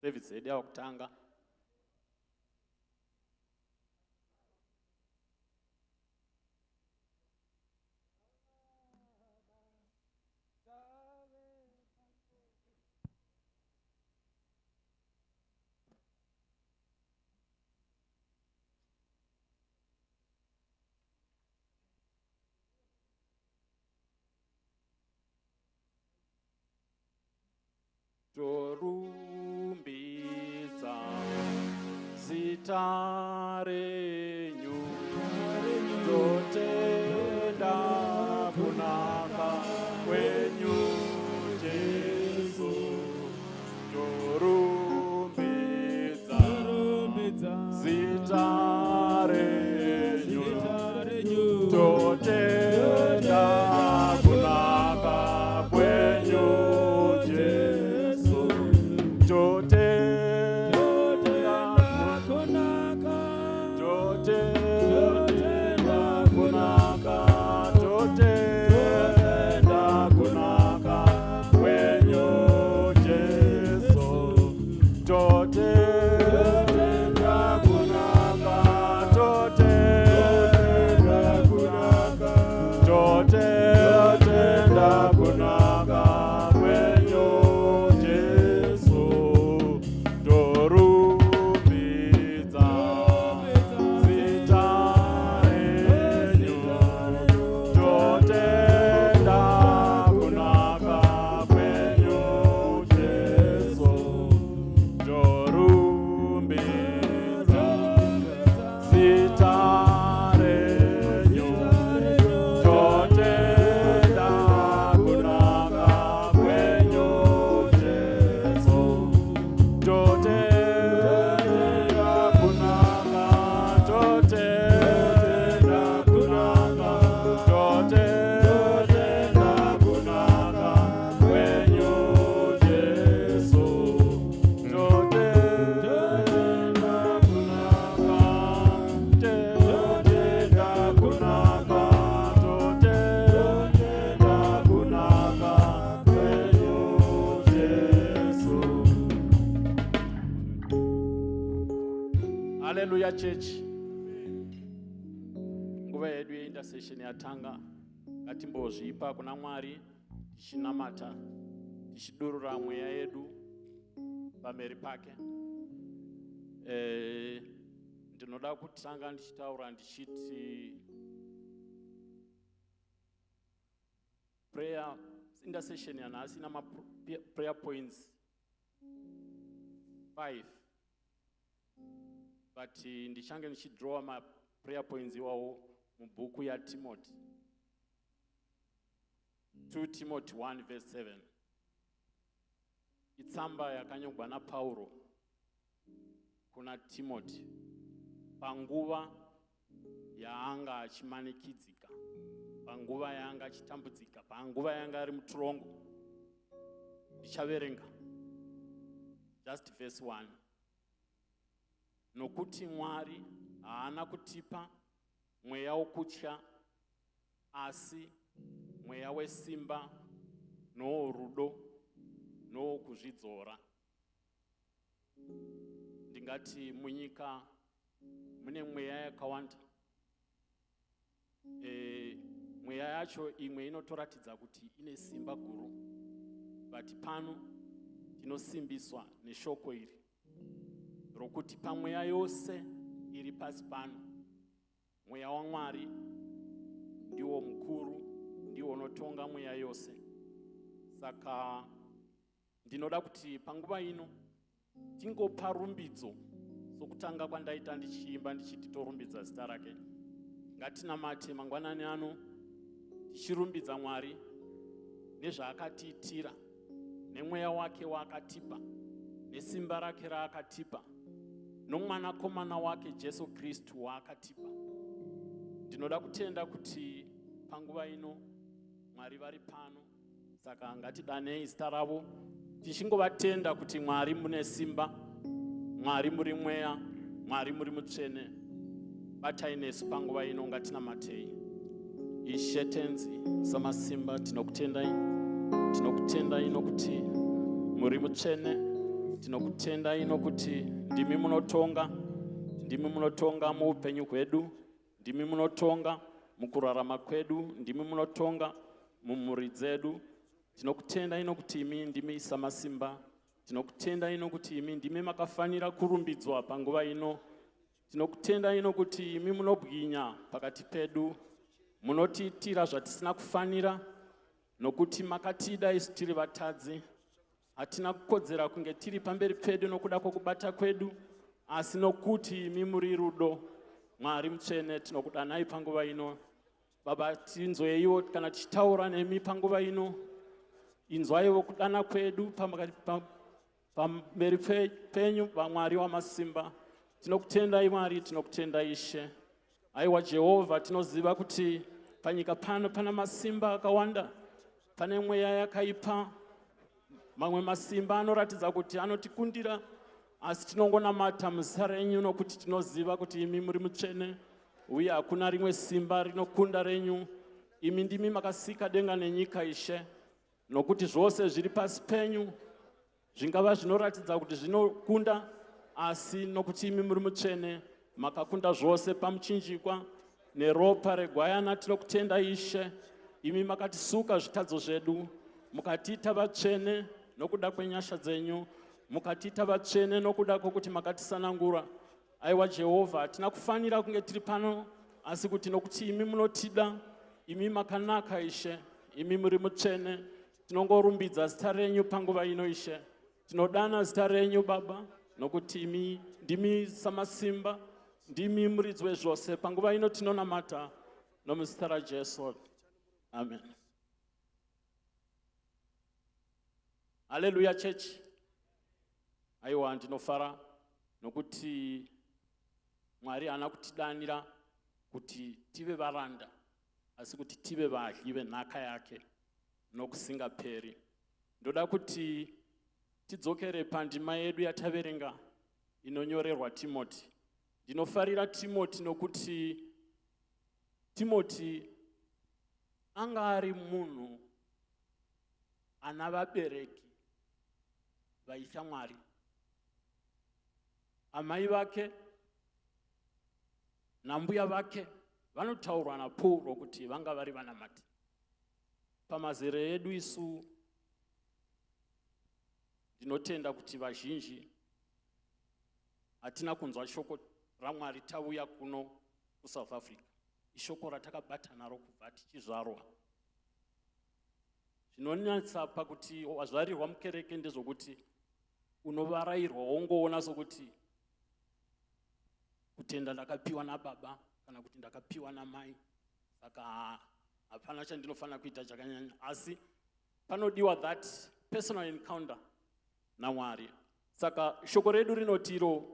service yedu yakutanga. Torumbidza zita renyu, totenda kunaka kwenyu Jesu. Torumbidza zita renyu, totenda kunaka kwenyu Jesu. Hallelujah church. Nguva yedu ye-intercession yatanga. Ngatimbozvipa kuna Mwari, tichinamata, tichidurura mweya yedu pamberi pake. Ndinoda kutanga ndichitaura ndichiti prayer intercession yanhasi ina prayer points 5. But ndichange ndichidraw ma prayer points iwawo mubhuku ya Timothy. 2 Timothy 1 verse 7. Itsamba yakanyogwa naPauro kuna Timothy panguva yaanga achimanikidzika, panguva yaanga achitambudzika, panguva yaanga ari mutorongo. Ndichaverenga just verse 1. Nokuti Mwari haana kutipa mweya wokutya, asi mweya wesimba noworudo nowokuzvidzora. Ndingati munyika mune mweya yakawanda. Mweya yacho imwe inotoratidza kuti ine simba guru, but pano tinosimbiswa neshoko iri rokuti pamweya yose iri pasi pano, mweya waMwari ndiwo mukuru, ndiwo unotonga mweya yose. Saka ndinoda kuti panguva ino tingopa rumbidzo sokutanga kwandaita ndichiimba ndichiti torumbidza zita rake. Ngatinamate mangwanani ano tichirumbidza Mwari nezvaakatiitira, nemweya wake waakatipa, nesimba rake raakatipa, nomwanakomana wake Jesu Kristu waakatipa. Ndinoda kutenda kuti panguva ino Mwari vari pano. Saka ngatidanei zita ravo tichingovatenda kuti Mwari mune simba, Mwari muri mweya, Mwari muri mutsvene. Batai nesu panguva ino, ngatinamatei. Ishe tenzi samasimba tinokutendai nokuti muri mutsvene, tinokutendai nokuti ndimi munotonga, ndimi munotonga muupenyu hwedu, ndimi munotonga mukurarama kwedu, ndimi munotonga mumhuri dzedu. Tinokutendai nokuti imi ndimi samasimba, tinokutendai nokuti imi ndimi makafanira kurumbidzwa panguva ino. Tinokutendai nokuti imi munobwinya pakati pedu, munotiitira zvatisina kufanira, nokuti makatida isu tiri vatadzi. Hatina kukodzera kunge tiri pamberi pedu nokuda kwokubata kwedu, asi nokuti imi muri rudo. Mwari mutsvene, tinokudanai panguva ino. Baba, tinzweiwo kana tichitaura nemi panguva ino. Inzwaiwo kudana kwedu pamberi penyu, Mwari wamasimba. Tinokutendai Mwari, tinokutendai Ishe. Aiwa Jehovha, tinoziva kuti panyika pano pana masimba akawanda, pane mweya yakaipa. Mamwe masimba anoratidza kuti anotikundira, asi tinongonamata muzita renyu nokuti tinoziva kuti imi muri mutsvene, uye hakuna rimwe simba rinokunda renyu. Imi ndimi makasika denga nenyika, Ishe, nokuti zvose zviri pasi penyu zvingava zvinoratidza kuti zvinokunda, asi nokuti imi muri mutsvene makakunda zvose pamuchinjikwa neropa regwayana. Tinokutenda Ishe, imi makatisuka zvitadzo zvedu, mukatiita vatsvene nokuda kwenyasha dzenyu, mukatiita vatsvene nokuda kwokuti makatisanangura. Aiwa Jehovha, hatina kufanira kunge tiri pano, asi kuti nokuti imi munotida, imi makanaka Ishe, imi muri mutsvene. Tinongorumbidza zita renyu panguva ino Ishe, tinodana zita renyu Baba, nokuti imi ndimi samasimba, ndimi muridzi wezvose. Panguva ino tinonamata nomuzita raJesu, amen. Haleluya church. Aiwa, ndinofara nokuti Mwari haana kutidanira kuti tive varanda, asi kuti tive vadyi venhaka yake nokusingaperi. Ndoda kuti tidzokere pandima yedu yataverenga inonyorerwa Timoti. Ndinofarira Timoti nokuti Timoti anga ari munhu ana vabereki vaitya Mwari. Amai vake nambuya vake vanotaurwa naPauro kuti vanga vari vanamati. Pamazera edu isu ndinotenda kuti vazhinji hatina kunzwa shoko raMwari tauya kuno kuSouth Africa. Ishoko ratakabata naro kubva tichizvarwa. Zvinonyatsa pakuti wazvarirwa mukereke ndezvokuti unovarairwa wongoona sokuti kutenda ndakapiwa nababa kana kuti ndakapiwa namai, saka hapana chandinofanira kuita chakanyanya. Asi panodiwa that personal encounter naMwari. Saka shoko redu rinotiro,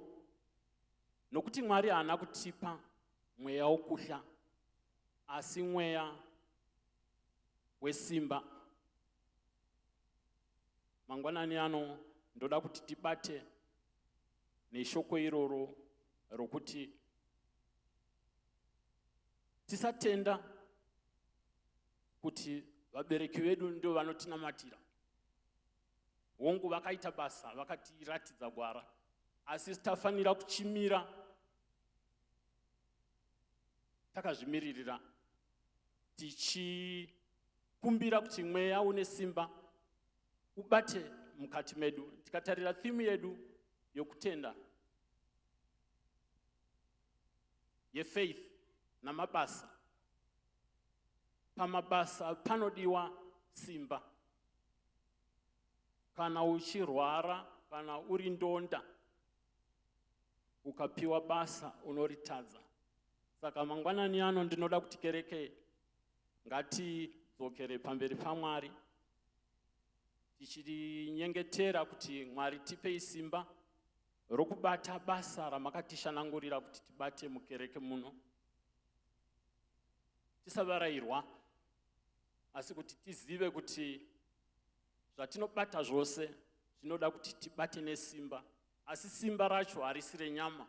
nokuti Mwari haana kutipa mweya wokuhla, asi mweya wesimba. Mangwanani ano ndoda kuti tibate neshoko iroro rokuti tisatenda kuti vabereki vedu ndio vanotinamatira. Hongu vakaita basa, vakatiratidza gwara, asi tafanira kuchimira takazvimiririra, tichikumbira kuti mweya une simba ubate mukati medu. Tikatarira theme yedu yokutenda yefaith namabasa, pamabasa panodiwa simba. Kana uchirwara, kana uri ndonda, ukapiwa basa unoritadza. Saka mangwanani ano ndinoda kuti kereke ngatidzokere pamberi paMwari tichinyengetera kuti Mwari tipe simba rokubata basa ramakatishanangurira kuti tibate mukereke muno. Tisavarairwa, asi kuti tizive kuti zvatinobata zvose zvinoda kuti tibate nesimba, asi simba racho harisi renyama,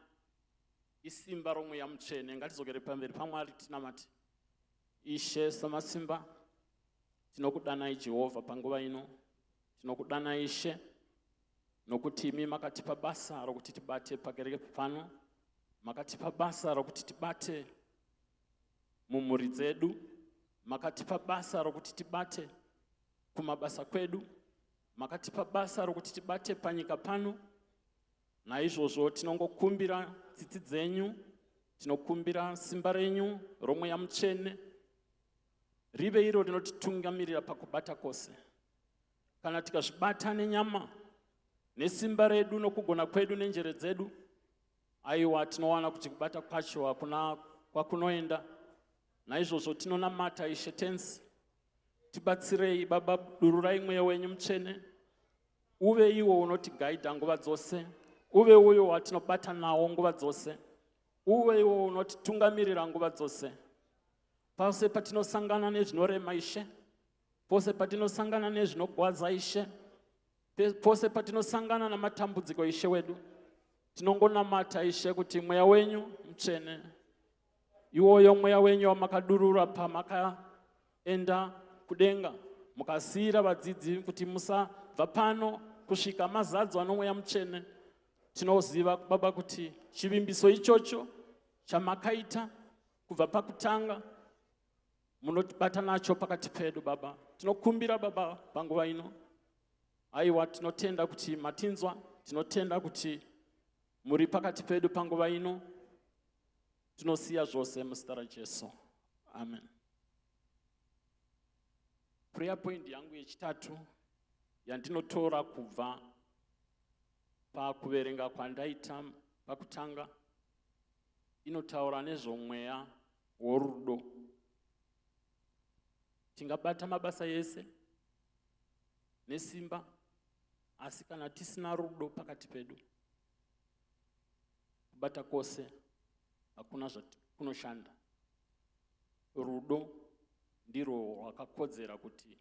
isimba romweya mutsvene. Ngatizokere pamberi paMwari tinamate. Ishe samasimba, tinokudanai Jehovha panguva ino, tinokudanai Ishe nokuti imi makatipa basa rokuti tibate pakereke pano, makatipa basa rokuti tibate mumhuri dzedu, makatipa basa rokuti tibate kumabasa kwedu, makatipa basa rokuti tibate panyika pano. Naizvozvo tinongokumbira tsitsi dzenyu, tinokumbira simba renyu roMweya Mutsvene rive iro rinotitungamirira pakubata kwose. Kana tikazvibata nenyama, nesimba redu, nokugona kwedu, nenjere dzedu, aiwa tinowana kuti kubata kwacho hakuna kwakunoenda. Naizvozvo tinonamata Ishe tenzi, tibatsirei Baba, dururai Mweya wenyu Mutsvene, uve iwo unotigaidha nguva dzose, uve uyo watinobata nawo nguva dzose, uve iwo unotitungamirira nguva dzose. Pose patinosangana nezvinorema Ishe, pose patinosangana nezvinogwadza Ishe, pose patinosangana namatambudziko Ishe wedu, tinongonamata Ishe kuti Mweya wenyu Mutsvene, iwoyo Mweya wenyu wamakadurura pamakaenda kudenga, mukasiyira vadzidzi kuti musabva pano kusvika mazadzwa noMweya Mutsvene, tinoziva Baba kuti chivimbiso ichocho chamakaita kubva pakutanga munotibata nacho pakati pedu. Baba, tinokumbira Baba panguva ino, aiwa tinotenda kuti matinzwa, tinotenda kuti muri pakati pedu panguva ino, tinosiya zvose muzita raJesu, amen. Prayer point yangu yechitatu yandinotora kubva pakuverenga kwandaita pakutanga inotaura nezvomweya worudo. Tingabata mabasa yese nesimba, asi kana tisina rudo pakati pedu, kubata kwose hakuna kunoshanda. Rudo ndirwo rwakakodzera kuti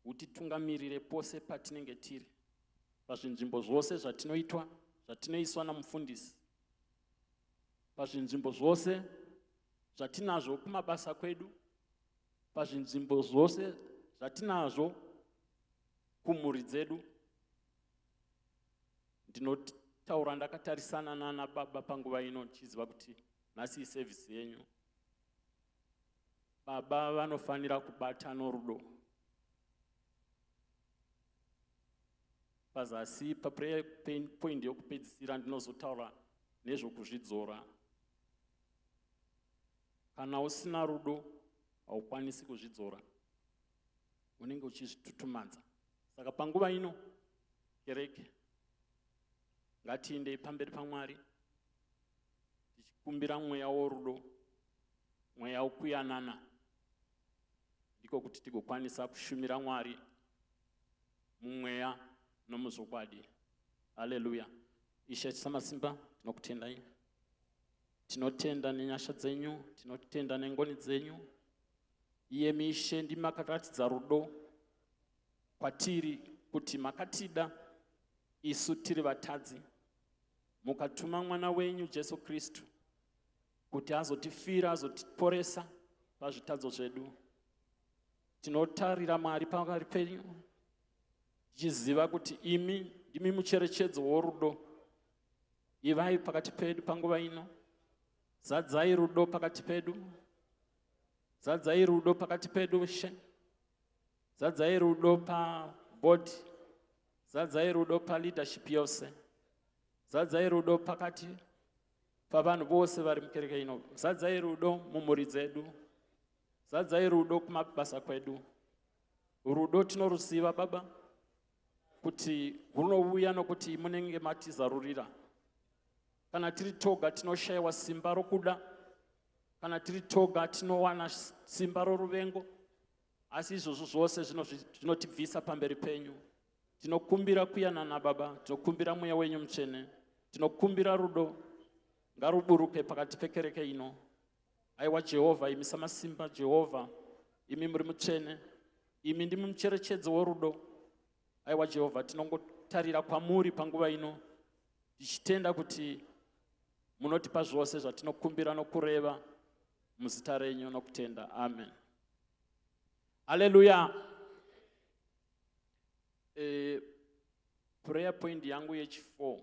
utitungamirire pose patinenge tiri, pazvinzvimbo zvose zvatinoitwa, zvatinoiswa namufundisi, pazvinzvimbo zvose zvatinazvo kumabasa kwedu, pazvinzvimbo zvose zvatinazvo kumhuri dzedu. Ndinotaura ndakatarisana nana baba panguva ino, ndichiziva kuti nhasi isevhisi yenyu. Baba vanofanira kubata norudo. Pazasi paprayer point yokupedzisira ndinozotaura nezvokuzvidzora. Kana usina rudo, haukwanisi kuzvidzora, unenge uchizvitutumadza. Saka panguva ino, kereke, ngatiendei pamberi paMwari tichikumbira mweya worudo, mweya wokuyanana, ndiko kuti tigokwanisa kushumira Mwari mumweya nomuzvokwadi. Haleluya. Ishe Samasimba, tinokutendai. Tinotenda nenyasha dzenyu, tinotenda nengoni dzenyu. Iyemi Ishe ndimi makaratidza rudo kwatiri, kuti makatida isu tiri vatadzi, mukatuma mwana wenyu Jesu Kristu kuti azotifira, azotiporesa pazvitadzo zvedu. Tinotarira Mwari pakati penyu, tichiziva kuti imi ndimi mucherechedzo worudo. Ivai pakati pedu panguva ino, zadzai rudo pakati pedu, zadzai rudo pakati pedu Ishe, zadzai rudo paboard, zadzai rudo paleadership yose, zadzai rudo pakati pavanhu vose vari mukereke ino, zadzai rudo mumhuri dzedu, zadzai rudo kumabasa kwedu. Rudo tinoruziva Baba kuti runouya nokuti munenge matizarurira. Kana tiri toga tinoshayiwa simba rokuda, kana tiri toga tinowana simba roruvengo, asi izvozvo zvose zvinotibvisa pamberi penyu. Tinokumbira kuyanana Baba, tinokumbira mweya wenyu Mutsvene, tinokumbira rudo ngaruburuke pakati pekereke ino. Aiwa Jehovha, imi Samasimba, Jehovha, imi muri mutsvene, imi ndimi mucherechedzo worudo. Aiwa Jehovha, tinongotarira kwamuri panguva ino, tichitenda kuti munotipa zvose zvatinokumbira nokureva muzita renyu nokutenda. Amen. Haleluya. prayer point yangu yechi4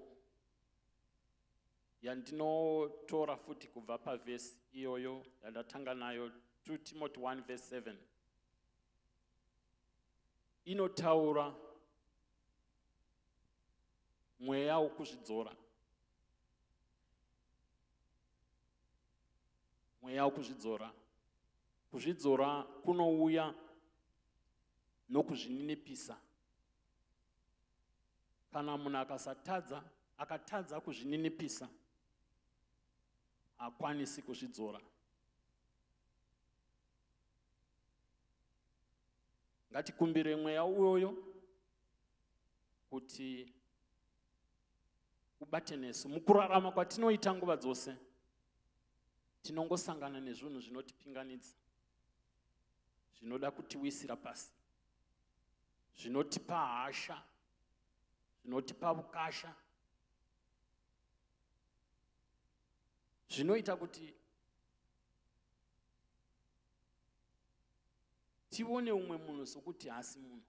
yandinotora futi kubva pavhesi iyoyo yandatanga nayo 2 Timothy 1 verse 7 inotaura mweya wokuzvidzora. Mweya wokuzvidzora. Kuzvidzora kunouya nokuzvininipisa. Kana munhu akatadza kuzvininipisa, hakwanisi kuzvidzora. Ngatikumbire mweya uyoyo kuti ubate nesu. Mukurarama kwatinoita nguva dzose, tinongosangana nezvinhu zvinotipinganidza, zvinoda kutiwisira pasi, zvinotipa hasha, zvinotipa ukasha, zvinoita kuti tione umwe munhu sokuti haasi munhu.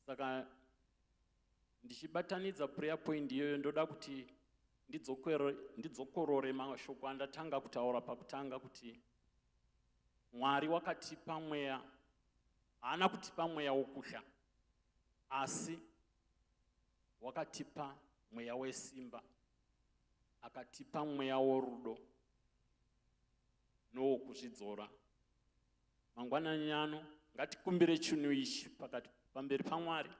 Saka ndichibatanidza prayer point iyoyo, ndoda kuti ndidzokorore mashoko andatanga kutaura pakutanga, kuti Mwari wakatipa mweya, haana kutipa mweya wokusha, asi wakatipa mweya wesimba, akatipa mweya worudo nowokuzvidzora. Mangwanani ano ngatikumbire chinhu ichi pamberi paMwari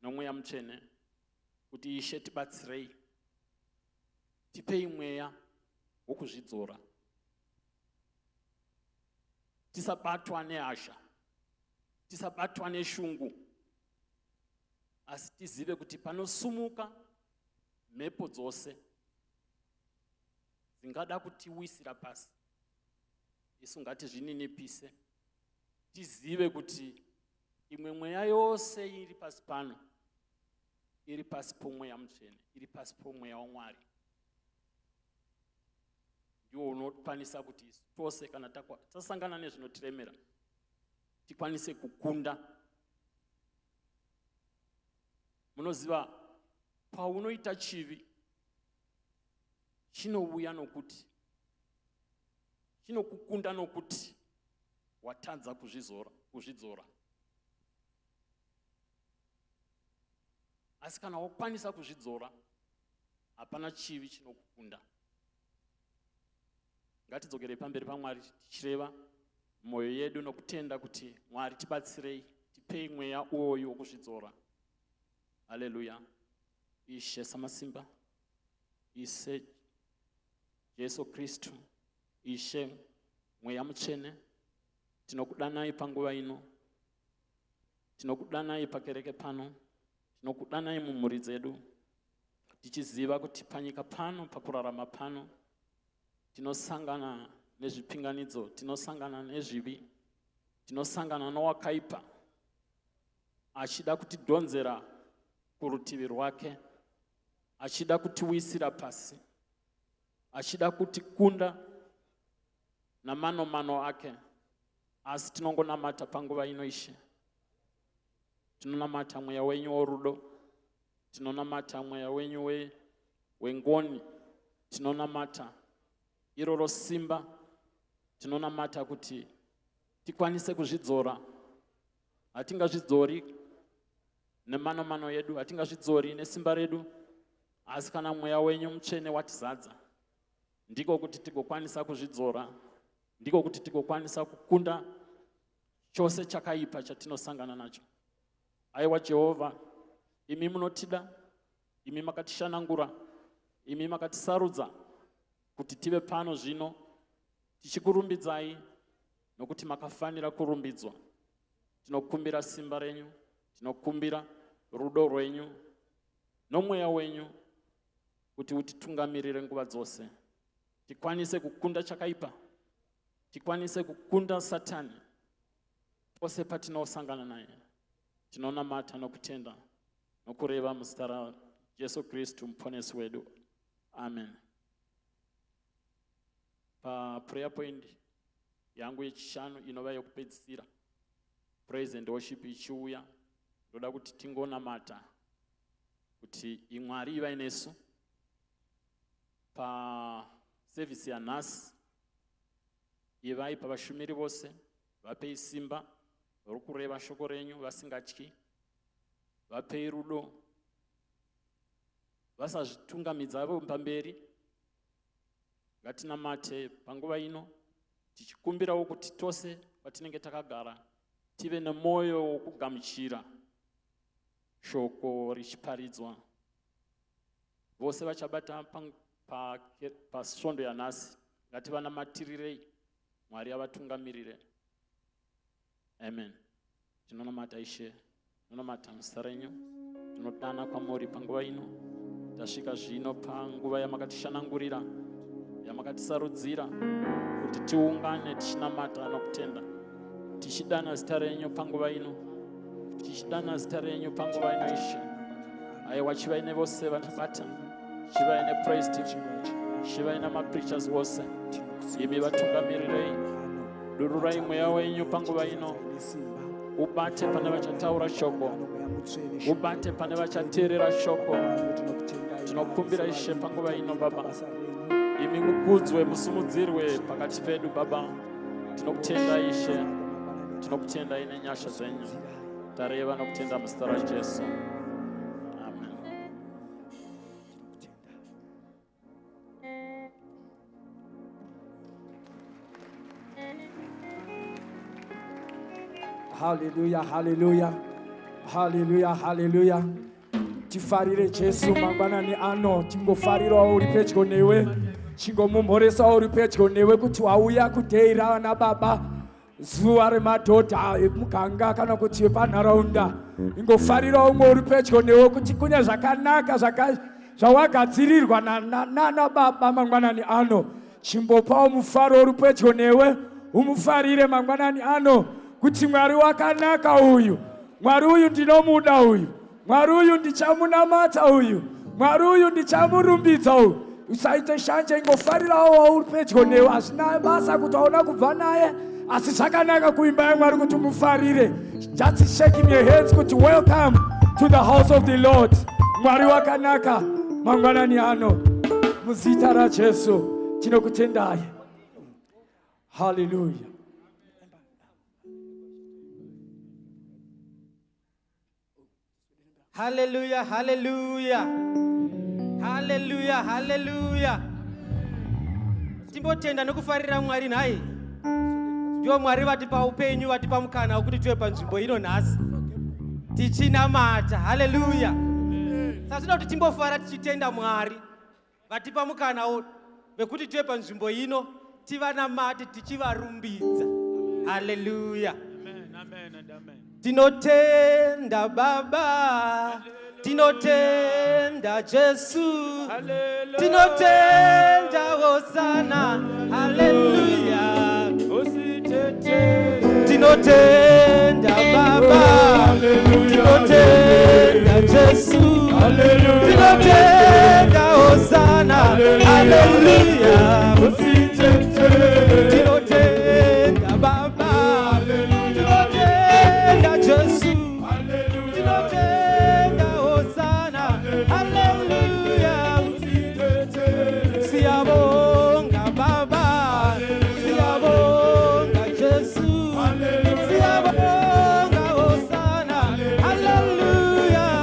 nomweya mutsvene, kuti Ishe tibatsirei, tipei mweya wokuzvidzora, tisabatwa nehasha, tisabatwa neshungu, asi tizive kuti panosumuka mhepo dzose dzingada kutiwisira pasi, isu ngatizvininipise, tizive kuti imwe mweya yose iri pasi pano iri pasi pomweya mutsvene, iri pasi pomweya waMwari. Ndiwo unokwanisa kuti isu tose kana tasangana nezvinotiremera tikwanise kukunda. Munoziva, paunoita chivi chinouya nokuti, chinokukunda nokuti watadza kuzvidzora. Asi kana wakwanisa kuzvidzora, hapana chivi chinokukunda. Ngatidzokere pamberi paMwari tichireva mwoyo yedu nokutenda kuti Mwari tibatsirei, tipei mweya uwoyu wokuzvidzora. Haleluya. Ishe samasimba, Ishe Jesu Kristu, Ishe mweya mutsvene, tinokudanai panguva ino, tinokudanai pakereke pano, tinokudanai mumhuri dzedu, tichiziva kuti panyika pano, pakurarama pano, tinosangana nezvipinganidzo, tinosangana nezvivi, tinosangana nowakaipa achida kutidhonzera kurutivi rwake, achida kutiwisira pasi, achida kutikunda namano ake. Asi tinongonamata panguva ino Ishe, tinonamata mweya wenyu worudo, tinonamata mweya wenyu wengoni, tinonamata iroro simba, tinonamata kuti tikwanise kuzvidzora. Hatingazvidzori nemano yedu, hatingazvidzori nesimba redu, asi kana mweya wenyu mutsvene watizadza, ndiko kuti tigokwanisa kuzvidzora, ndiko kuti tigokwanisa kukunda chose chakaipa chatinosangana nacho. Aiwa Jehovha, imi munotida, imi makatishanangura, imi makatisarudza kuti tive pano zvino tichikurumbidzai, nokuti makafanira kurumbidzwa. Tinokumbira simba renyu, tinokumbira rudo rwenyu nomweya wenyu, kuti utitungamirire nguva dzose, tikwanise kukunda chakaipa, tikwanise kukunda Satani pose patinosangana naye. Tinonamata nokutenda nokureva muzita raJesu Kristu muponesi wedu. Amen. Pa prayer point yangu yechishanu inova yokupedzisira, praise and worship ichiuya, ndoda kuti tingonamata kuti iMwari iva inesu pa service ya nhasi. Ivai pavashumiri vose vapei simba vari kureva shoko renyu vasingatyi, vapei rudo, vasazvitungamidza pamberi. Ngatinamate panguva ino tichikumbirawo kuti tose patinenge takagara tive nemwoyo wokugamuchira shoko richiparidzwa. Vose vachabata pasvondo yanhasi ngativanamatirei, Mwari avatungamirire. Amen. Tinonamata Ishe, tinonamata muzita renyu, tinodana kwamuri panguva ino. Tasvika zvino panguva yamakatishanangurira, yamakatisarudzira kuti tiungane tichinamata nokutenda, tichidana zita renyu panguva ino, tichidana zita renyu panguva ino Ishe. Aiwa, chivaine vose vanobata, chivaine praise team, chivaine mapreachers vose, imi vatungamirirei. Dururai mweya wenyu panguva ino, ubate pane vachataura shoko, ubate pane vachateerera shoko. Tinokumbira Ishe panguva ino Baba, imi mukudzwe musumudzirwe pakati pedu Baba. Tinokutenda Ishe, tinokutenda ine nyasha dzenyu, tareva nokutenda muzita raJesu. Amen. Hallelujah, hallelujah, hallelujah, hallelujah. Tifarire Jesu mangwanani ano, tingofarira uri pedyo newe, chingomumhoresa uri pedyo newe kuti wauya kuteera na Baba zuva remadhodha emuganga kana kuti epanharaunda. Ingofarira umwe uri pedyo newe kuti kune zvakanaka zvawagadzirirwa nana Baba mangwanani ano. Chimbopawo mufaro uri pedyo newe, umufarire mangwanani ano kuti Mwari wakanaka uyu, Mwari uyu ndinomuda uyu, Mwari uyu ndichamunamata uyu, Mwari uyu ndichamurumbidza uyu. Usaite shanje, ingofarirawo uri pedyo newe. Hazvina basa kuti waona kubva naye, asi zvakanaka kuimba yaMwari kuti mufarire. Just shaking your heads kuti welcome to the house of the Lord. Mwari wakanaka mangwanani ano, muzita raJesu tinokutendai. Hallelujah. Hallelujah, hallelujah, hallelujah, hallelujah. Timbotenda nokufarira Mwari nhai. Ndiwo Mwari vatipa upenyu, vatipa mukana wokuti tive panzvimbo ino nhasi tichinamata. Hallelujah. Saka zvinoda kuti timbofara tichitenda Mwari vatipa mukana wekuti tive panzvimbo ino tivanamate tichivarumbidza. Hallelujah. Amen, amen and amen. Tinotenda Baba, tinotenda Jesu, tinotenda Hosana, hallelujah. Tinotenda Baba, tinotenda Jesu, tinotenda Hosana, hallelujah. Tinotenda Baba, Jesu, tinotenda Hosana, hallelujah. Siyabonga Baba, siyabonga Jesu, siyabonga Hosana, hallelujah.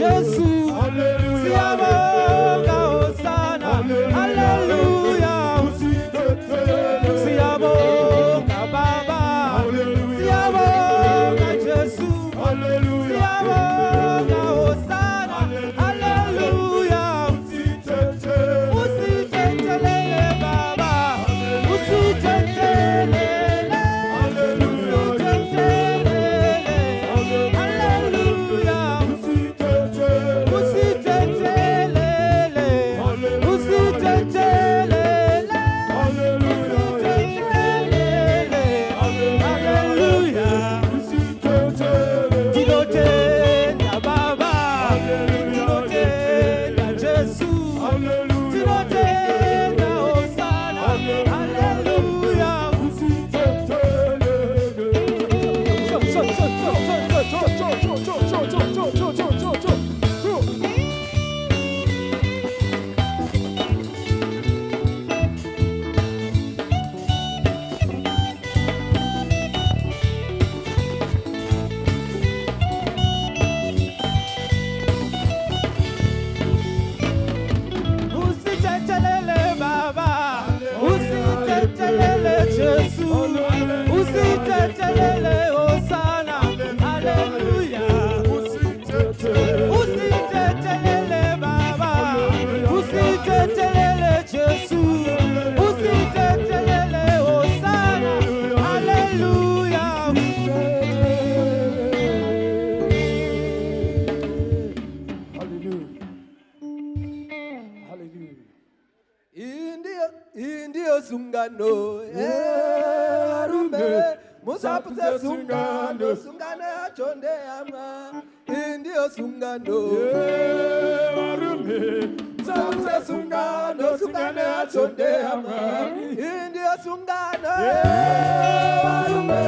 Jesu. Siyabonga Hosana. Hallelujah. Siyabonga Baba. Siyabonga Jesu. Siyabonga Hosana. Hallelujah. Usithethelele Baba. Usithethelele. Indio sungano, arume, musapute sungano, sungane achonde ama. Indio sungano, arume, musapute sungano, sungane achonde ama. Indio sungano, arume,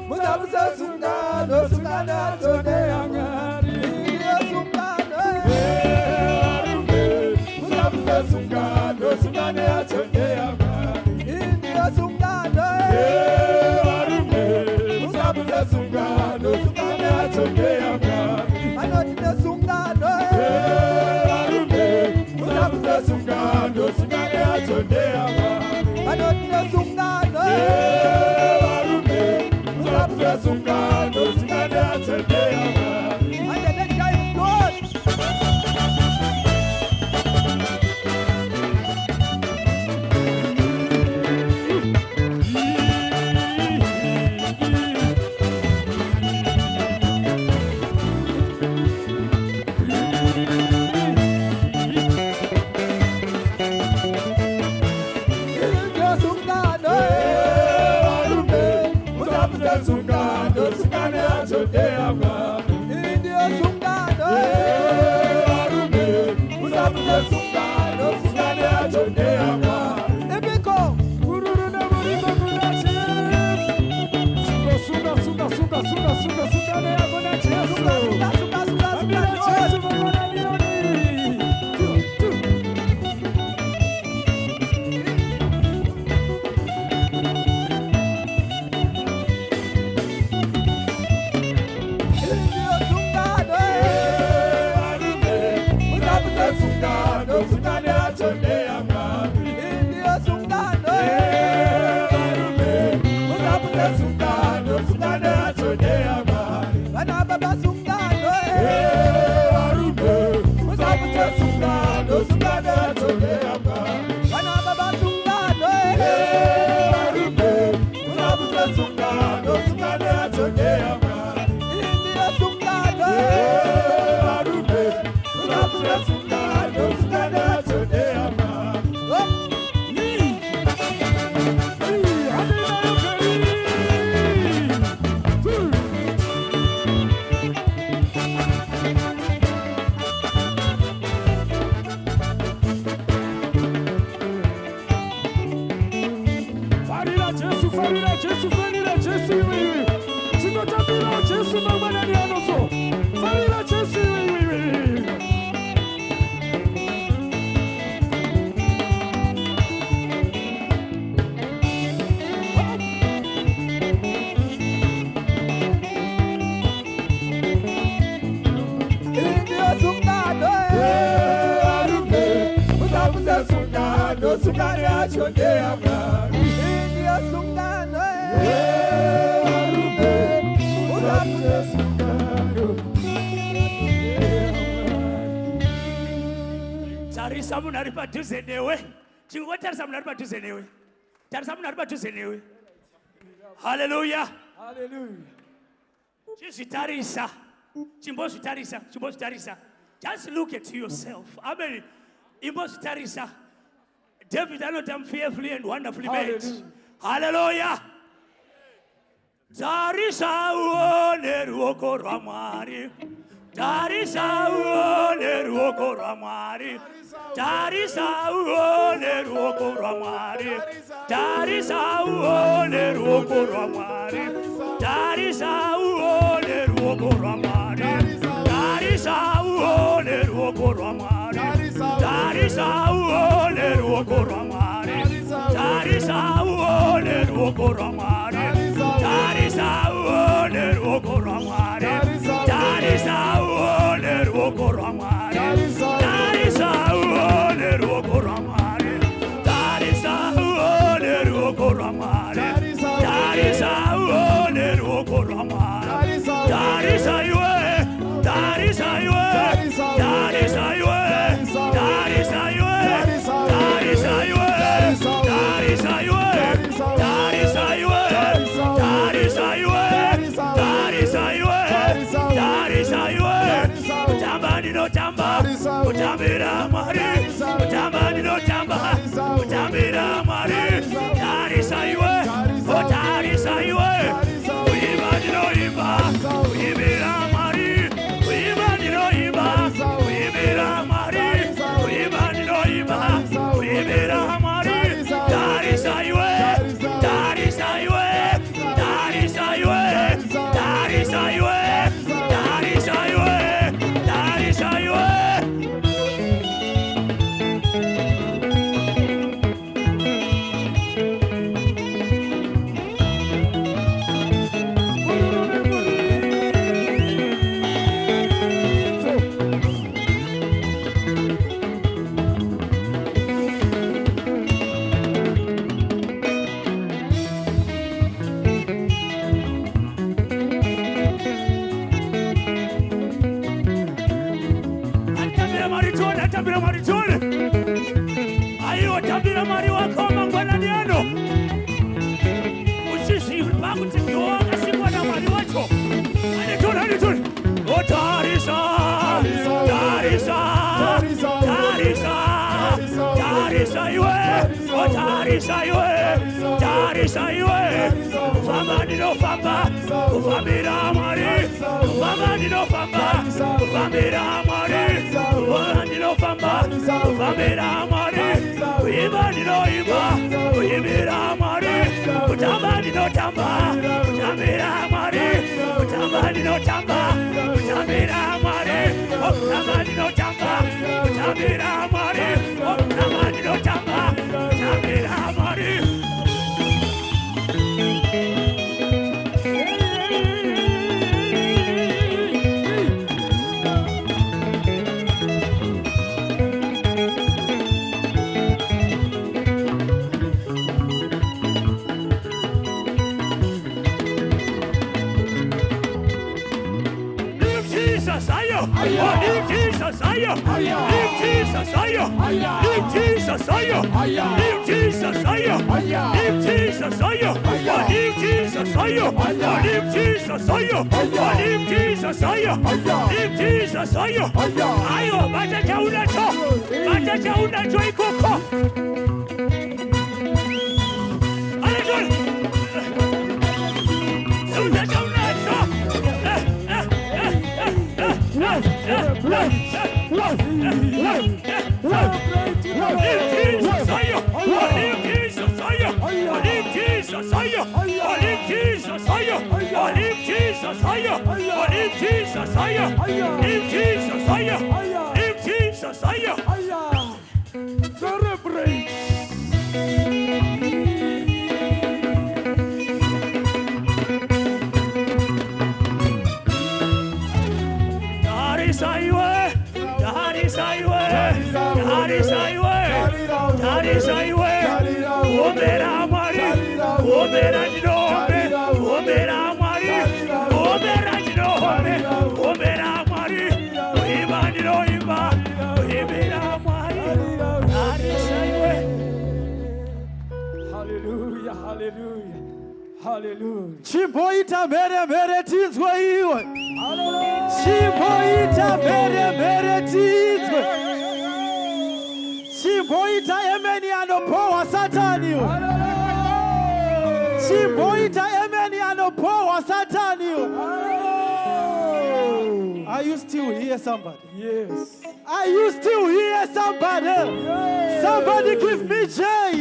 musapute sungano, sungane achonde ama. Indio sungano, arume, musapute sungano, sungane achonde ama. India sungano, arume, musapute sungano, sungane achonde ama. Anotine sungano, arume, musapute sungano, sungane achonde ama. Anotine sungano, arume, musapute sungano, sungane achonde ama. And the giant God. Sungano, sungane achonde ama. India sungano, arume, musapute sungano, sungane achonde ama. Ebiko, Gururu na murizo kunachi. Sunga, sunga, sunga, sunga, sunga, sunga ne akona Jesu. sunga, sunga, sunga, Amina sunga, Jesu mwana nioni. India sungano, arume, musapute sungano, sungane achonde ama. India sungano, arume, musapute sungano, sungane achonde ama. Bana baba sungano, arume, musapute sungano, sungane achonde ama. Bana baba sungano, arume, musapute sungano, sungane achonde ama. India sungano, arume, musapute sungano, sungane achonde ama. Amina yokeri. sungano yacho ndeyamwari. Ndiyo sungano arume uzakuze sungano. Tarisa munhu ari padhuze newe. Tarisa munhu ari padhuze newe. Tarisa munhu ari padhuze newe. Hallelujah. Hallelujah. Chizvitarisa. Chimbozvitarisa. Just look at yourself. Amen. Imbozvitarisa. David anoti I'm fearfully and wonderfully made. Hallelujah. Tarisa uone ruoko rwa Mwari. Tarisa uone ruoko rwa Mwari. Tarisa uone ruoko rwa Mwari. Tarisa uone ruoko rwa Mwari. Tarisa uone ruoko rwa Mwari. Tarisa uone ruoko rwa Mwari. Tarisa uone ruoko rwa Mwari. Tarisa uone ruoko rwa Mwari. Tarisa uone ruoko rwa Mwari. Tarisa uone ruoko rwa Mwari. Tarisa uone ruoko rwa Mwari. Tarisa uone ruoko rwa Mwari. Tarisa uone ruoko rwa Mwari. Tarisa iwe. Tarisa iwe. Tarisa iwe. Tarisa iwe. Tarisa iwe. Tarisa iwe. Tarisa iwe. Tarisa iwe. Tarisa iwe. Tarisa iwe. Utamba ndinotamba. Utambira Mwari. Utamba ndinotamba. Utambira Mwari. Tarisa iwe. Oh tarisa iwe. Uimba ndinoimba. Uimbira Mwari. Uimba ndinoimba. Uimbira Mwari. Uimba ndinoimba. Uimbira Mwari. Tarisa iwe. Tarisa iwe. Tarisa iwe. Tarisa iwe. Tarisa iwe. Tarisa iwe. Tambira maritone. Ayo tambira mari wako mangwanani ano. Usisi bakuti ndoga sikwana mari wacho. Anetone. O tarisa. Tarisa. Tarisa. Tarisa iwe. O tarisa iwe. Tarisa iwe. Ufamba ndinofamba. Ufambira Mwari. Ufamba ndinofamba. Ufambira Mwari. Ufamba ndinofamba. Ufambira Mwari. Uimba ndinoimba. Uimbira Mwari. Utamba ndinotamba. Utambira Mwari. Utamba ndinotamba. Utambira Mwari. Utamba ndinotamba. Utambira Mwari. Utamba ndinotamba. Utambira Mwari. Jesus, ayo. Jesus, ayo. Jesus, ayo. Jesus, ayo. Jesus, ayo. Jesus, ayo. Jesus, ayo. Jesus, ayo. Jesus, ayo. Jesus, ayo. Ayo, batacha unacho ikoko. That is highway. Hallelujah. chimboita mhere tinzwe iwe, chimboita mhere tinzwe, chimboita emeni anopowa Satani iwe, chimboita emeni anopowa Satani iwe. Are you still here, somebody? Yes. Are you still here, somebody? Yes. Somebody give me joy.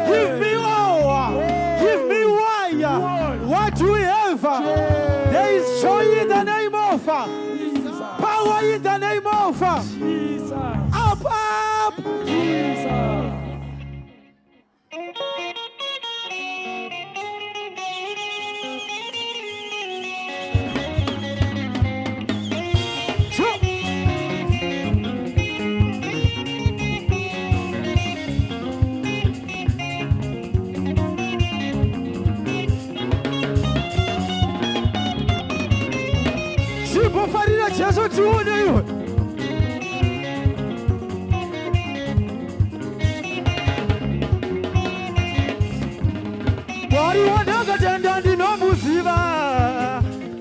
Give me power. Give me wire. What do we have? There is joy in the name of Jesus. power in the name of Jesus. up, up. Jesus. Farira Jesu tione iwe. Mwari wandakatenda ndinomuziva,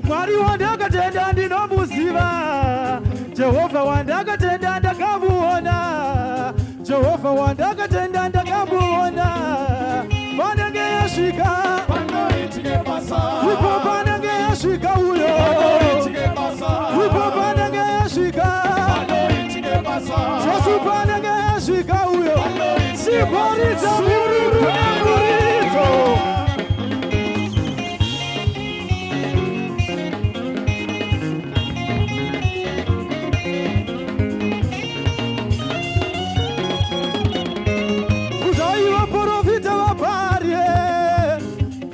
Mwari wandakatenda ndinomuziva, Jehovha wandakatenda ndakamuona, Jehovha wandakatenda ndakamuona. Panenge yasvika, ipo panenge yasvika uyo, ipo panenge yasvika, Jesu panenge yasvika uyo, siporidza mururu nemuridzo. Uzaiva porofita vapare,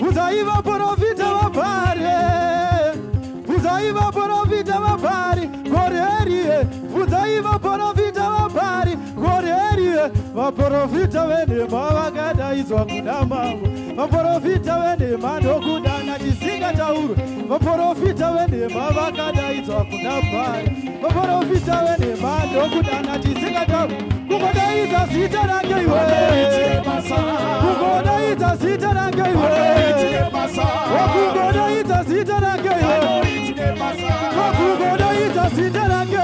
uzaiva porofita vapare, uzaiva porofita vapare, gorerie, uzaiva porofita vapare, gorerie. Vaporofita vene mavakadaizwa kuna mambo, vaporofita vene mandokudana chisinga tauro, vaporofita vene mavakadaizwa kuna pari, vaporofita vene mandokudana chisinga tauro. Kugodaidza zita range iwe, kugodaidza zita range iwe, kugodaidza zita range iwe, kugodaidza zita range iwe.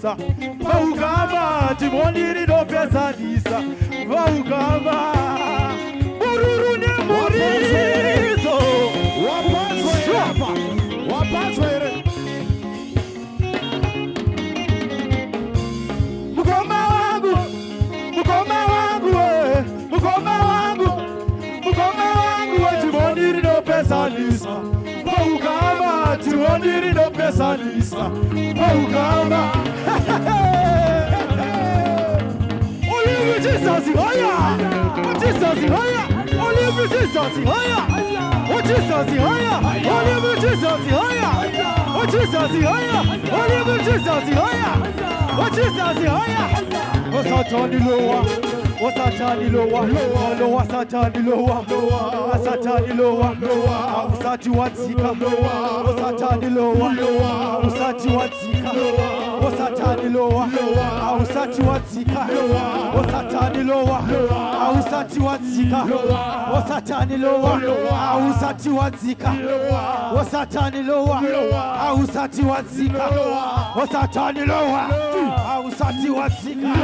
Vaugama, Timondiri no pesadisa, Vaugama, Mururu ne murizo, Wapazwere, Mukoma wangu, Timondiri no pesadisa, Vaugama, Timondiri no pesadisa, Vaugama. Olive Jesus, hoya! Oh Jesus, hoya! Olive Jesus, hoya! Oh Jesus, hoya! Olive Jesus, hoya! Oh Jesus, hoya! Olive Jesus, hoya! Oh Jesus, hoya! Oh Satani lowa! Oh Satani lowa! Lowa Satani lowa! Satani lowa! Oh Sati watsika! Oh Satani lowa! Oh Sati watsika! Oh Satani lowa! Oh Sati watsika! Oh Satani lowa! Oh Sati watsika! Oh Satani lowa! Oh Sati watsika! Oh Satani lowa! Oh Sati watsika! Oh Satani lowa! Oh Sati watsika!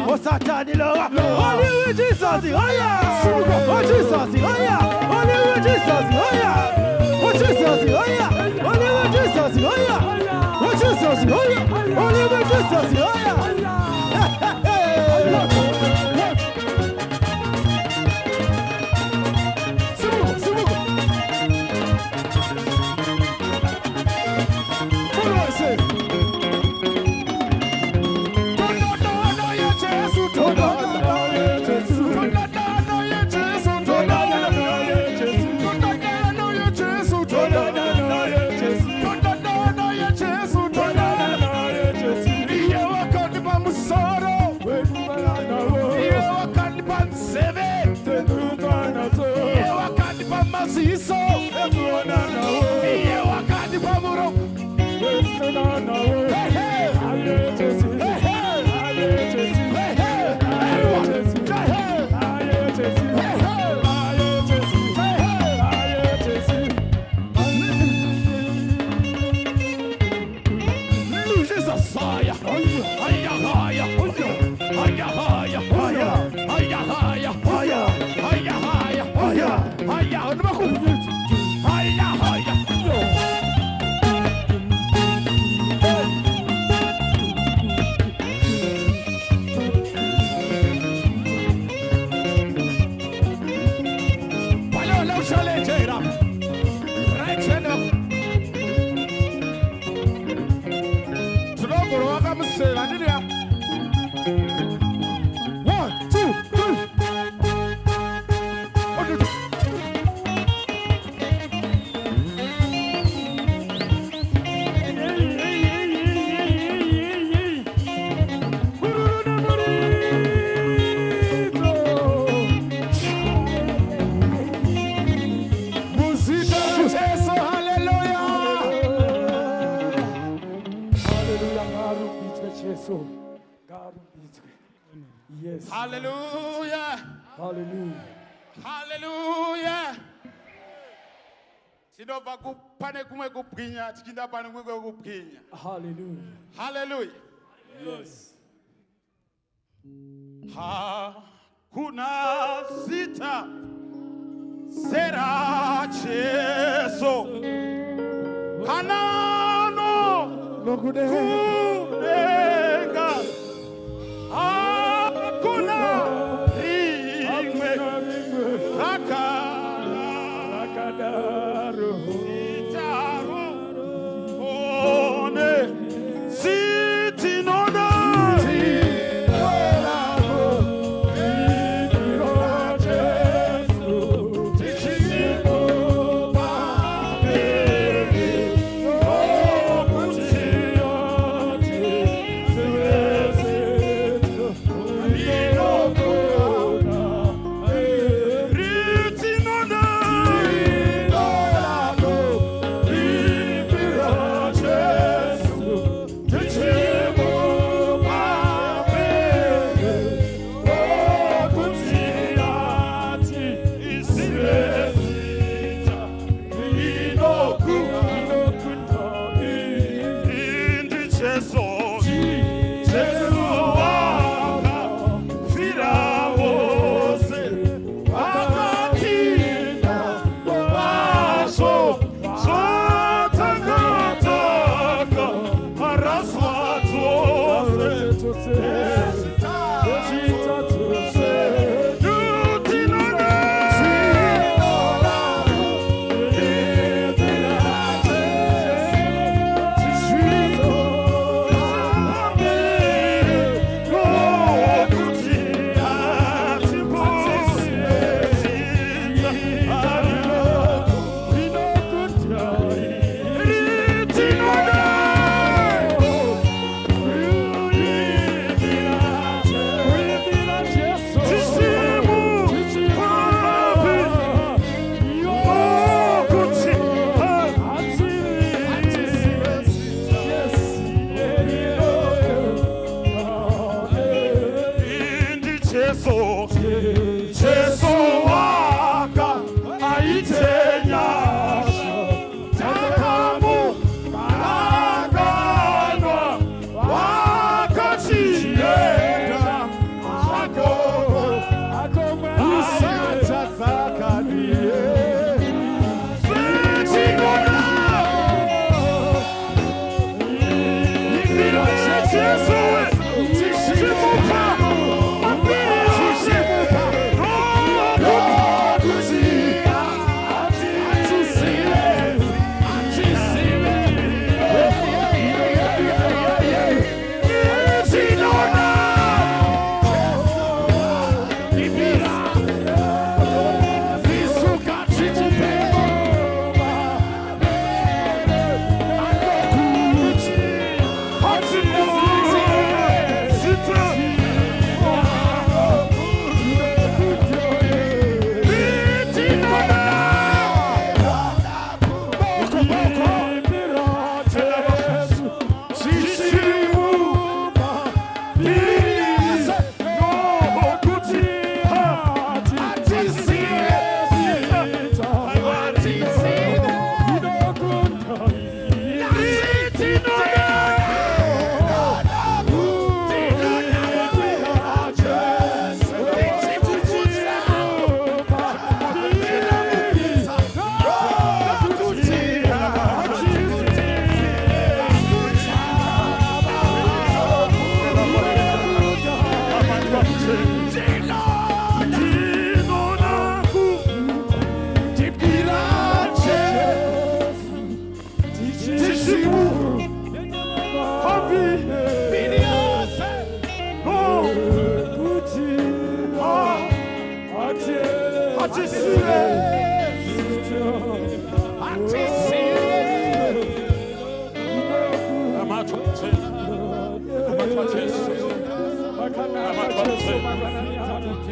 Oh Satani lowa! Holy Jesus, hoya! Oh Jesus, hoya! Holy Jesus, hoya! Oh Jesus, hoya! Holy Jesus, hoya! Oh Jesus, hoya! Holy Jesus, hoya! Yes. Hallelujah. Hallelujah. Hallelujah. Tinobva kupane kumwe kubwinya tichienda pane kumwe kubwinya. Hallelujah. Hallelujah. Yes. Hakuna sita sera Jesu kanano kudenga hakuna rimwe rakadaro sitaru one sitinona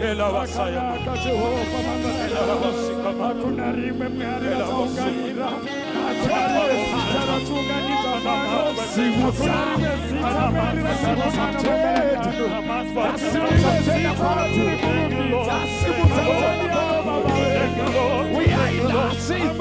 Akanaka Jehova Mangana. Hakuna rimwe mwari ataunganira. Hakuna sita ratunganira mano. Hakuna rimwe sita mwari we are in our sin.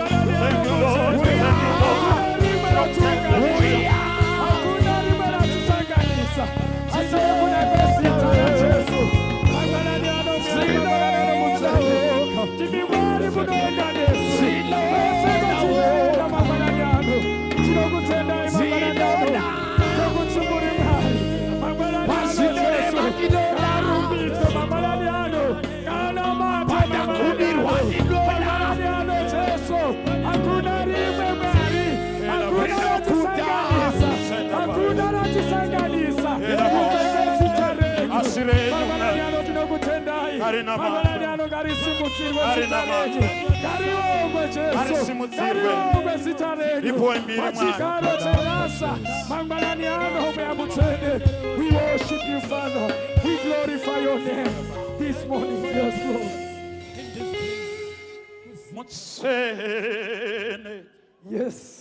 We worship you, Father. We glorify your name this morning. Yes, Lord. Yes.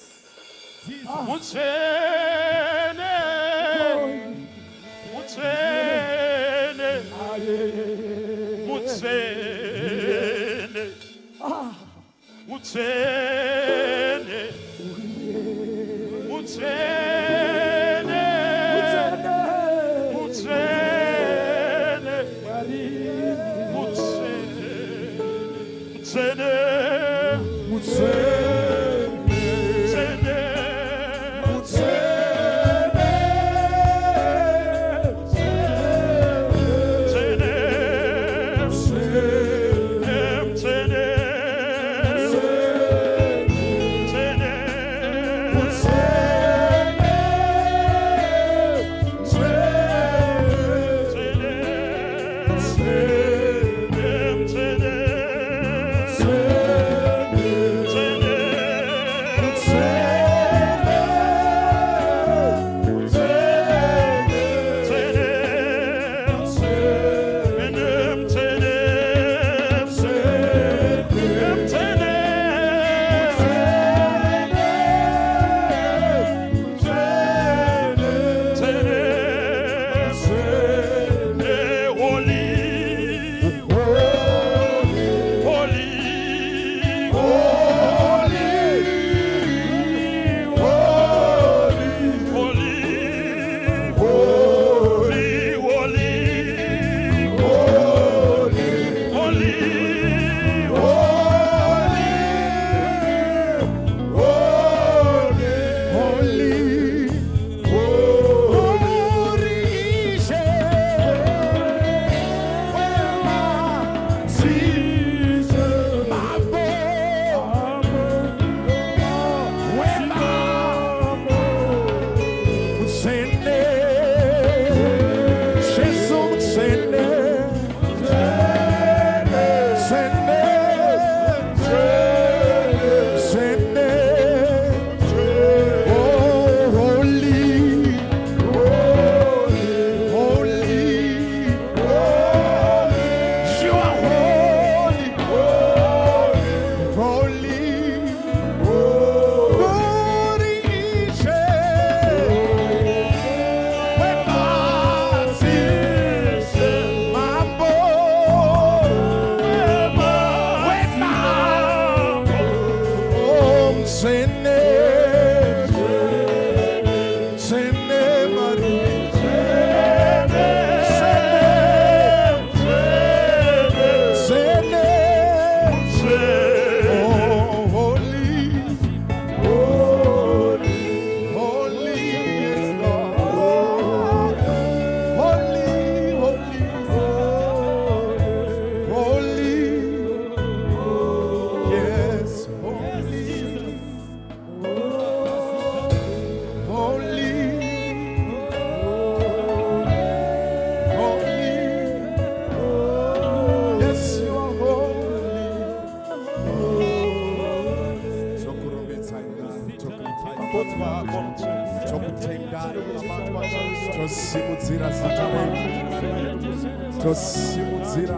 Tosimudzira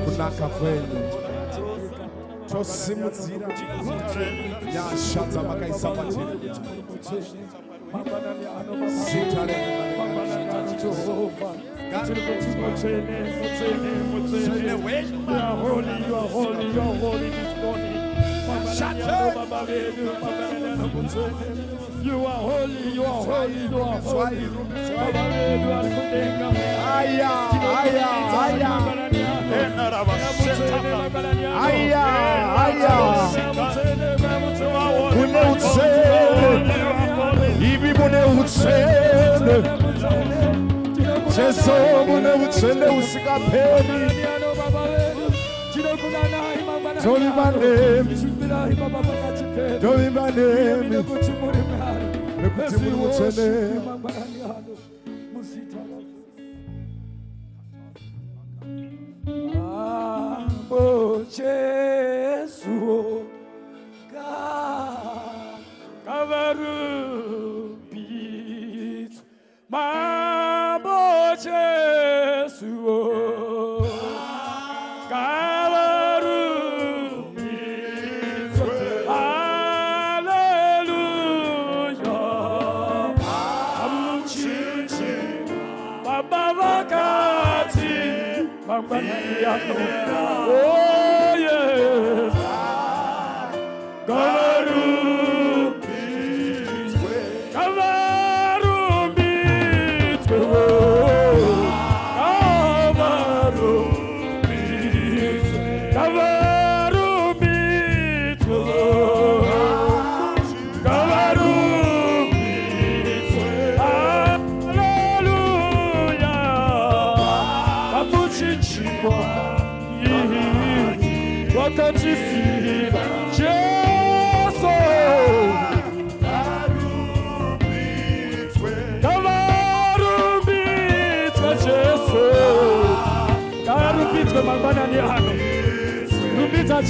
kunaka kwenu tosimudzira nyasha dzamakaisa matiri zita Jehovah. You are holy, you are holy, you are holy this morning. You are holy, you are holy, you are holy. Jesu mune utsele usikapeli Tolibanemi Tolibanemi Nekuti mune utsele Oh Jesu Kavaru beat Mambo Jesu Kavaru beat Hallelujah Amuchichi Baba Vakati Baba Oh yes Kavaru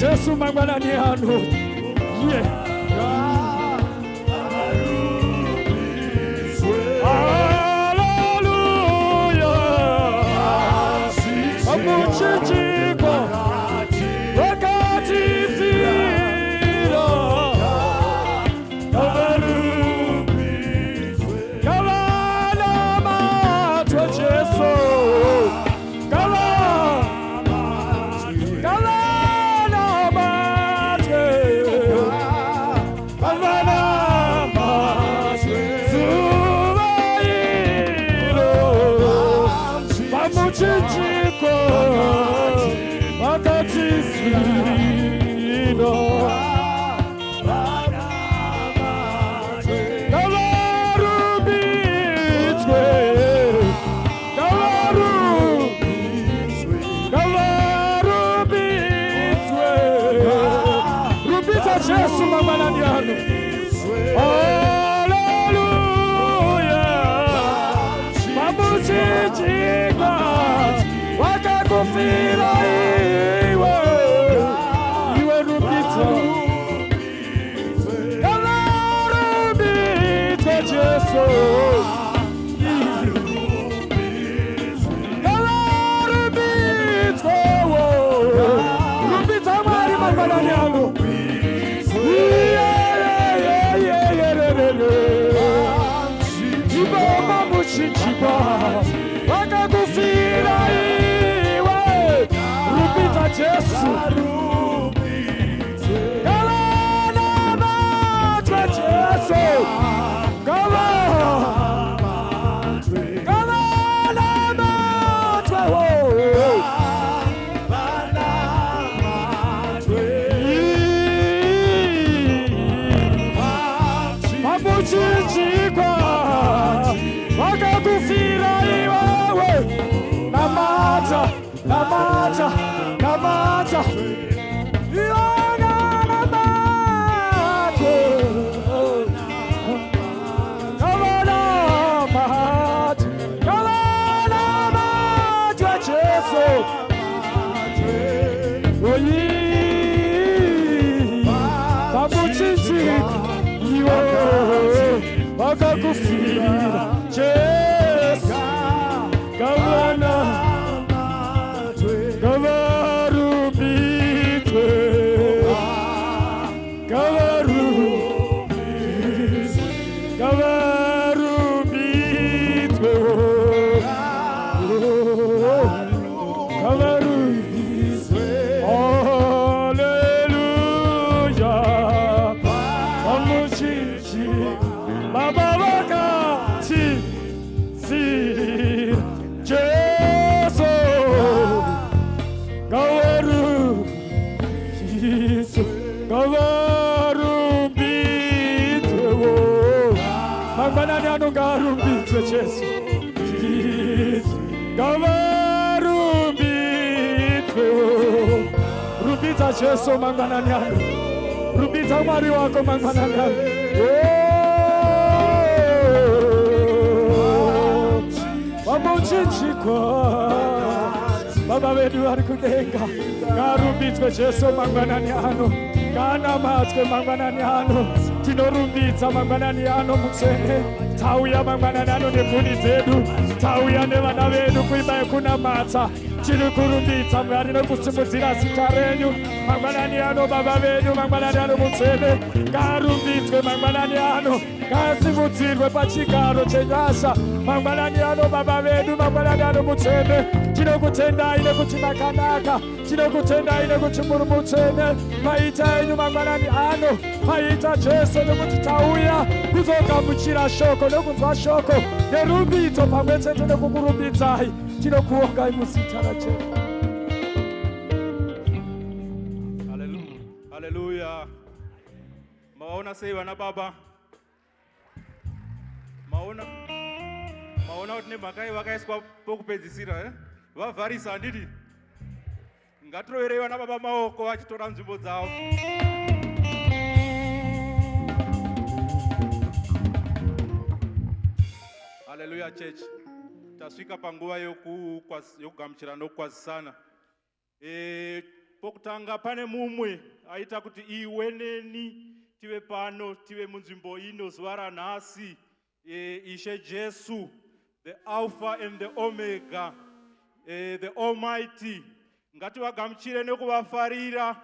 Jesu mangwana ni hano yeah hallelujah amuchichiko wakati fira kavala matwa Jesu Jesu mangwana ni hano hallelujah mamuchichika wakakufira iwe rubitsa rubitsa Jesu rubitsa mwari mangwana ni hano Chichiba wakakufira iwe rubitsa Jesu kalana matwa Jesu kalana matwa mamuchichikwa wakakufira iwewe namata iwana namata kalana mata Jesu oyi mamuchichikwa iwewe wakakufira Jesu Gavana Jesu ngavarumbidzwe rumbidza Jesu mangwanani ano rumbidza Mwari wako mangwanani ano vamuchinjikwa Baba vedu vari kudenga ngarumbidzwe Jesu mangwanani ano nganamadzwe mangwanani ano tinorumbidza mangwanani ano mutsvene tauya mangwanani ano nemhuri dzedu tauya nevana vedu kuimba yekunamadza tiri kurumbidza Mwari nekusimudzira zita renyu mangwanani ano baba vedu mangwanani ano mutsvene ngarumbidzwe mangwanani ano ngasimudzirwe pachigaro chenyasha mangwanani ano baba vedu mangwanani ano mutsvene tinokutendai nekuti makanaka tinokutendai nekuti muri mutsvene maita enyu mangwanani ano maita Jesu nekuti tauya kuzogamuchira shoko nekunzwa shoko nerumbidzo pamwe chete nekukurumbidzai tinokuongai muzita raJesu. Haleluya. Maona sei vana baba? Maona kuti nemhaka vakaiswa pokupedzisira vavharisa handiti ngatiroverei vana baba maoko vachitora nzvimbo dzavo. Haleluya church. Tasvika panguva yokugamuchira nokukwazisana. Pokutanga pane mumwe aita kuti iwe neni tive pano tive munzvimbo ino zuva ranhasi. Ishe Jesu, the Alpha and the Omega, the Almighty. Ngativagamuchire nekuvafarira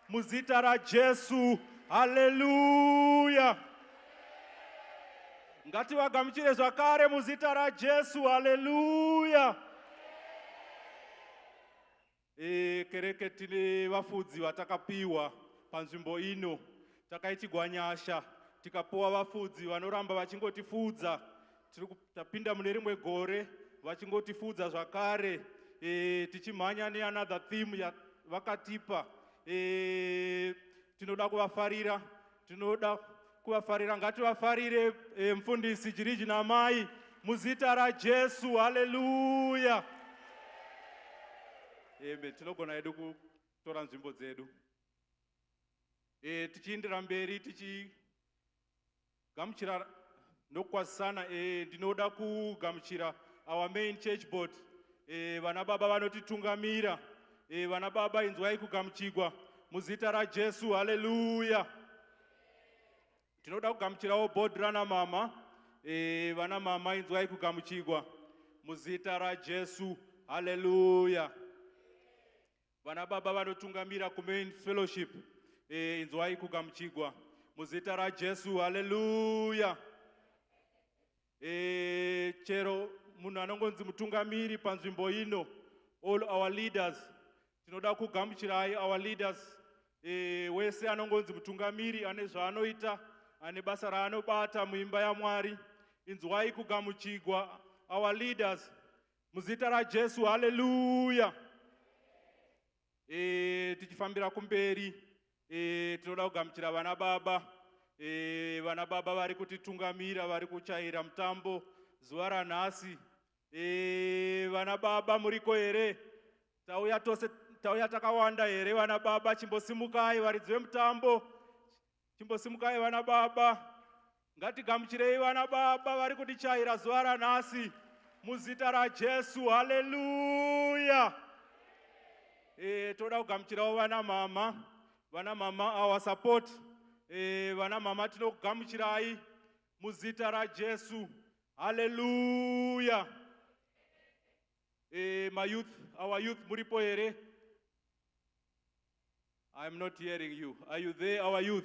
muzita raJesu. Haleluya. Ngativagamuchire zvakare muzita raJesu. Haleluya. Kereke tine vafudzi vatakapiwa panzvimbo ino. Takaitigwa nyasha tikapuwa vafudzi vanoramba vachingotifudza. Tapinda mune rimwe gore vachingotifudza zvakare. Tichimhanya neanother theme yavakatipa. Tinoda kuvafarira ngativafarire mufundisi Jiriji namai muzita raJesu. Haleluya. Tinogona hedu kutora nzvimbo dzedu tichiendera mberi tichigamuchira nokukwazisana. Ndinoda kugamuchira our main church board. Vana baba vanotitungamira. Vana baba inzwai kugamuchirwa muzita raJesu. Haleluya. Tinoda kugamuchirawo board rana mama. Vana mama inzwai kugamuchirwa muzita raJesu. Haleluya. Vana baba vanotungamira kumain fellowship. Inzwai kugamuchirwa muzita raJesu. Haleluya. Chero munhu anongonzi mutungamiri panzvimbo ino, all our leaders, tinoda kugamuchirai our leaders. Wese anongonzi mutungamiri ane zvaanoita, ane basa raanobata muimba yaMwari, inzwai kugamuchirwa our leaders muzita raJesu. Haleluya. Tichifambira kumberi, tinoda kugamuchira vana baba. Vana baba vari kutitungamira, vari kuchaira mutambo zuva ranhasi. Vana baba muriko here? Tauya tose, tauya takawanda here vana baba? Chimbosimukai varidzi vemutambo, chimbosimukai vana baba. Ngatigamuchirei vana baba vari kutichaira zuva ranhasi muzita raJesu. Haleluya. Toda kugamuchirawo vana mama. Vana mama our support. Vana mama tinokugamuchirai muzita raJesu. Haleluya. My youth, our youth muripo here? I'm not hearing you. Are you there, our youth?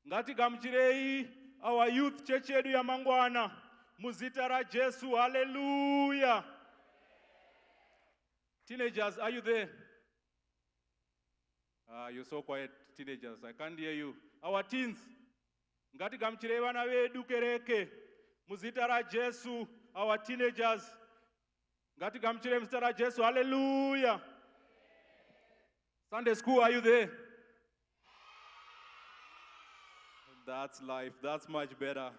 Ngatigamuchirei our youth church yedu ya mangwana muzita raJesu. Haleluya. Teenagers, are you there? You're so quiet, teenagers. I can't hear you. Our teens, ngatigamuchirei vana vedu kereke muzita raJesu. Our teenagers, ngatigamuchirei muzita raJesu. Hallelujah. Sunday school, are you there? That's life. That's much better.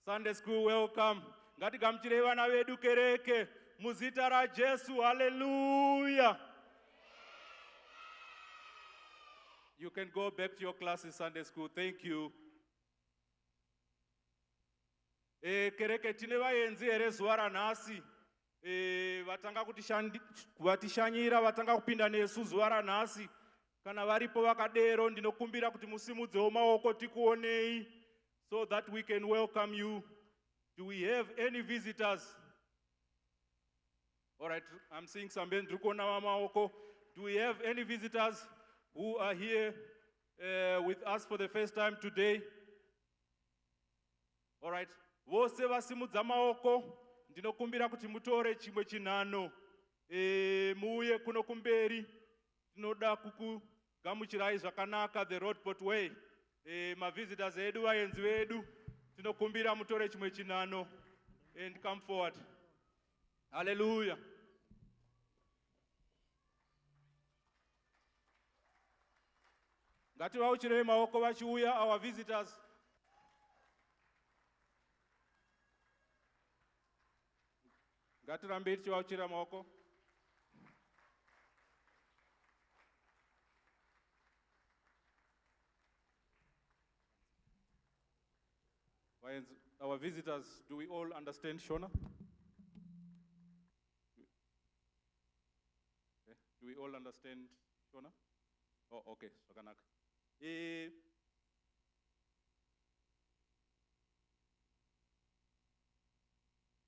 Sunday school, welcome. Ngatigamuchirei vana vedu kereke muzita raJesu. Hallelujah. You can go back to your classes, Sunday school. Thank you. Kereke tine vaenzi here zuva ranhasi. Vatanga kutishanyira, vatanga kupinda nesu zuva ranhasi. Kana varipo vakadero, ndinokumbira kuti musimudzewo maoko tikuonei, so that we can welcome you. Do we have any visitors? All right, I'm seeing some men. Do we have any visitors who are here with us for the first time today? All right. Vose vasimudza maoko, ndinokumbira kuti mutore chimwe chinhano. Muuye kuno kumberi, tinoda kukugamuchirai zvakanaka, the Roadport way. Mavisitors edu, vaenzi vedu, tinokumbira mutore chimwe chinhano and come forward. Hallelujah. Ngativauchirei maoko vachiuya, our visitors. Ngatirambe tichivauchira maoko. Our visitors, do we all understand Shona? Okay. Do we all understand Shona? Oh, okay.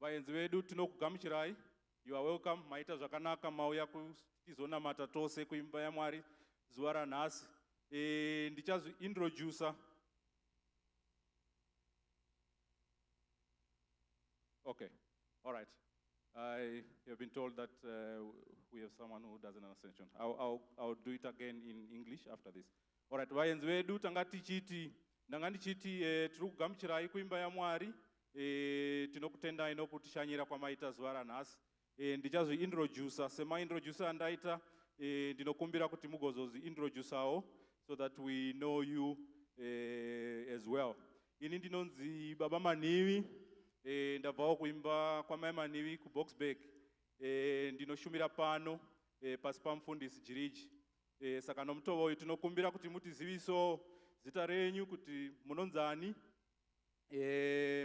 Vaenzi vedu tinokugamuchirai. You are welcome. Maita zvakanaka mauya kutizonamata tose kuimba yaMwari zuva ranhasi. Ndichazointroducer. Okay, all right. I have been told that we have someone who doesn't understand. I'll do it again in English after this. All right, vaenzi vedu ndanga ndichiti tiri kugamuchirai kuimba yaMwari. Tinokutendai nokutishanyira kwamaita zuva ranhasi. Ndichazointroducer. Semaintroducer andaita, ndinokumbira kuti mugozoziintroducawo so that we know you as well. Ini ndinonzi Baba Manivi. Ndabvawo kuimba kwamai Manivi kuBoxburg. Ndinoshumira pano pasi pamufundisi Jiriji. Saka nomutovo uyu tinokumbira kuti mutiziviso zita renyu kuti munonzani,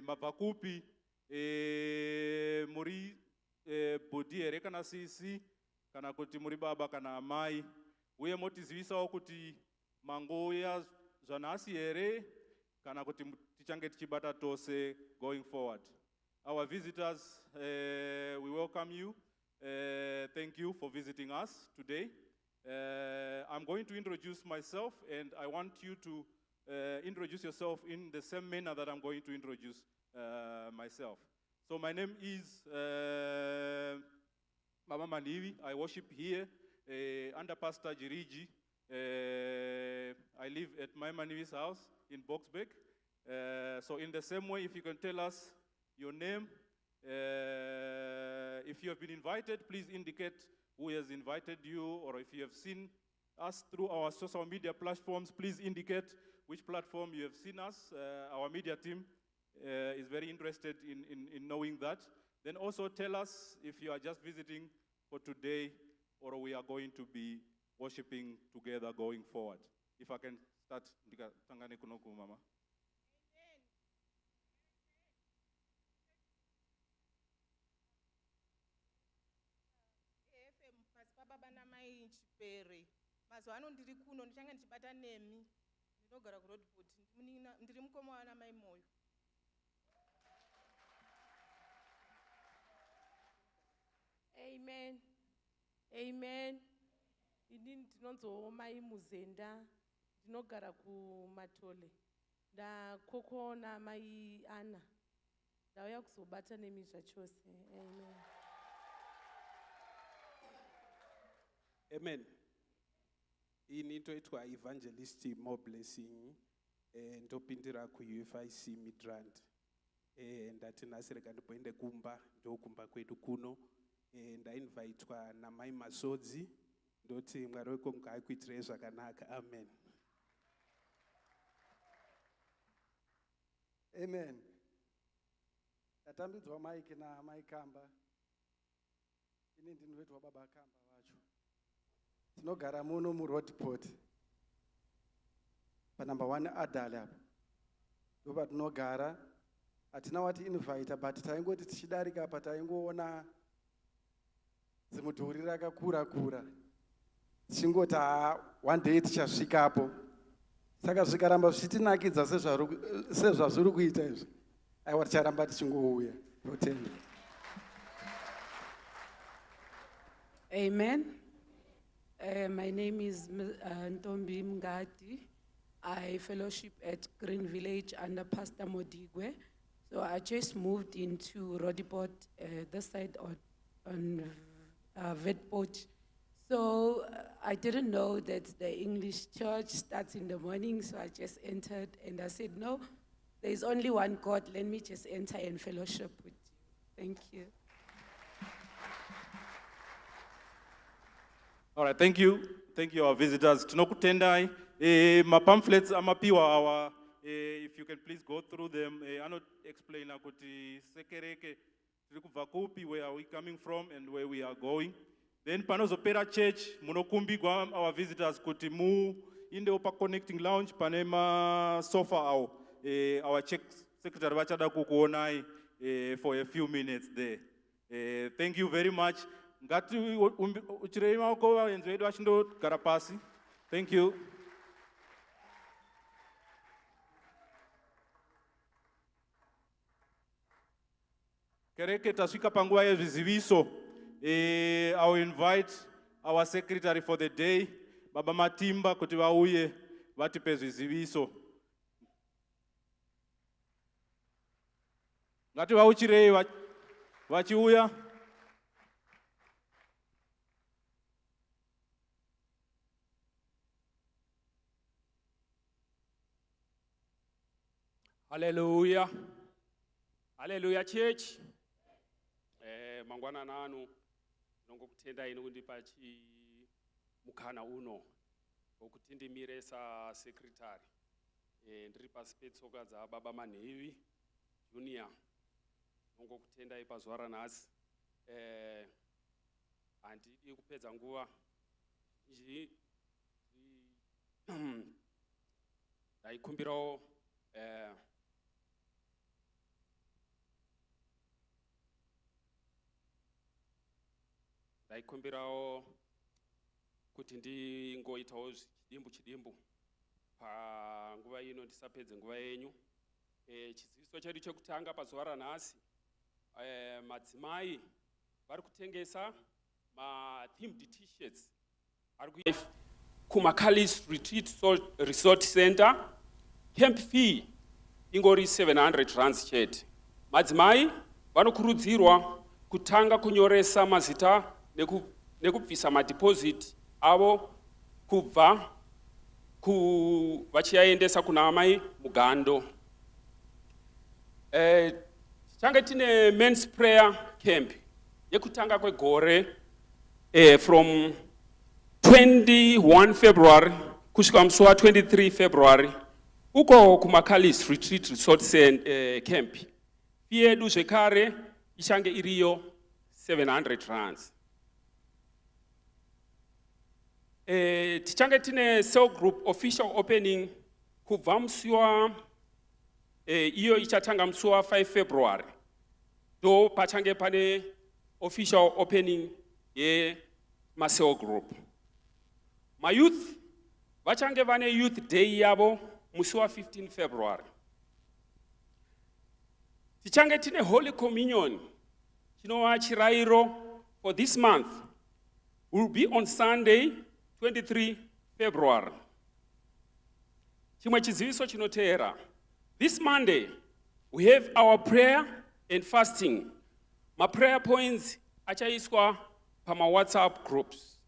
mabva kupi, muri bhodhi here kana sisi, kana kuti muri baba kana amai, uye motizivisawo kuti mangoya zvanhasi here kana kuti tichange tichibata tose going forward. Our visitors, we welcome you. Thank you for visiting us today. I'm going to introduce myself, and I want you to introduce yourself in the same manner that I'm going to introduce myself. So my name is Baba Manivi. I worship here under Pastor Jiriji. I live at my Manivi's house in Boxburg. So in the same way, if you can tell us your name, if you have been invited, please indicate who has invited you, or if you have seen us through our social media platforms, please indicate which platform you have seen us. Our media team is very interested in knowing that. Then also tell us if you are just visiting for today, or we are going to be worshiping together going forward. If I can start, Tangane Kunoku, Mama. Baba namai Chipere. Mazwano ndiri kuno ndichanga ndichibata nemi. Ndinogara ku Roadport. Ndiri mukoma wana mai moyo. Amen. Amen. Ini ndinonzo mai Muzenda. Ndinogara ku Matole. Ndakokona mai Ana. Ndauya kuzobata nemi zvachose. Amen. Amen. Ini toitwa Evangelist More Blessing. Ndopindira ku UFIC Midrand. Ndati nasireka ndipoende kumba, ndokumba kwedu kuno. Ndainvitwa namai Masodzi. Ndoti Mwari weko ngakuitirei zvakanaka. Amen. Amen. ndatambidzwa maiki namai Kamba. Ini ndinoitwa baba Kamba wacho. Tinogara muno muRoadport. Panumber 1 Adala apa. Ndopa tinogara. Hatina wati invite but taingoti tichidarika apa taingoona zimudhuri rakakura. Tichingoti one day tichasvikapo. Saka zvikaramba zvichitinakidza sezvazviri kuita izvi. Aiwa ticharamba tichingouya. Totenda. Amen. My name is Ntombi Mngadi. I fellowship at Green Village under Pastor Modigwe. So I just moved into Rodiport, this side on Vetport. So I didn't know that the English church starts in the morning, so I just entered and I said, no, there's only one God, let me just enter and fellowship with you. Thank you. All right, thank you. Thank you, our visitors. Tinokutendai. My pamphlets amapiwa our, if you can please go through them. I not explain kuti sekereke tirikubva kupi, where are we coming from and where we are going. Then panozopera church munokumbigwa our visitors kuti mu inde pa connecting lounge panema sofa our check secretary vachada kukuonai for a few minutes there. Thank you very much. Ngati uchirei maoko vaenzi vedu vachindogara pasi. Thank you. Kereke tasvika panguva yezviziviso. I will invite our secretary for the day, Baba Matimba, kuti vauye vatipe zviziviso. Ngati vauchirei vachiuya. Hallelujah. Hallelujah, church. Mangwana nanu nongokutenda ino kundipa mukana uno wokuti ndimire secretary. Ndiri pasi petsoka dzaBaba Manhevi Junior. Nongokutendai pazuva ranhasi. Handidi kupedza nguva ndaikumbirawo ndaikumbirawo kuti ndingoitawo chidimbu panguva ino ndisapedze nguva yenyu. Chiziviso chedu chekutanga pazuva ranhasi, madzimai vari kutengesa ma-themed t-shirts ari kuMakalis Retreat Resort Center. Camp fee ingori 700 rands chete. Madzimai vanokurudzirwa kutanga kunyoresa mazita nekubvisa madeposit avo kubva vachiaendesa kuna amai mugando. Tichanga tine men's prayer camp yekutanga kwegore from 21 February kusvika musi wa23 February uko kuMakalis Retreat Resort Camp. Fee yedu zvekare ichange iriyo 700 rands. Tichange tine cell group official opening kubva musi iyo ichatanga musi wa5 February. Do pachange pane official opening cell group. My youth vachange vane youth day yavo musi wa15 February. Tichange tine Holy Communion chinova chirayiro for this month will be on Sunday 23 February. Chimwe chiziviso chinoteera. This Monday we have our prayer and fasting. My prayer points achaiswa pama WhatsApp groups.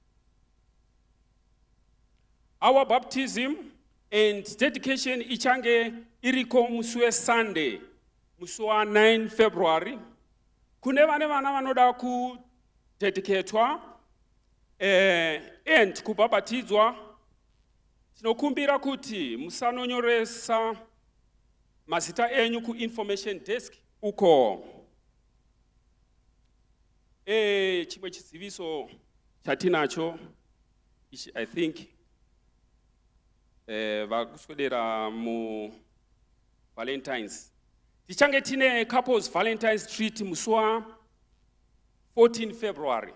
Our baptism and dedication ichange iriko musi weSunday musi wa9 February. Kune vane vana vanoda kudedicatwa and kubhabhatidzwa. Tinokumbira kuti musanonyoresa mazita enyu ku information desk uko. chimwe chiziviso chatinacho ichi I think vakuswedera mu Valentines. Tichange tine couples Valentine's treat muswa 14 February.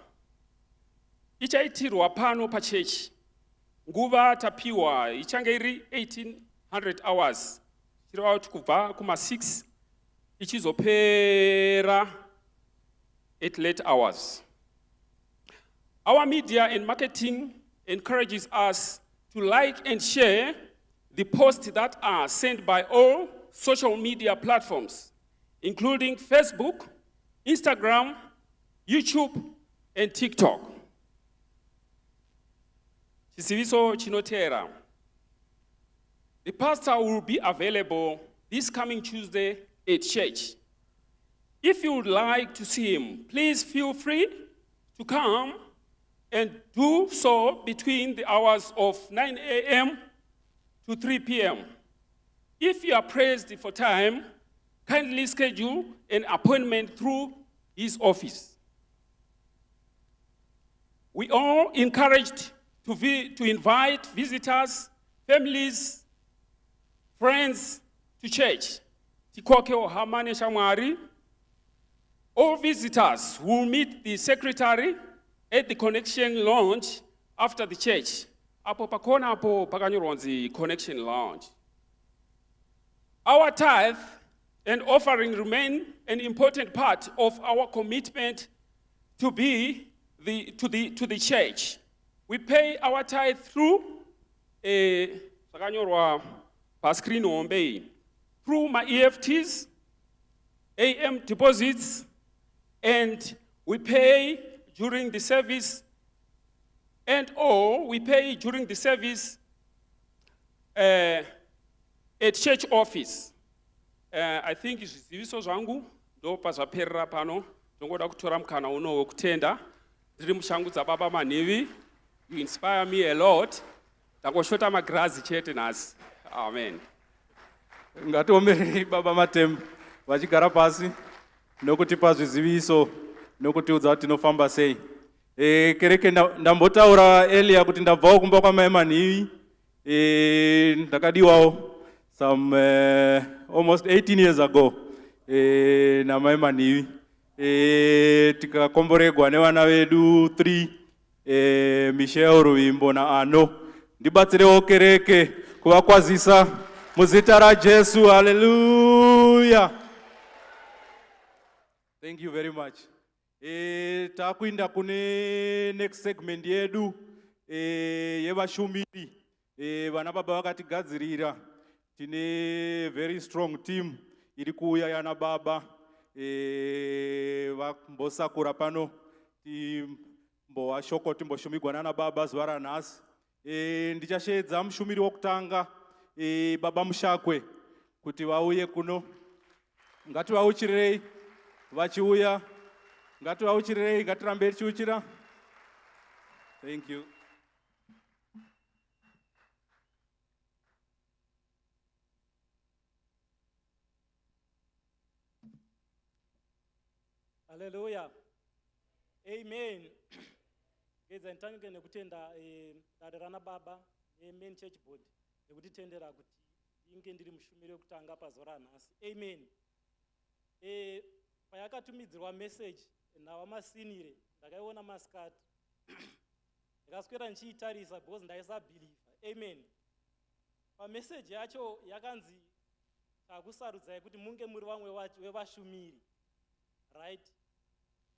Ichaitirwa pano pa church. Nguva tapiwa ichange iri 1800 hours. Chirwa kubva kuma 6 ichizopera 8 late hours. Our media and marketing encourages us to like and share the posts that are sent by all social media platforms, including Facebook, Instagram, YouTube, and TikTok. Chisiviso chinotera. The pastor will be available this coming Tuesday at church. If you would like to see him, please feel free to come and do so between the hours of 9 a.m. to 3 p.m. If you are pressed for time, kindly schedule an appointment through his office. We are encouraged to invite visitors, families, friends to church. All visitors will meet the secretary at the Connection Lounge after the church. Apo pakona apo pakanyoronzi Connection Lounge. Our tithe and offering remain an important part of our commitment to the church. We pay our tithe through through my EFTs, AM deposits, and we pay during the service, we pay during the service at church office. I think zviziviso zvangu ndo pazvaperera pano. Ndongoda kutora mukana uno wekutenda. Ndiri mushangu dzababa manhivi. You inspire me a lot. Ndangoshota magirazi chete nhasi. Amen. Ngatiomberei baba Matemba vachigara pasi nokutipa zviziviso nokutiudza kuti tinofamba sei. Kereke ndambotaura earlier kuti ndabvawo kumba kwamai manhivi. Ndakadiwawo some almost 18 years ago namai manhivi. Tikakomboregwa nevana vedu 3, Michelle Ruvimbo naAno. Ndibatsirewo kereke kuvakwazisa muzita raJesu. Hallelujah. Thank you very much. Takuinda kune next segment yedu yevashumiri. Vana baba vakatigadzirira. Tine very strong team iri kuuya yana baba. Vambosakura pano. Timbowashoko timboshumigwa nana baba zuva ranhasi. Ndichashedza mushumiri wokutanga baba Mushakwe kuti vauye kuno. Ngativauchirei vachiuya. Ngativauchirei, ngatirambe tichiuchira. Thank you. Hallelujah. Amen. Ngedza ntange nekutenda dare rana baba main church board nekutitendera kuti inge ndiri mushumiri wekutanga pazuva ranhasi. Amen. Payakatumidzirwa message navaMasinire ndakaiona masikati. Ndakaswera ndichiitarisa because ndaisabhilivha. Amen. Pamessage yacho yakanzi takusarudzai kuti munge muri vamwe vevashumiri. Right?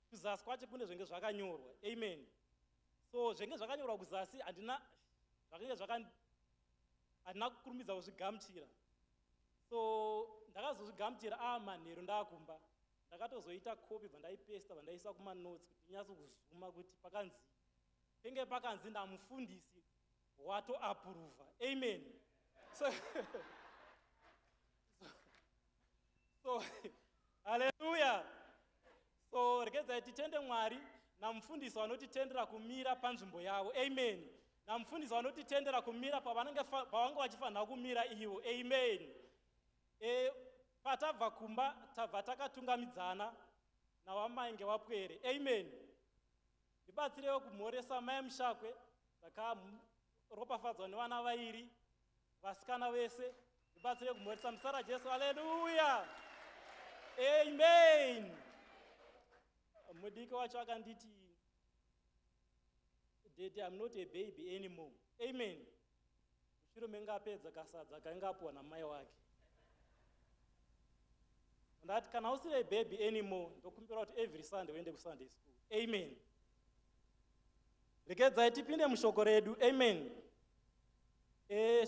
Kuzasi kwacho kune zvenge zvakanyorwa. Amen. So zvenge zvakanyorwa kuzasi handina kukurumidza kuzvigamuchira. So ndakazozvigamuchira manheru ndakumba. Ndakatozoita copy bvandaipesta bvandaisa kumanotes kuti nyatso kuzuma kuti pakanzi penge pakanzi ndamufundisi watoapprova. Amen. So hallelujah. So regedzai titende Mwari namufundisi vanotitendera kumira panzvimbo yavo. Amen. Namufundisi vanotitendera kumira pavanga vachifanira kumira ivo. Amen. Patabva kumba tabva takatungamidzana navamainge vapwere. Amen. ndibatsirewo kumhoresa mai mushakwe ndakaropafadzwa nevana vairi vasikana vese, ndibatsire kumhoresa muzita raJesu. Haleluya, amen. Mudiki wacho akanditi, Daddy, I'm not a baby anymore. Amen. Mushure mengapedza kasadza kaingapuwa namai wake. Ndati kana usiri a baby anymore, ndokumbira kuti every Sunday uende kuSunday school. Amen. Regedzai tipinde mushoko redu. Amen.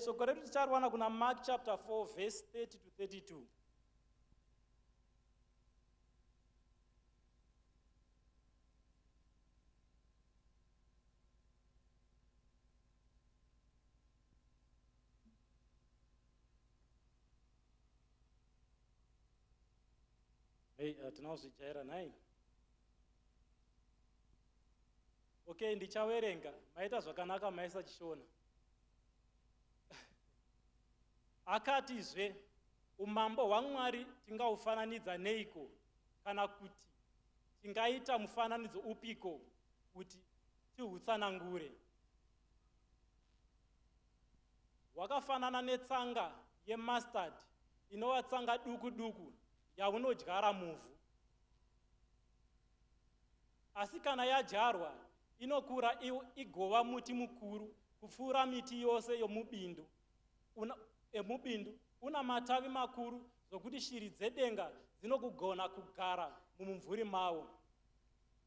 Shoko redu tichariwana kuna Mark chapter 4 verse 30 to 32. Tinozvijaira nai. Okay, ndichaverenga. Maita zvakanaka maisa chishona. Akatizve, umambo hwaMwari tingaufananidza neiko, kana kuti tingaita mufananidzo upiko kuti tihutsanangure. Hwakafanana netsanga yemustard inova tsanga duku duku yaunodyara muvhu. Asi kana yadyarwa inokura igova muti mukuru kupfuura miti yose yomubindu. Una matavi makuru zvokuti shiri dzedenga dzinogona kugara mumumvuri mawo.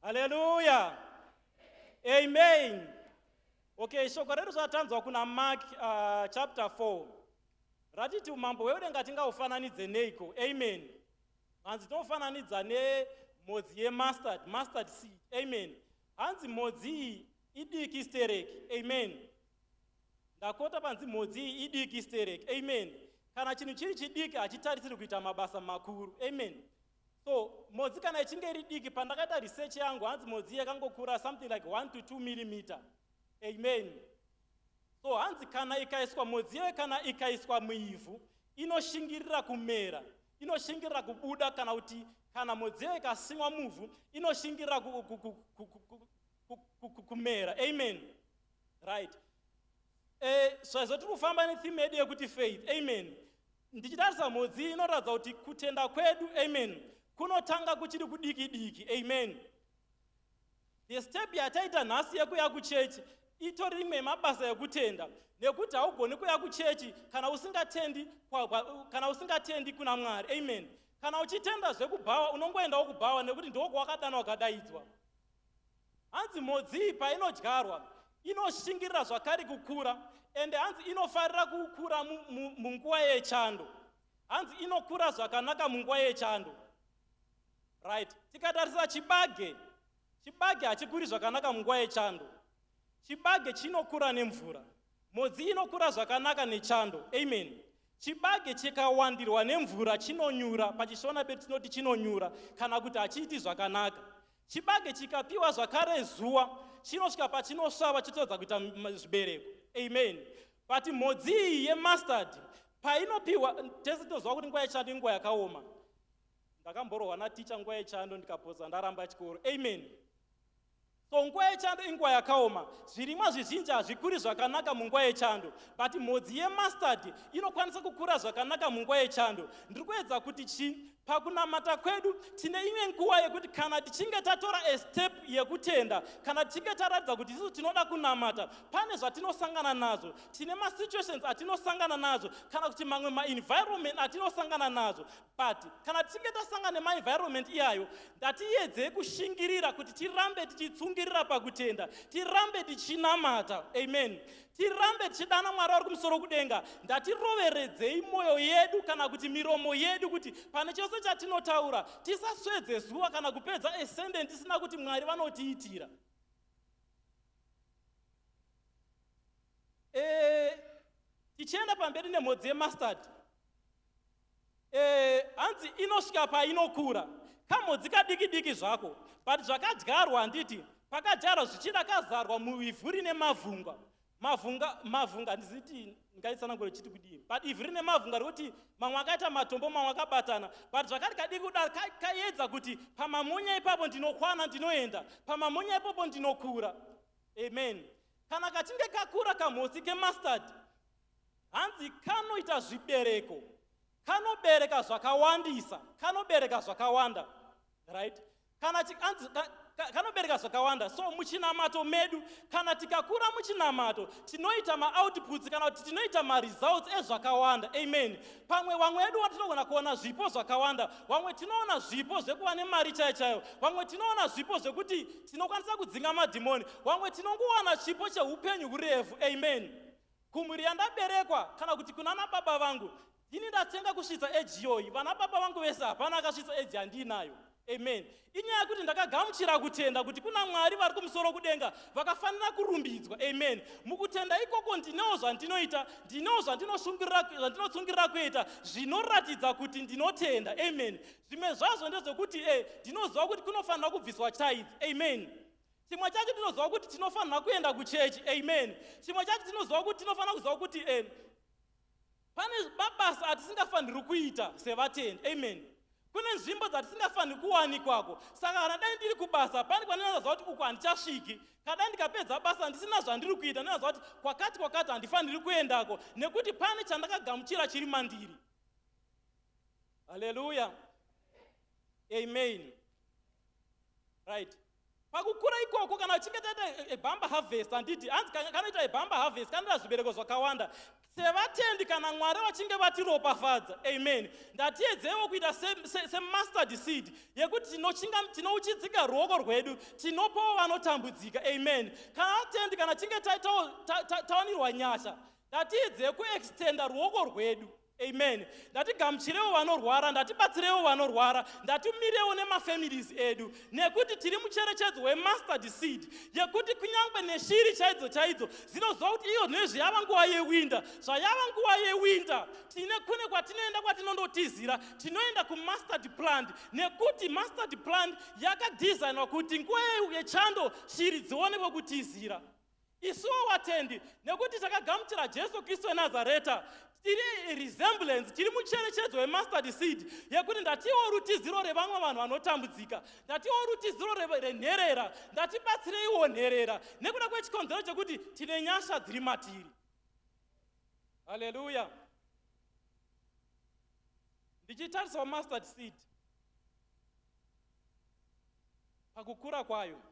Haleluya, amen. Okay, shoko redu zvatanzwa kuna Mark chapter 4 ratiti umambo hwedenga tingaufananidze neiko. Amen. Hanzi tinofananidza nemhodzi mustard seed. Amen. Hanzi mhodzi iyi idiki stereki. Amen. Ndakota panzi mhodzi iyi idiki stereki. Amen. Kana chinhu chiri chidiki hachitarisiri kuita mabasa makuru. Amen. So mhodzi kana ichinge iri diki, pandakaita research yangu hanzi mhodzi yakangokura something like 1 to 2 mm. Amen. So hanzi kana ikaiswa mhodzi iyo, kana ikaiswa muivhu inoshingirira kumera, inoshingirira kubuda, kana kuti kana mhodzi iyo ikasimwa muvhu inoshingirira kumera. Amen. Right. Svaizvo tiri kufamba netheme yedu yekuti faith. Amen. Ndichitarisa mhodzi inoratidza kuti kutenda kwedu, amen, kunotanga kuchiri kudiki diki. Amen. The step yataita nhasi yekuya kuchechi itori rimwe yemabasa ekutenda, nekuti haugoni kuya kuchechi kana usingatendi kuna Mwari. Amen. Kana uchitenda zvekubhawa unongoendawo kubhawa nekuti ndokwakadanwa kadaidzwa. Hanzi mhodzi iyi painodyarwa inoshingirira zvakare kukura, ende hanzi inofarira kukura munguva yechando. Hanzi inokura zvakanaka munguva yechando. Right. Tikatarisa chibage hachikuri zvakanaka munguva yechando. Chibage chinokura nemvura. Mhodzi inokura zvakanaka nechando. Amen. Chibage chikawandirwa nemvura chinonyura, pachishona pedu tinoti chinonyura kana kuti hachiiti zvakanaka. Chibage chikapiwa zvakare zuva chinosvika pachinosvava chitodza kuita zvibereko. Amen. But mhodzi iyi yemustard painopiwa, tese tinoziva kuti nguva yechando inguva yakaoma. Ndakamborohwa naticha nguva yechando ndikapoza ndaramba chikoro. Amen. So nguva yechando inguva yakaoma, zvirimwa zvizhinji hazvikuri zvakanaka munguva yechando, but mhodzi yemustard inokwanisa kukura zvakanaka munguva yechando. Ndiri kuedza kuti pakunamata kwedu tine imwe nguva yekuti kana tichinge tatora a step yekutenda, kana tichinge taratidza kuti isusu tinoda kunamata, pane zvatinosangana nazo, tine masituations atinosangana nazo, kana kuti mamwe maenvironment atinosangana nazo. But kana tichinge tasangana nemaenvironment iyayo, ndatiyedze kushingirira kuti tirambe tichitsungirira pakutenda, tirambe tichinamata. Amen. Tirambe tichidana Mwari ari kumusoro kudenga. Ndatiroveredzei mwoyo yedu kana kuti miromo yedu kuti pane chose chatinotaura tisaswedze zuva kana kupedza a sentence tisina kuti Mwari vanotiitira. Tichienda pamberi nemhodzi yemustard, hanzi inosvika painokura kamhodzi kadiki diki zvako, but zvakadyarwa handiti pakadyarwa zvichida kazarwa muivhu rine mavhunga. mavhunga ndiziti ngaitsanangure chiti kudini, but ivhu rine mavhunga rekuti mamwe akaita matombo mamwe akabatana, but zvakati kadii kudaro kaedza kuti pamamonya ipapo ndinokwana ndinoenda, pamamonya ipapo ndinokura. Amen. Kana kachinge kakura kamhosi kemustard, hanzi kanoita zvibereko, kanobereka zvakawandisa, kanobereka zvakawanda, right? Kanobereka zvakawanda. So muchinamato medu, kana tikakura muchinamato, tinoita ma-outputs kana kuti tinoita ma-results ezvakawanda. Amen. Pamwe vamwe vedu tinogona kuona zvipo zvakawanda, vamwe tinoona zvipo zvekuva nemari chaiyo, vamwe tinoona zvipo zvekuti tinokwanisa kudzinga madhimoni, vamwe tinongowana chipo cheupenyu hurefu. Amen. Kumhuri yandaberekwa kana kuti kuna baba vangu, ini ndatenga kusvitsa eji iyoyi, vana baba vangu vese hapana akasvitsa eji yandiinayo. Amen. Inyaya yekuti ndakagamuchira kutenda kuti kuna Mwari vari kumusoro kudenga vakafanira kurumbidzwa. Amen. Mukutenda ikoko ndinewo zvandinoita, ndinewo zvandinotsungirira kuita zvinoratidza kuti ndinotenda. Amen. Zvimwe zvazvo ndezvekuti ndinoziva kuti kunofanira kubviswa tithe. Amen. Chimwe chacho tinoziva kuti tinofanira kuenda kuchechi. Amen. Chimwe chacho tinoziva kuti tinofanira kuziva kuti pane mabasa atisingafaniri kuita sevatendi. Amen. Kune nzvimbo dzatisingafaniri kuwanikwako. Saka kana dai ndiri kubasa, pane kwandinoziva kuti uku handichasviki. Kana dai ndikapedza basa ndisina zvandiri kuita, ndinoziva kuti kwakati handifaniri kuendako, nekuti pane chandakagamuchira chiri mandiri. Hallelujah. Amen. Right. Pakukura ikoko kana uchinge taita ebamba harvest, handiti hanzi kanoita ebamba harvest kanoita zvibereko zvakawanda. Sevatendi kana Mwari vachinge vatiropafadza. Amen. Ngatiedzewo kuita semustard seed yekuti tinouchidzika ruoko rwedu, tinopawo vanotambudzika. Amen. Kana vatendi kana chinge tawanirwa nyasha, ngatiedzewo kuextenda ruoko rwedu. Amen. Ngatigamuchirewo vanorwara, ngatibatsirewo vanorwara, ngatiumirewo nemafamilies edu, nekuti tiri mucherechedzo wemustard seed yekuti kunyangwe neshiri chaidzo dzinoziva kuti iyo nezvayava nguva yewinda, zvayava nguva yewinda, kune kwatinoenda kwatinondotizira, tinoenda kumustard plant, nekuti mustard plant yakadhizainwa kuti nguva yechando shiri dzionekwe kutizira. Isuwo vatendi, nekuti takagamuchira Jesu Kristu weNazareta, tiri resemblance, tiri mucherechedzo wemustard seed yekuti ndatiwo rutiziro revamwe vanhu vanotambudzika, ndatiwo rutiziro renherera, ndatibatsireiwo nherera, nekuda kwechikonzero chekuti tine nyasha dziri matiri. Hallelujah. Ndichitarisawo mustard seed pakukura kwayo,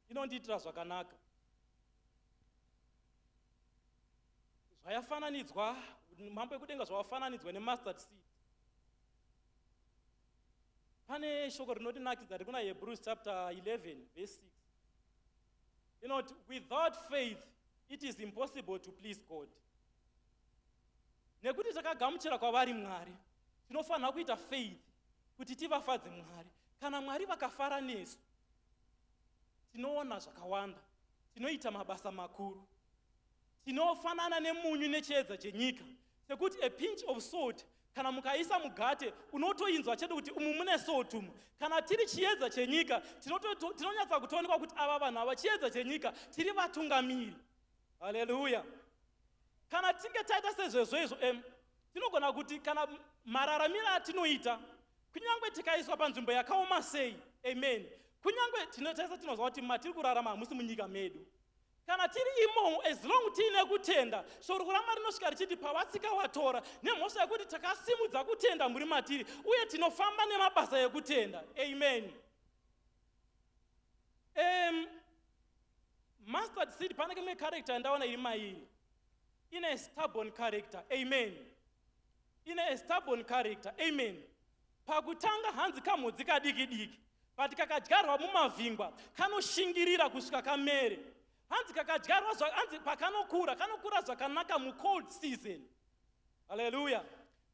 inondiitira zvakanaka. Zvayafananidzwa, mambo ekudenga zvawafananidzwa nemustard seed. Pane shoko rinotinakidza riri kuna Hebrews chapter 11 verse 6. Inoti, without faith it is impossible to please God. Nekuti takagamuchira kwavari Mwari, tinofanira kuita faith kuti tivafadze Mwari. Kana Mwari vakafara nesu, tinoona zvakawanda, tinoita mabasa makuru, tinofanana nemunyu nechiedza chenyika, sekuti a pinch of salt kana mukaisa mugate unotoinzwa chete kuti umu mune salt umu. Kana tiri chiedza chenyika, tinonyatsa kutoonekwa kuti ava vanhu ava chiedza chenyika, tiri vatungamiri. Hallelujah. Kana tinge taita sezvezvo, tinogona kuti kana mararamiro atinoita, kunyangwe tikaiswa panzvimbo yakaoma sei, amen, kunyangwe tinoziva kuti matiri kurarama hamusi munyika medu. Kana tiri imomo, as long tiine kutenda, shoko raMwari rinosvika richiti pavatsika vatora, nemhosva yekuti takasimudza kutenda muri matiri, uye tinofamba nemabasa ekutenda. Amen. Mustard seed pane imwe character yandaona iri mairi. Ine a stubborn character. Amen. Ine a stubborn character. Amen. Pakutanga hanzi kamhodzi kadiki diki, but kakadyarwa mumavhingwa kanoshingirira kusvika kamere. Hanzi kakadyarwa hanzi pakanokura zvakanaka mu-cold season. Hallelujah.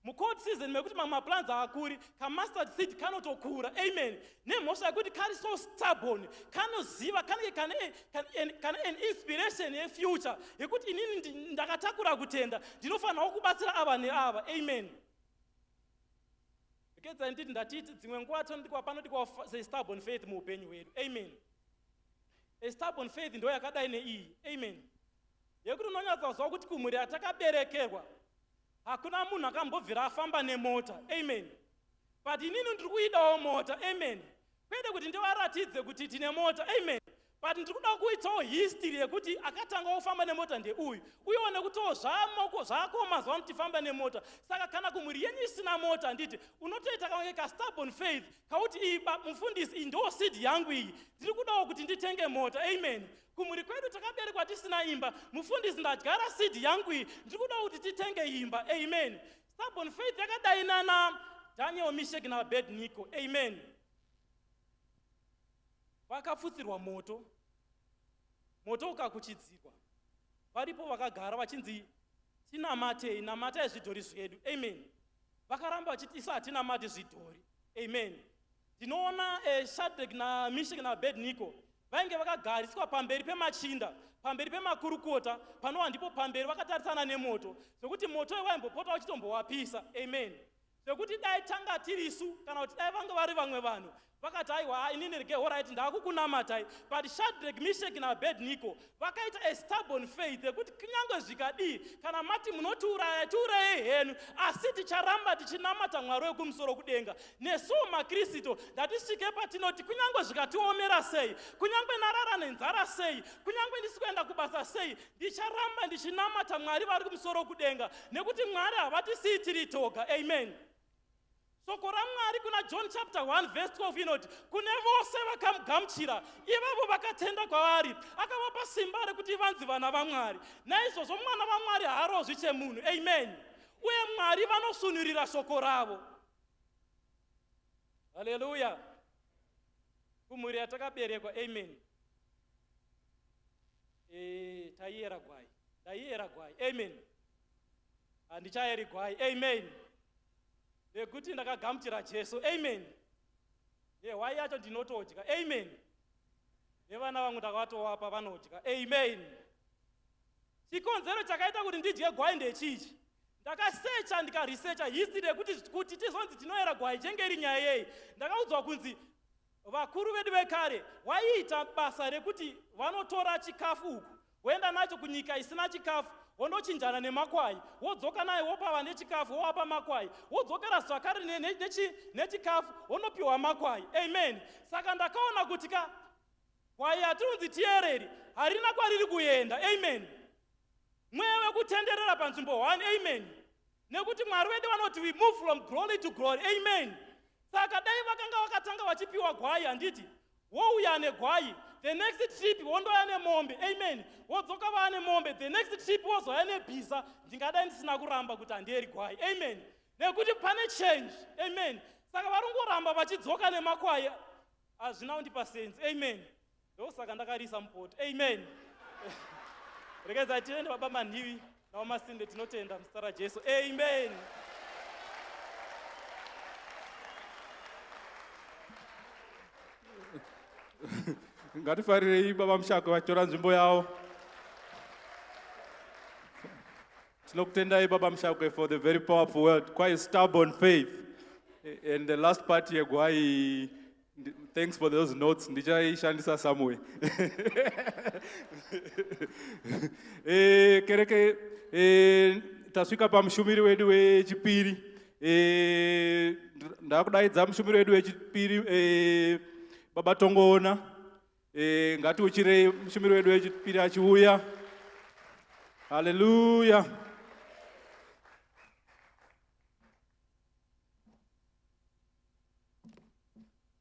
Mu-cold season mekuti mamwe maplants haakuri, ka-mustard seed kanotokura. Amen. Nemhosva yekuti kari so stubborn, kanoziva, kane an inspiration yefuture yekuti inini ndakatakura kutenda, ndinofanirawo kubatsira ava neava. Amen. Kedza nditi ndatiti dzimwe nguva tonodikwa panodikwa stubborn faith muupenyu hwedu. Amen. A stubborn faith ndo yakadai neiyi. Amen. Yekuti unonyatsa kuzwa kuti kumhuri yatakaberekerwa hakuna munhu akambobvira afamba nemota. Amen. But inini ndiri kuidawo mota. Amen. Kwete kuti ndivaratidze kuti tine mota. Amen. But ndiri kuda kuitawo history yekuti akatanga kufamba nemota ndeuyu. Uyewo nekuti zvako mazuva ano tifamba nemota. Saka kana kumhuri yenyu isina mota nditi unotoita kange ka stubborn faith kauti iba mufundisi iyi ndo seed yangu iyi. Ndiri kudawo kuti nditenge mota. Amen. Kumhuri kwedu takaberekwa tisina imba. Mufundisi ndadyara seed yangu iyi. Ndiri kudawo kuti titenge imba. Amen. Stubborn faith yakadai nana Daniel, Meshach naAbednego. Amen. Vakafutsirwa moto. Moto ukakuchidzirwa. Varipo vakagara vachinzi tinamatei, namatai zvidhori zvedu. Amen. Vakaramba vachiti isu hatinamati zvidhori. Amen. Ndinoona Shadrach naMeshach naAbednego vainge vakagariswa pamberi pemachinda, pamberi pemakurukota, panova ndipo pamberi vakatarisana nemoto, zvokuti moto waimbopota uchitombowapisa. Amen. Zvokuti dai tanga tirisu kana kuti dai vanga vari vamwe vanhu vakati aiwa inini rege alright ndakukunamatai, but Shadrach, Meshach naAbednego vakaita a stubborn faith yekuti kunyange zvikadii kana mati munotiuraya tiurayei henyu asi ticharamba tichinamata Mwari wekumusoro kudenga. Nesuwo maKristu ndatisvike patinoti kunyange zvikatiomera sei, kunyange narara nenzara sei, kunyange ndisikuenda kubasa sei, ndicharamba ndichinamata Mwari vari kumusoro kudenga nekuti Mwari havatisiyi tiri toga. Amen. Soko raMwari kuna John chapter 1 verse 12 inoti kune vose vakamugamuchira ivavo vakatenda kwavari akavapa simba rekuti vanzi vana vaMwari. Naizvozvo mwana vaMwari haarozvi chemunhu. Amen. Uye Mwari vanosunurira shoko ravo. Haleluya. Kumhuri yatakaberekwa. Amen. Taiyera gwai. Ndaiyera gwai. Amen. Handichaeri gwai. Amen. Nekuti ndakagamuchira Jesu. Amen. Hwai yacho ndinotodya. Amen. Nevana vangu ndakatovapa vanodya. Amen. Chikonzero chakaita kuti ndidye gwai ndechichi. Ndakasecha ndikaresearcha history kuti tizonzi tinoera gwai chengeri nyaya yei. Ndakaudzwa kunzi vakuru vedu vekare vaiita basa rekuti vanotora chikafu uku voenda nacho kunyika isina chikafu wondochinjana nemakwai, wodzoka naye wopa vane chikafu wowapa makwai, wodzokera zvakare nechikafu wonopiwa makwai. Amen. Saka ndakaona kuti kwai hatinonzi tiyereri harina kwariri kuenda. Amen. Mwewe kutenderera panzvimbo 1. Amen. Nekuti Mwari wedu vanoti we move from glory to glory. Amen. Saka dai vakanga vakatanga vachipiwa gwai handiti wouya negwai, the next trip wondoya nemombe. Amen. Wodzoka vane mombe, the next trip wozoya nebhiza. Ndingadai ndisina kuramba kuti handiyeri gwai. Amen. Nekuti pane change. Amen. Saka varongoramba vachidzoka nemakwai hazvina kundipa sense. Amen. Ndosaka ndakarisa mupoto. Amen. Rekedza tiende baba manhiwi navamasinde tinotenda muzita raJesu. Amen. Ngatifarirei baba Mushako vachitora nzvimbo yavo. Tinokutendai baba Mushako for the very powerful word, quite stubborn faith. And the last part here, Gwai, thanks for those notes. Ndichaishandisa somewhere. Kereke tasvika pamushumiri wedu wechipiri. Ndakudaidza mushumiri wedu wechipiri baba Tongona. Ngatiuchirei mushumiri wedu wechipiri achiuya. Hallelujah.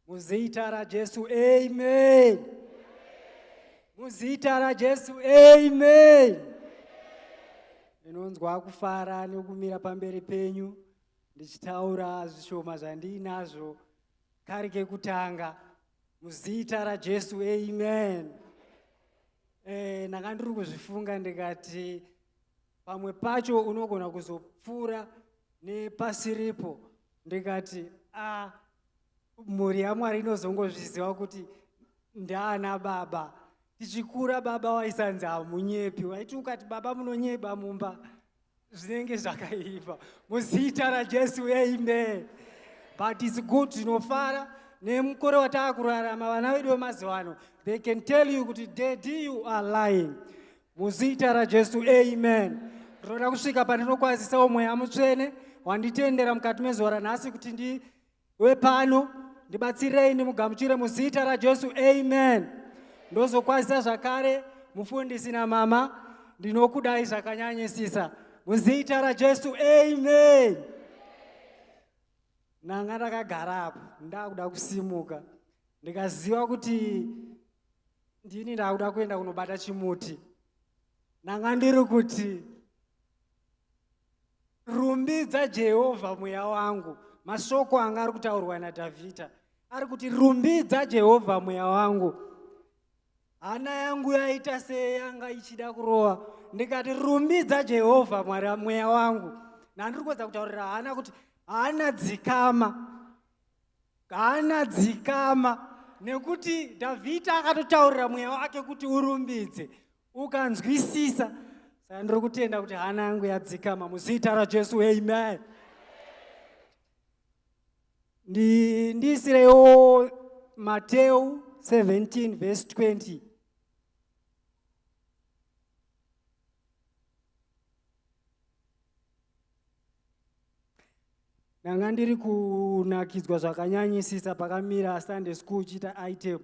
Muzita raJesu. Amen. Muzita raJesu. Amen. Ndinonzwa kufara nekumira pamberi penyu ndichitaura zvishoma zvandinazvo kari kekutanga. Muzita raJesu. Amen. Ndakandiri kuzvifunga ndikati pamwe pacho unogona kuzopfuura nepasiripo ndikati mhuri yaMwari inozongozviziva kuti ndaana baba. Tichikura baba waisanzi hamunyepi, waiti ukati baba munonyeba mumba zvinenge zvakaipa. Muzita raJesu. Amen. But it's good tinofara nemukore wataakurarama vana vedu vemazuva ano, they can tell you kuti daddy you are lying. Muzita raJesu, amen. Ndinoda kusvika pandinokwazisawo mweya mutsvene wanditendera mukati mezuva ranhasi kuti ndiwe pano, ndibatsirei ndimugamuchire muzita raJesu, amen. Ndozokwazisa zvakare mufundisi namama, ndinokudai zvakanyanyisisa muzita raJesu, amen. Nanga ndakagara apo ndakuda kusimuka ndikaziva kuti ndini ndakuda kuenda kunobata chimuti. Nanga ndiri kuti rumbidza Jehovha mweya wangu. Mashoko anga ari kutaurwa naDhavhidha ari kuti rumbidza Jehovha mweya wangu. Hana yangu yaita seyanga ichida kurova, ndikati rumbidza Jehovha mweya wangu. Nandiri kuedza kutaurira Hana kuti hana dzikama, nekuti Dhavhidha akatotaurira mweya wake kuti urumbidze, ukanzwisisa. Saka ndiri kutenda kuti Hana yangu yadzikama muzita raJesu, amen. Ndisirewo Mateo 17 verse 20. Nanga ndiri kunakidzwa zvakanyanyisisa pakamira Sunday school chita item.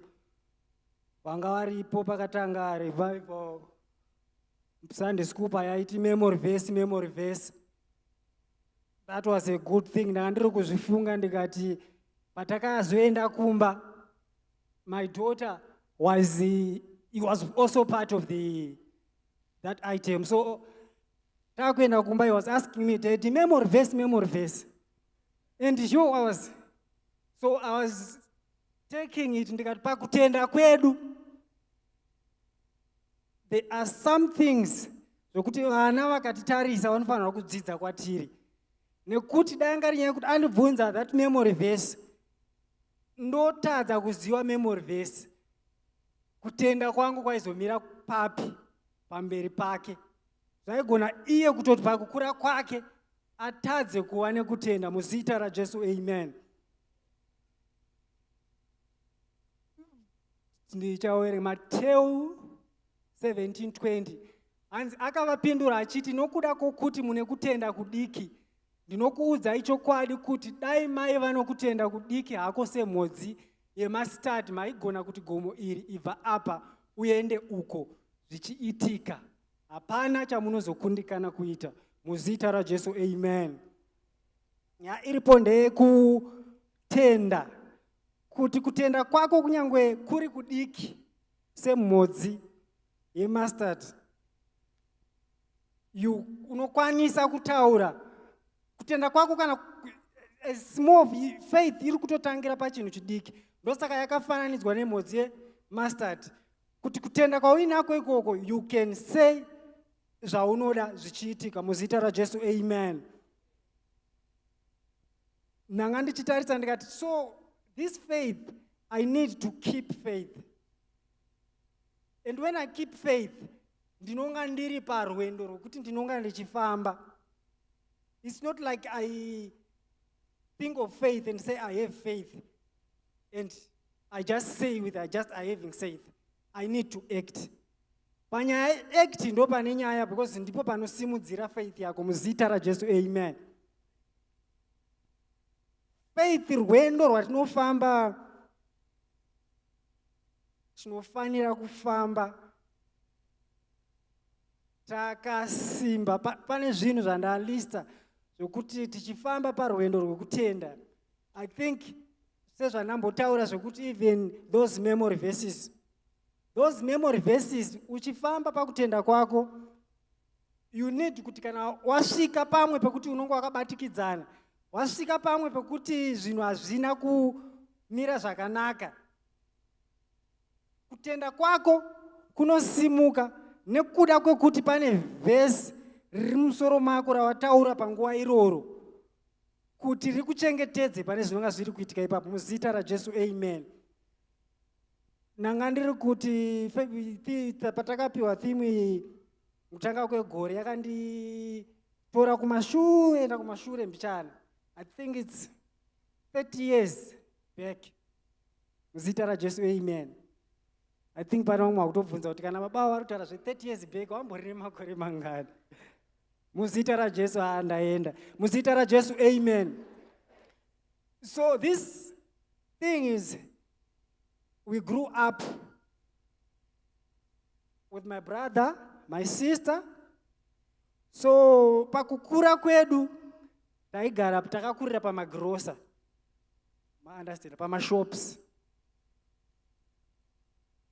Vanga varipo pakatanga revival Sunday school payaiti memory verse. That was a good thing. Nanga ndiri kuzvifunga ndikati patakazoenda kumba, my daughter was also part of that item. So takuenda kumba, he was asking me, Daddy, memory verse. And I was taking it ndikati pakutenda kwedu there are some things zvokuti vana vakatitarisa vanofanira kudzidza kwatiri, nekuti danga rinyaya kuti andibvunza that memory verse ndotadza kuziva memory verse, kutenda kwangu kwaizomira papi pamberi pake. Zvaigona iye kutoti pakukura kwake atadze kuva nekutenda muzita raJesu, amen. Ndichawerenga Mateo 17:20. Hanzi akavapindura achiti, nokuda kwokuti mune kutenda kudiki, ndinokuudzai chokwadi kuti dai maiva nokutenda kudiki hako semhodzi yemasitadhi, maigona kuti gomo iri ibva apa uende uko, zvichiitika. Hapana chamunozokundikana kuita muzita raJesu, amen. Nyaya iripo ndeyekutenda, kuti kutenda kwako kunyangwe kuri kudiki semhodzi yemustard, unokwanisa kutaura. Kutenda kwako kana a small faith iri kutotangira pachinhu chidiki. Ndosaka yakafananidzwa nemhodzi yemustard, kuti kutenda kwauinako ikoko you can say zvaunoda zvichiitika muzita raJesu, amen. Nanga ndichitarisa ndikati, so this faith, I need to keep faith. And when I keep faith, ndinonga ndiri parwendo rwokuti ndinonga ndichifamba. It's not like I think of faith and say I have faith and I just say with I having faith. I need to act. Panyaya act ndo pane nyaya, because ndipo panosimudzira faith yako muzita raJesu, amen. Faith rwendo rwatinofamba, tinofanira kufamba takasimba. Pane zvinhu zvandalista zvokuti tichifamba parwendo rwekutenda. I think sezvanambotaura zvokuti even those memory verses, uchifamba pakutenda kwako, you need kuti kana wasvika pamwe pekuti unonga wakabatikidzana, wasvika pamwe pekuti zvinhu hazvina kumira zvakanaka, kutenda kwako kunosimuka nekuda kwekuti pane vhesi riri musoro mako rawataura panguva iroro kuti rikuchengetedze pane zvinonga zviri kuitika ipapo muzita raJesu, amen. Nanga ndiri kuti patakapiwa thimu iyi kutanga kwegore yakanditora kumashure mbichana. I think it's 30 years back. muzita rajesu amen. I think pane vamwe vakutobvunza kuti kana baba vari kutaura zve30 years back wamborine makore mangani. Muzita rajesu ndaenda. Muzita rajesu amen. So this thing is, we grew up with my brother, my sister. So pakukura kwedu taigara takakurira pamagrosa, understand, pamashops.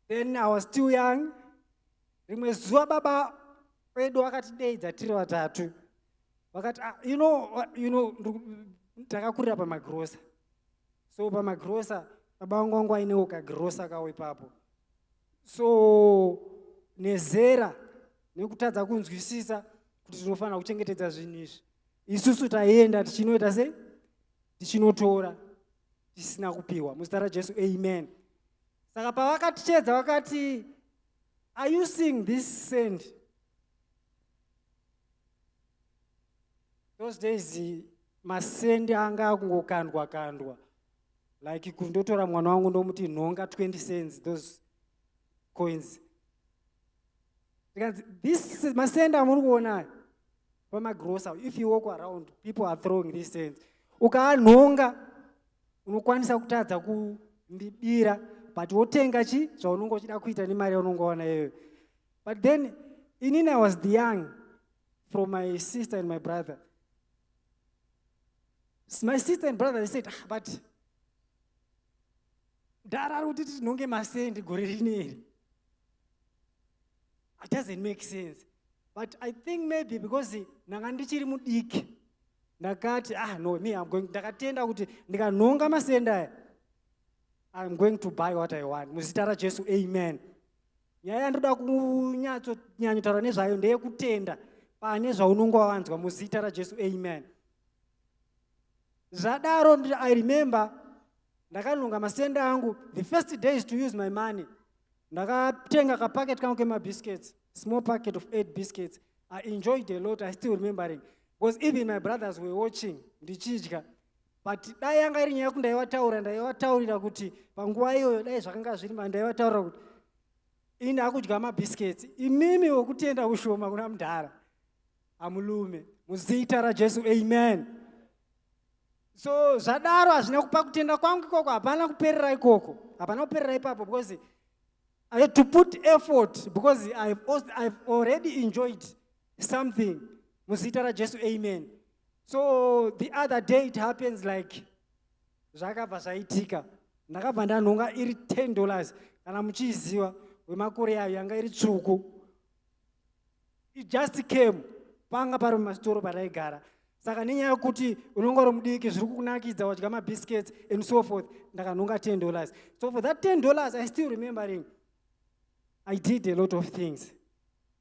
Then I was still young. Rimwe zuva baba wedu vakatideidza tiri vatatu. Vakati, you know, takakurira pamagrosa. So pamagrosa baba wangu ainewo kagrosa kawo ipapo. So nezera nekutadza kunzwisisa kuti tinofanira kuchengetedza zvinhu izvi, isusu taienda tichinoita sei? Tichinotora tisina kupiwa. Muzita rajesu amen. Saka pavakatichedza vakati, are you seeing this sand? Those days masende anga kungokandwa kandwa, like kundotora mwana wangu ndomuti nhonga 20 cents, those coins. This masende amuri kuona pamagrosa, if you walk around, people are throwing these cents. Ukaanhonga unokwanisa kutadza kumbibira, but wotenga chi zvaunonga uchida kuita nemari yaunongoona iyoyo. But then inini I was the young from my sister and my brother. My sister and brother, they said, but dara kuti tinonge masende gore rineri. It doesn't make sense. But I think maybe because nanga ndichiri mudiki, ndakati no, me I'm going, ndakatenda kuti ndikanhonga masende aya, I'm going to buy what I want. Muzita rajesu amen. Nyaya yandoda kunyatsotaura nezvayo ndeyekutenda pane zvaunonga wawanzwa. Muzita rajesu amen. Zvadaro I remember ndakanhonga masende angu, the first days to use my money, ndakatenga kapacket kangu kemabiscuits, small packet of 8 biscuits. I enjoyed a lot. I still remembering, because even my brothers were watching ndichidya. But dai yanga iri nyaya ndaivataurira kuti panguva iyoyo dai zvakanga zvirima, ndaivataurira kuti ini ndakudya mabiscuits, imimi wokutenda ushoma kuna mudhara amulume. Muzita rajesu amen. So zvadaro hazvina kupa kutenda kwangu ikoko, hapana kuperera ikoko, hapana kuperera ipapo, because I had to put effort, because I've already enjoyed something. Muzita rajesu amen. So the other day it happens like zvakabva zvaitika, ndakabva ndanhonga iri $10 kana muchiziva wemakore ayo yanga iri tsvuku. It just came panga pari mumasitoro padaigara. Saka nenyaya yekuti unonga uri mudiki, zviri kukunakidza, wadya mabiscuits and so forth, ndakanhonga $10. So for that $10 I still remembering I did a lot of things.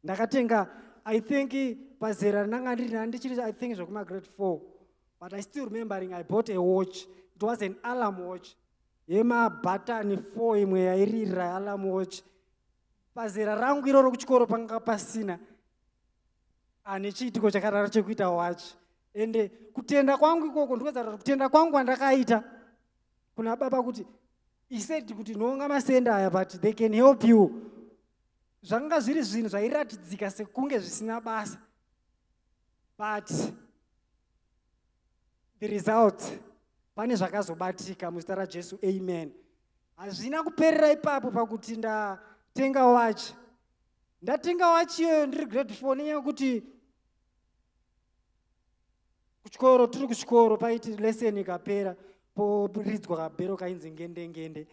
Ndakatenga, I think pazera nanga ndichiri, I think zvekuma grade 4, but I still remembering I bought a watch. It was an alarm watch yema button 4 imwe yairira alarm watch. Pazera rangu iroro kuchikoro panga pasina ane chiitiko chakarara chekuita watch. Ende kutenda kwangu ikoko ndikuzara kutenda kwangu andakaita kuna baba kuti he said kuti nhonga masenda aya but they can help you. Zvanga zviri zvinhu zvairatidzika sekunge zvisina basa, but the result pane zvakazobatika. Muzita rajesu amen. Hazvina kuperera ipapo pakuti ndatenga watch. Ndatenga watch iyoyo ndiri grade 4 nenyaya yekuti kuchikoro, tiri kuchikoro paiti lesson ikapera poridzwa kabhero kainzi ngende ngende.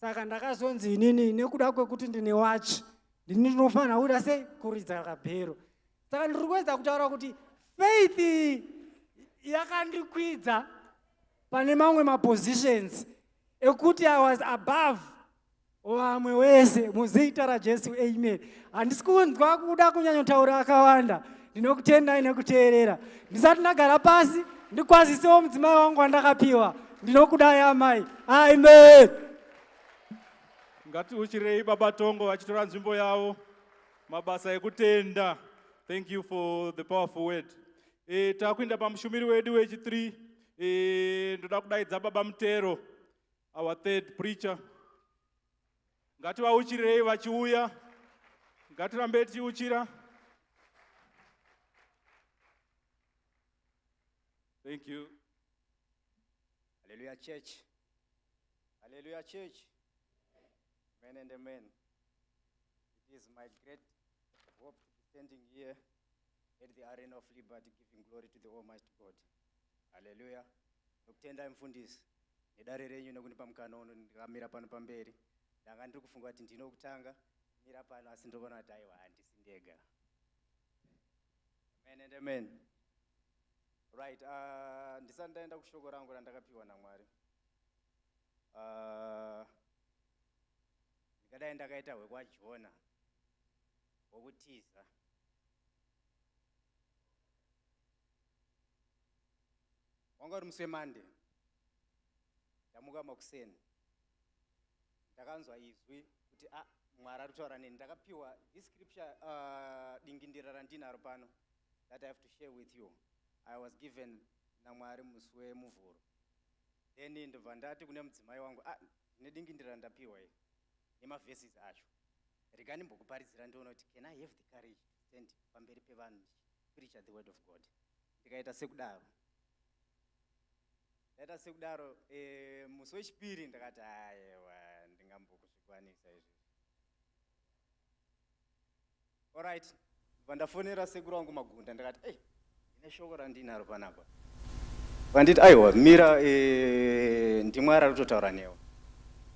Saka ndakazonzi inini nekuda kwekuti ndine watch ndinofanira kuda sei kuridza kabhero. Saka ndiri kuedza kutaura kuti faith yakandikwidza pane mamwe mapositions ekuti I was above vamwe wese. Muzita rajesu amen. Handisi kunzwa kuda kunyanyotaura akawanda, ndinokutendai nekuteerera. Ndisati ndagara pasi ndikwazisewo mudzimai wangu wandakapiwa, ndinokudai amai. Amen. Ngatiuchirei baba Tongo vachitora nzvimbo yavo, mabasa ekutenda. Thank you for the powerful word. Takuenda pamushumiri wedu wechi3. Ndoda kudaidza baba Mutero, our third preacher. ngativauchirirei vachiuya, ngatirambe tichiuchira. Thank you. Hallelujah, church. Hallelujah, church. Men and amen. It is my great hope to be standing here at the arena of liberty, giving glory to the Almighty God. Hallelujah. Nokutenda mfundisi. Nedare renyu nekunipa mukana uno ndikamira pano pamberi. Ndanga ndiri kufunga kuti ndinokutanga mira pano asi ndinoona kuti aiwa handisi ndega. Amen and amen. Right, ndisati ndaenda kushoko rangu randakapiwa naMwari. Ndikadai ndakaita hwekwaJona hwokutiza. Wanga uri musi weMonday, ndamuka makuseni, ndakanzwa izwi kuti Mwari ari kutaura neni. Ndakapiwa this scripture dingindira randinaro pano that I have to share with you. I was given naMwari musi wemuvhuro. Then ndobva ndati kune mudzimai wangu, ndinedingindira ndapiwa iyi nemavheses acho. Rega ndimbokuparidzira ndiona kuti can I have the courage to stand pamberi pevanhu preach the word of God. Ndikaita sekudaro. Ndaita sekudaro musi wechipiri ndakati aiwa ndingambokusvikwanisa izvi. Alright, vandafonera sekuru wangu Magunda ndakati ndine shoko randinaro panapa. Vanditi aiwa mira ndiMwari ari kutotaura newe.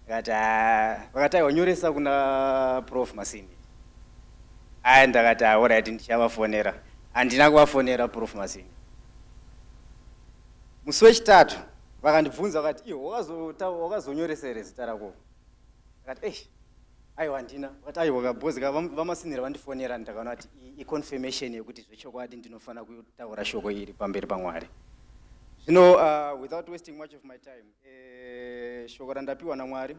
Vakati aiwa nyoresa kuna Prof Masindi. Ndakati alright ndichavafonera. Handina kuvafonera Prof Masindi. Musi wechitatu vakandibvunza vakati iwe wakazonyoresa here zita rako. Ndakati aiwa handina. Vakati aiwa kabhozika vamasinira vandifonera ndakaona kuti iconfirmation yekuti zvechokwadi ndinofanira kutaura shoko iri pamberi paMwari. Without wasting much of my time, shoko randapiwa naMwari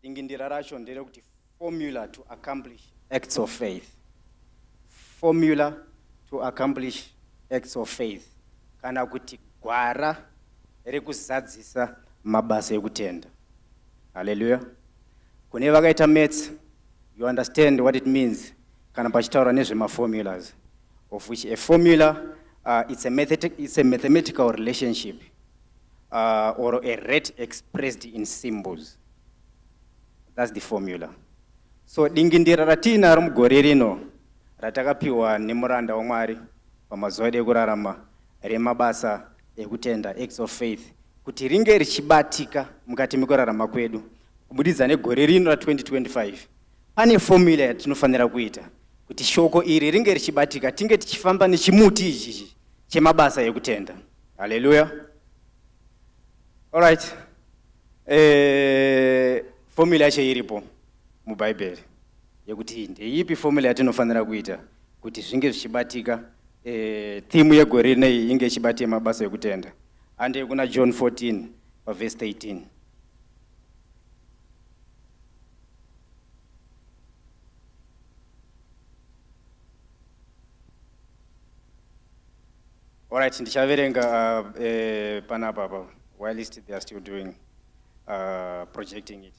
dingindira racho nderekuti formula to accomplish acts of faith. Formula to accomplish acts of faith. Kana kuti gwara rekuzadzisa mabasa ekutenda. Hallelujah. Kune vakaita maths, you understand what it means. Kana pachitaura nezvemaformulas, of which a formula it's a mathematical relationship or a rate expressed in symbols. That's the formula. So dingindira ratinaro mugore rino ratakapiwa nemuranda waMwari pamazuva ekurarama remabasa ekutenda, acts of faith, kuti ringe richibatika mukati mekurarama kwedu kubudikidza negore rino ra2025. Pane formula yatinofanira kuita kuti shoko iri ringe richibatika, tinge tichifamba nechimuti ichi chemabasa ekutenda. Hallelujah. All right. Formula yacho iripo muBhayibheri yekuti ndeipi formula yatinofanira kuita kuti zvinge zvichibatika, theme yegore rinei inge ichibate mabasa ekutenda. Ande kuna John 14 verse 18. All right, ndichaverenga panapa whilst they are still doing projecting it.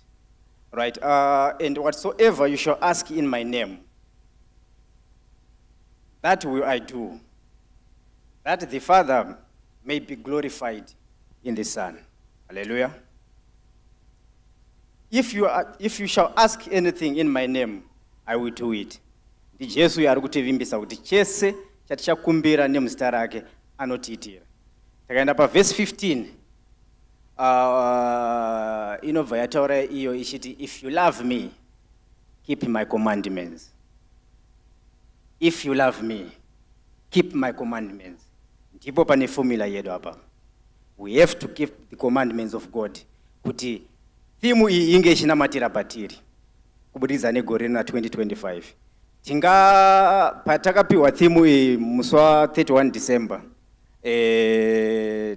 Right, and whatsoever you shall ask in my name, that will I do, that the Father may be glorified in the Son. Hallelujah. If you shall ask anything in my name, I will do it. Ndi Jesu yari kutivimbisa kuti chese chatichakumbira nemuzita rake anotiitira. Takaenda verse 15. Inobva yataura iyo ichiti, if you love me, keep my commandments. If you love me, keep my commandments. Ndipo pane formula yedu apa. We have to keep the commandments of God. Kuti theme iyi inge ichinamatira patiri kubudikidza negore rina 2025. Patakapiwa theme iyi musi wa31 December,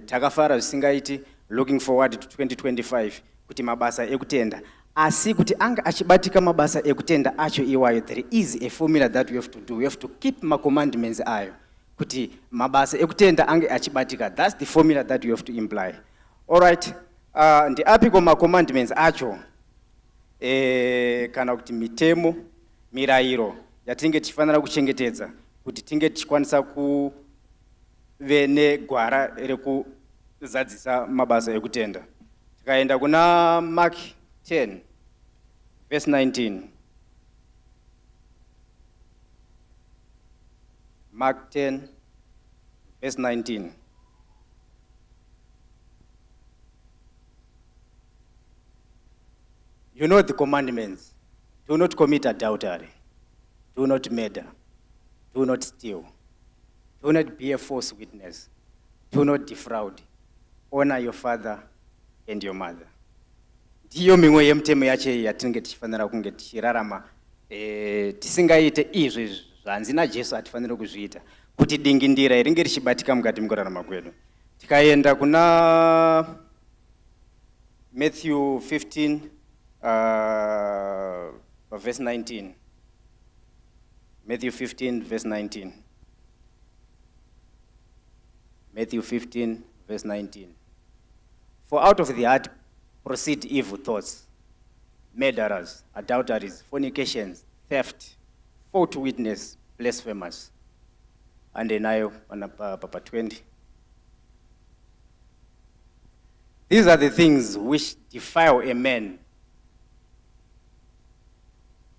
takafara zvisingaiti, looking forward to 2025 kuti mabasa ekutenda. Asi kuti anga achibatika mabasa ekutenda acho iwayo, there is a formula that we have to do. We have to keep my commandments ayo kuti mabasa ekutenda ange achibatika. That's the formula that we have to imply. All right. Ndi api kwa ma commandments acho kana kuti mitemo, mirayiro yatinge tichifanira kuchengetedza kuti tinge tichikwanisa kuve negwara rekuzadzisa mabasa ekutenda. Tikaenda kuna Mark 10 verse 19. Mark 10 verse 19. You know the commandments. Do not commit adultery. Do not murder. Do not steal. Do not be a false witness. Do not defraud. Honor your father and your mother. Ndiyo mimwe yemtemo yache yatinge tichifanira kunge tichirarama tisingaite izvi zvanzi naJesu atifanira kuzviita kuti dingindira iringe richibatika mukati mukurarama kwedu. Tikaenda kuna Matthew 15 verse 19. Matthew 15 verse 19. Matthew 15 verse 19. For out of the heart proceed evil thoughts, murderers, adulteries, fornications, theft, false witness, blasphemers. And then I, Papa 20. These are the things which defile a man.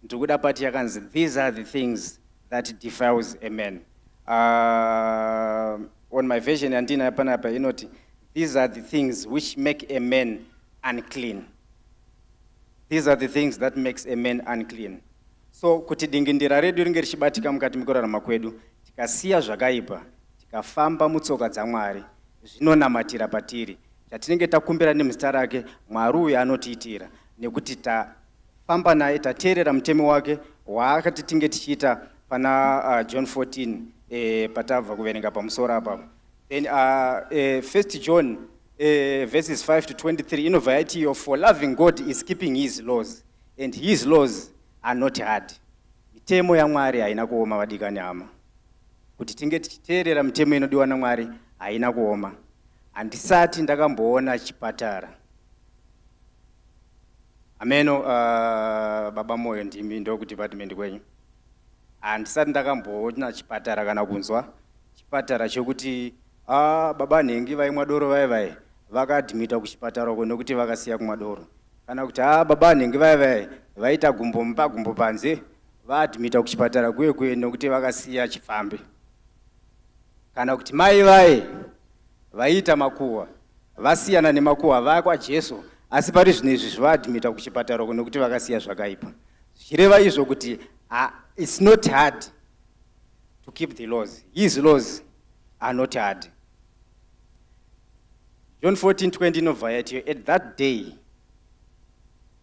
These are the things that defiles a man. On my version, these are the things which make a man unclean. These are the things that makes a man unclean. So kuti dingindira redu ringe richibatika mukati mukurarama kwedu, tikasiya zvakaipa, tikafamba mutsoka dzaMwari, zvinonamatira patiri. Chatinenge takumbira nemuzita rake, Mwari uyu anotiitira nekuti tafamba naye, tateerera mutemo wake waakati tinge tichiita pana John 14 patabva kuverenga pamusoro apapo. Then 1 John verses 5 to 23 inobva yaiti, for loving God is keeping his laws, and his laws are not hard. Mitemo yaMwari haina kuoma vadikani hama. Kuti tinge tichiteerera mitemo inodiwa naMwari haina kuoma. Handisati ndakamboona chipatara. Ameno baba moyo ndimi ndoku department kwenyu. Handisati ndakamboona chipatara kana kunzwa chipatara chokuti baba nhengi vaimwadoro vai vakadhimita kuchipatara uko nokuti vakasiya kumwadoro. Kana kuti baba nhengi vai vaita gumbo panze vaadhimita kuchipatara kuye nokuti vakasiya chifambe. Kana kuti mai vai vaita makuhwa vasiyana nemakuhwa vaya kwaJesu, asi pari zvino izvi zvivaadhimita kuchipatara uko nokuti vakasiya zvakaipa. Zvichireva izvo kuti it's not hard to keep the laws. His laws are not hard. John 14:20 inobva yati, at that day,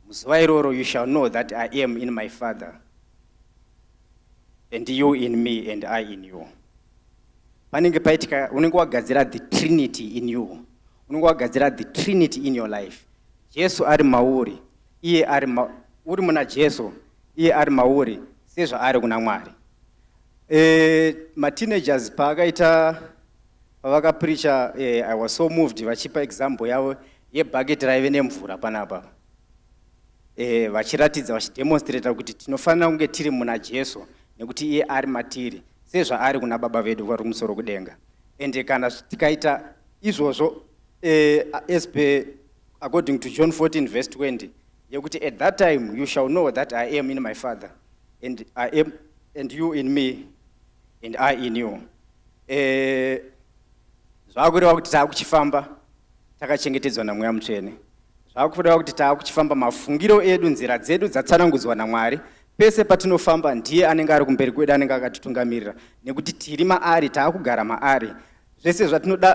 muzuva iroro, you shall know that I am in my Father, and you in me, and I in you. Panenge paitika, unenge wagadzira the Trinity in you. Unenge wagadzira the Trinity in your life. Jesu ari mauri, iye ari uri muna Jesu, iye ari mauri, sezvo ari kuna Mwari. Ma-teenagers pavakapreacha, I was so moved vachipa example yavo yebhaketi raive nemvura panapa. Vachiratidza vachidemonstrata kuti tinofanira kunge tiri muna Jesu nekuti iye ari matiri sezvo ari kuna baba vedu vari kumusoro kudenga. Ende kana tikaita izvozvo according to John 14 verse 20 yekuti at that time you shall know that I am in my Father, and I am, and you in me, and I in you. Zvakureva kuti taakuchifamba takachengetedzwa naMweya Mutsvene. Zvakureva kuti taakuchifamba mafungiro edu, nzira dzedu dzatsanangudzwa naMwari. Pese patinofamba ndiye anenge ari kumberi kwedu, anenge akatitutungamirira nekuti tiri maari, taakugara maari. Zvese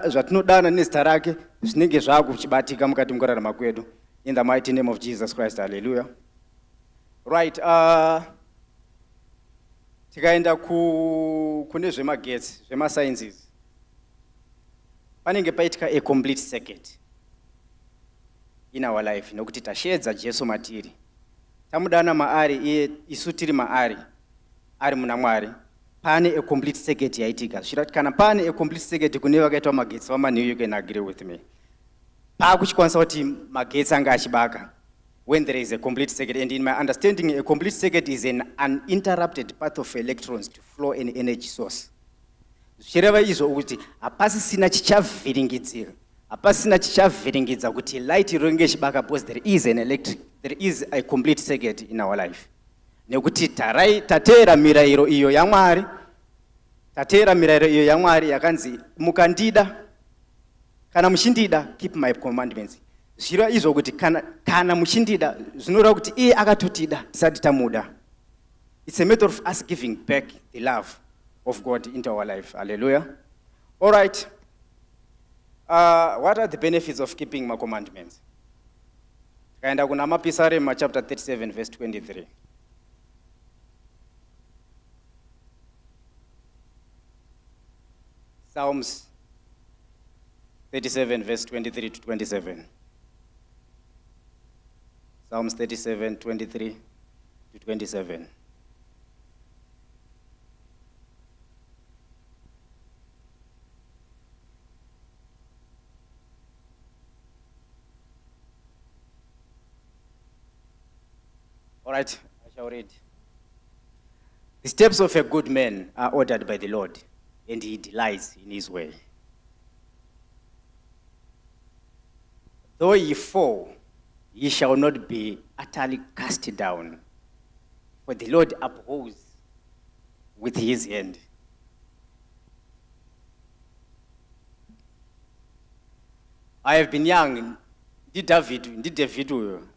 zvatinodana nezita rake zvinenge zvakuchibatika mukati mukurarama kwedu. In the mighty name of Jesus Christ, hallelujah. Right, tikaenda kune zvemagetsi, zvemasciences, panenge paitika a complete circuit in our life nokuti tashedza Jesu matiri. Tamudana maari, iye isu tiri maari, ari muna Mwari. Pane a complete circuit yaitika. Kana pane a complete circuit kune vakaitwa magetsi vamani, you can agree with me. Paakuchikwanisa kuti magetsi anga achibaka. when there is a complete circuit. And in my understanding, a complete circuit is an uninterrupted path of electrons to flow an energy source. Zvireva izvo kuti hapasisina chichavhiringidzira, hapasina chichavhiringidza kuti light ringe chibaka, because there is a complete circuit in our life. Nekuti tateera mirayiro iyo yaMwari, yakanzi mukandida kana muchindida keep my commandments. Zvireva izvo kuti kana muchindida zvinoreva kuti iye akatotida tisati tamuda. It's a matter of us giving back the love of God into our life. Hallelujah. All right. What are the benefits of keeping my commandments? Kaenda kuna Mapisarema chapter 37 verse 23. Psalms 37 verse 23 to 27. Psalms 37, 23 to 27. All right, I shall read. The steps of a good man are ordered by the Lord, and he delights in his way. Though ye fall, ye shall not be utterly cast down, for the Lord upholds with his hand. I have been young, David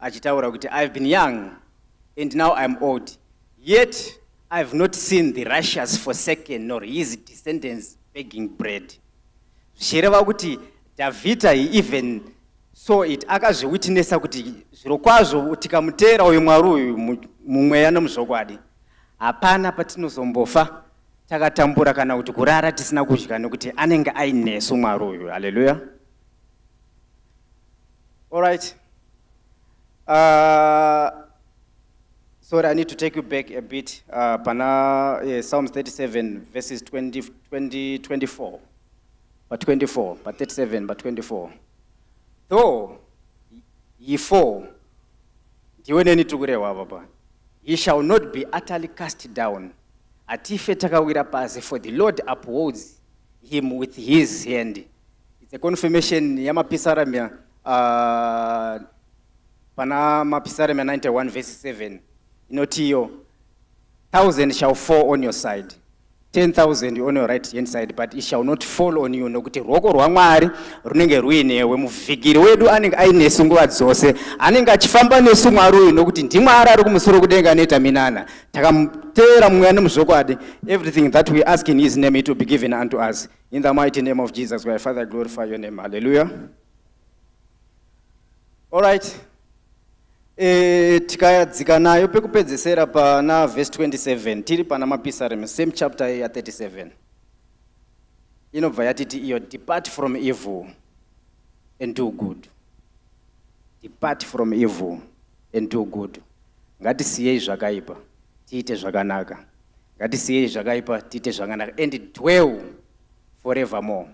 achitaura kuti I have been young, and now I am old. Yet I have not seen the righteous forsaken, nor his descendants begging bread. Zvireva kuti Davhidha even saw it, akazviwitnessa kuti zvirokwazvo tikamuteera uyu Mwari uyu mumweya nomuzvokwadi, hapana patinozombofa takatambura kana kuti kurara tisina kudya, nekuti anenge ainesu Mwari uyu. Hallelujah. All right. Sorry, I need to take you back a bit. Psalms 37, verses 24. But 37, but 24. Though ye fall, ye shall not be utterly cast down. Atife takawira pasi, for the Lord upholds him with his hand. It's a confirmation. Yamapisaremia, pana Mapisaremia 91, verse 7. Inotiyo, 1,000 shall fall on your side, 10,000 on your right hand side, but it shall not fall on you. Nokuti ruoko rwaMwari runenge ruinewe, muvhigiri wedu anenge ainesu nguva dzose, anenge achifamba nesu Mwari uyu, nokuti ndiMwari ari kumusoro kudenga anoita minana. Takamuteera mumweya nomuzvokwadi, everything that we ask in his name, it will be given unto us. In the mighty name of Jesus, my Father, glorify your name. Hallelujah. All right. Tikayadzika nayo pekupedzesera pana verse 27 tiri pana Mapisarema, same chapter ya 37. Inobva yatiti iyo, depart from evil and do good. Depart from evil and do good. Ngatisiyei zvakaipa tiite zvakanaka. Ngatisiyei zvakaipa tiite zvakanaka, and dwell forevermore.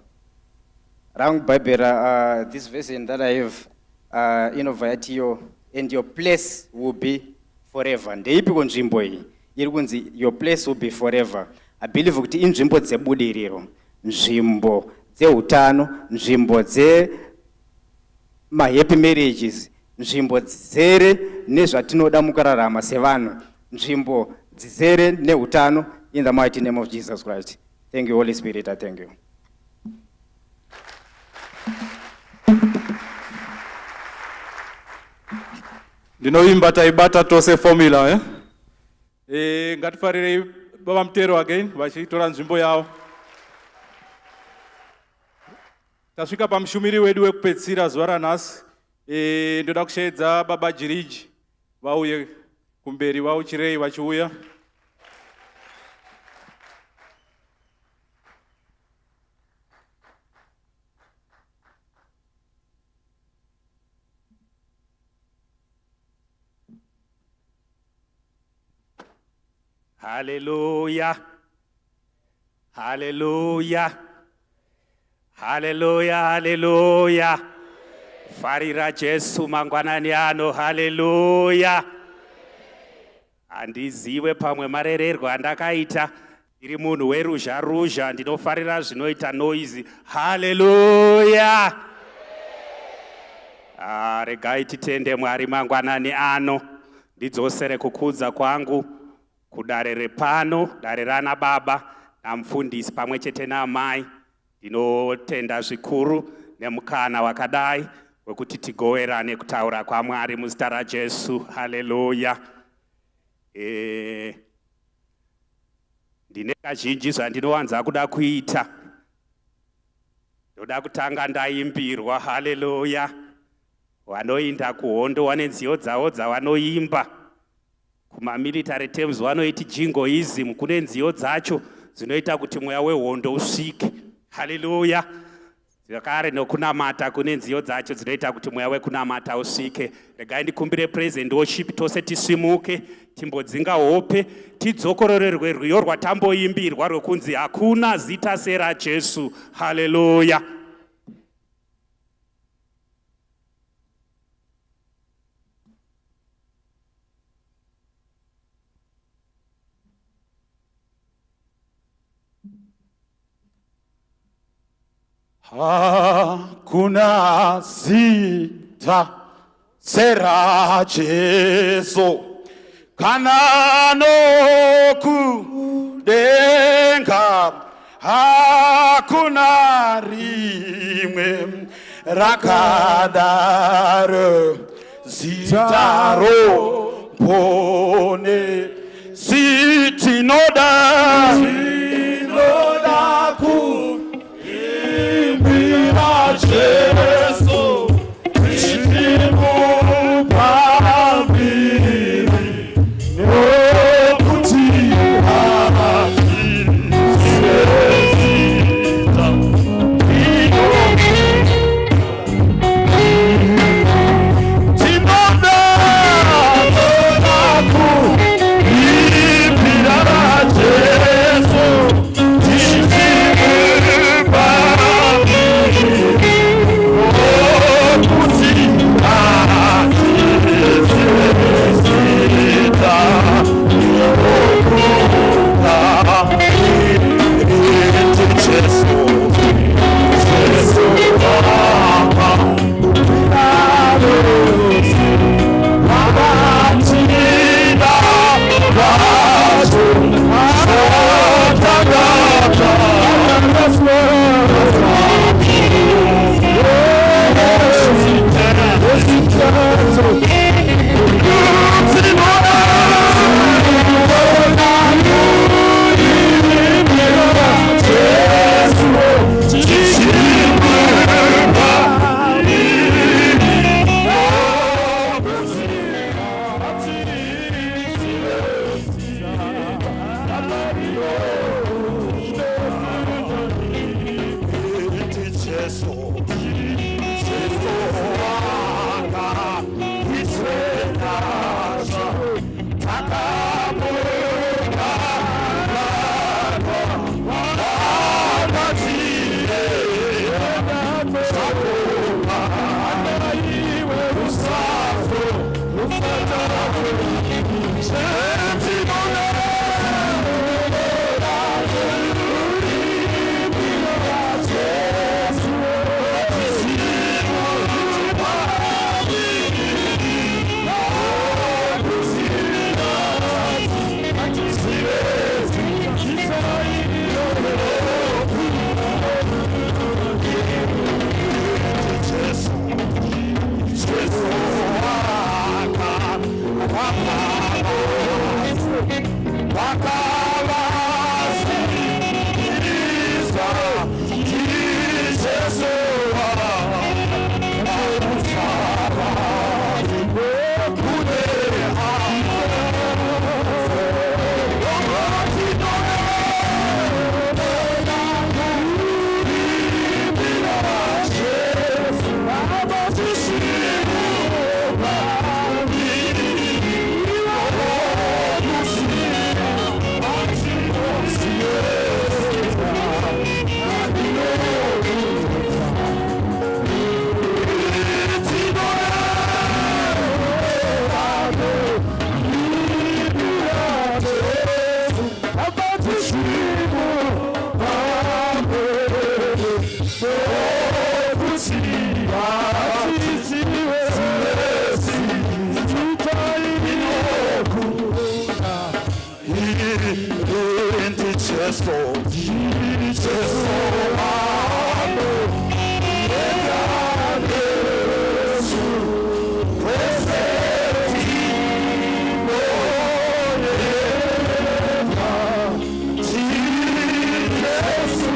Rangu Bible, this version that I have, inobva yatiyo, and your place will be forever. Ndeipiko nzvimbo iyi iri kunzi your place will be forever. I believe kuti inzvimbo dzebudiriro, nzvimbo dzeutano, nzvimbo happy marriages, nzvimbo dzizere nezvatinoda mukurarama sevanhu, nzvimbo dzizere neutano. In the mighty name of Jesus Christ. Thank you, Holy Spirit. I thank you. Ndinoimba taibata tose formula ngatifarire baba mutero again vachitora nzvimbo yavo. Tasvika pamushumiri wedu wekupedzisira zuva ranhasi. Ndoda kushaidza baba Jiriji vauye kumberi, vauchirei vachiuya. Hallelujah. Hallelujah. Hallelujah. Hallelujah. Farira Jesu mangwanani ano, haleluya. Handiziwe pamwe marererwo andakaita ndiri munhu weruzha ruzha, ndinofarira zvinoita noise. Haleluya. Regai titende Mwari mangwanani ano, ndidzosere kukudza kwangu kudare repano, dare rana baba namufundisi pamwe chete namai. Ndinotenda zvikuru nemukana wakadai wekuti tigoverane kutaura kwaMwari muzita raJesu. Haleluya. Ndine kazhinji zvandinowanza kuda kuita. Ndoda kutanga ndaimbirwa. Haleluya. Vanoinda kuhondo vane nziyo dzavo dzavanoimba. Kumamilitary terms vanoiti jingoism. Kune nziyo dzacho dzinoita kuti mweya wehondo usvike. Haleluya. Zvakare nokunamata kune nziyo dzacho dzinoita kuti mweya wekunamata usvike. Regai ndikumbire praise and worship tose tisimuke, timbodzinga hope, tidzokororerwe rwiyo rwatamboimbirwa rwekunzi hakuna zita seraJesu. Haleluya. Hakuna zita seraJesu, kana nokudenga hakuna rimwe rakadaro zita ropone sitinoda Jesu, Tishimu Pambiri, Nokuti Haki, Sezita, Timoda, Nonaku, Ibira Jesu, Tishimu Pambiri, Jesu, Jesu wano, yenda Yesu, weseti moyenda, Jesu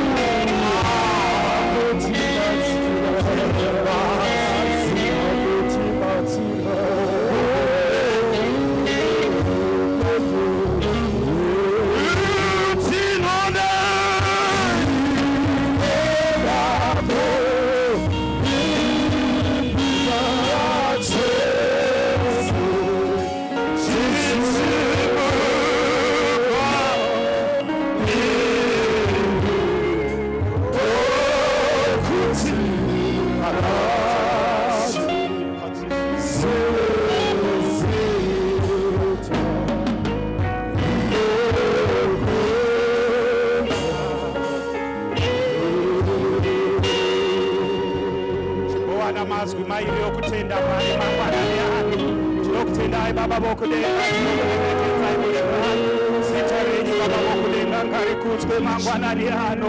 mazwi mairi okutenda Mwari mangwanani ano. Tinokutendai Baba vokudenga, tinokuremekedza muri Mwari. Zita renyu Baba vokudenga ngarikudzwe mangwanani ano.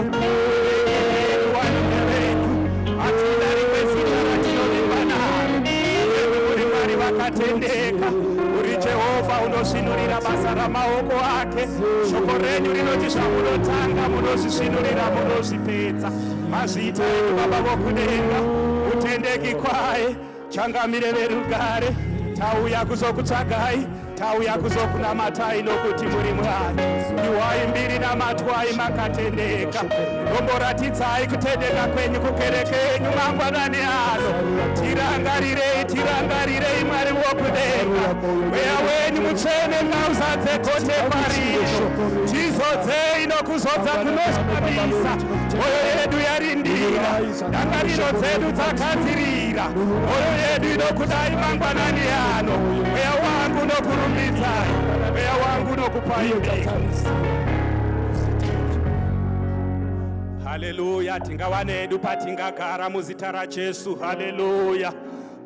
Wanhu venyu, hatina rimwe zita ratinovimba naro. Imi muri Mwari vakatendeka. Uri Jehovha unosvinurira basa ramaoko ake. Shoko renyu rinoti zvamunotanga munozvisvinurira munozvipedza. Mazita enyu Baba vokudenga, utendeki kwaye, changamire verugare, tauya kuzokutsvagai, tauya kuzokunamatai nokuti muri Mwari. Iwai mbiri namatwai makatendeka, romboratidzai kutendeka kwenyu kukereke yenyu mangwanani ano. Tirangarirei, tirangarirei Mwari wokudenga, mweya wenyu mutsvene ngauzadze kote kwarino. Tizodzei nokuzodza kunoshamisa, moyo yedu yarindira, ndangariro dzedu dzakadzirira, moyo yedu inokudai mangwanani ano. Mweya wangu nokurumbidzai, mweya wangu nokupai mbega. Haleluya, tingawane edu patingagara muzita raJesu. Haleluya.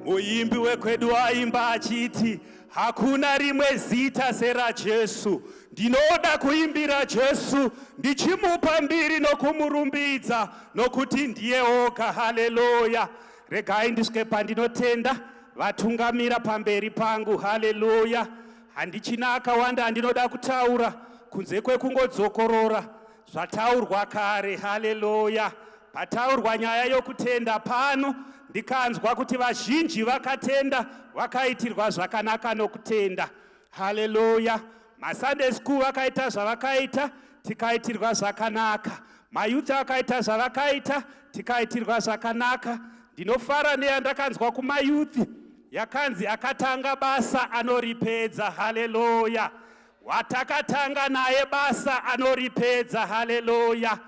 Muimbi wekwedu aimba achiti, hakuna rimwe zita seraJesu. Ndinoda kuimbira Jesu, ndichimupa mbiri nokumurumbidza, nokuti ndiye oga. Haleluya. Regai ndisvike pandinotenda vatungamira pamberi pangu. Haleluya. Handichina akawanda andinoda kutaura kunze kwekungodzokorora zvataurwa kare. Haleluya. Pataurwa nyaya yokutenda pano, ndikanzwa kuti vazhinji vakatenda vakaitirwa zvakanaka nokutenda. Haleluya. MaSunday school vakaita zvavakaita, tikaitirwa zvakanaka. Mayouth akaita zvavakaita, tikaitirwa zvakanaka. Ndinofara neyandakanzwa kumayouth yakanzi akatanga basa anoripedza. Haleluya. Watakatanga naye basa anoripedza. Haleluya.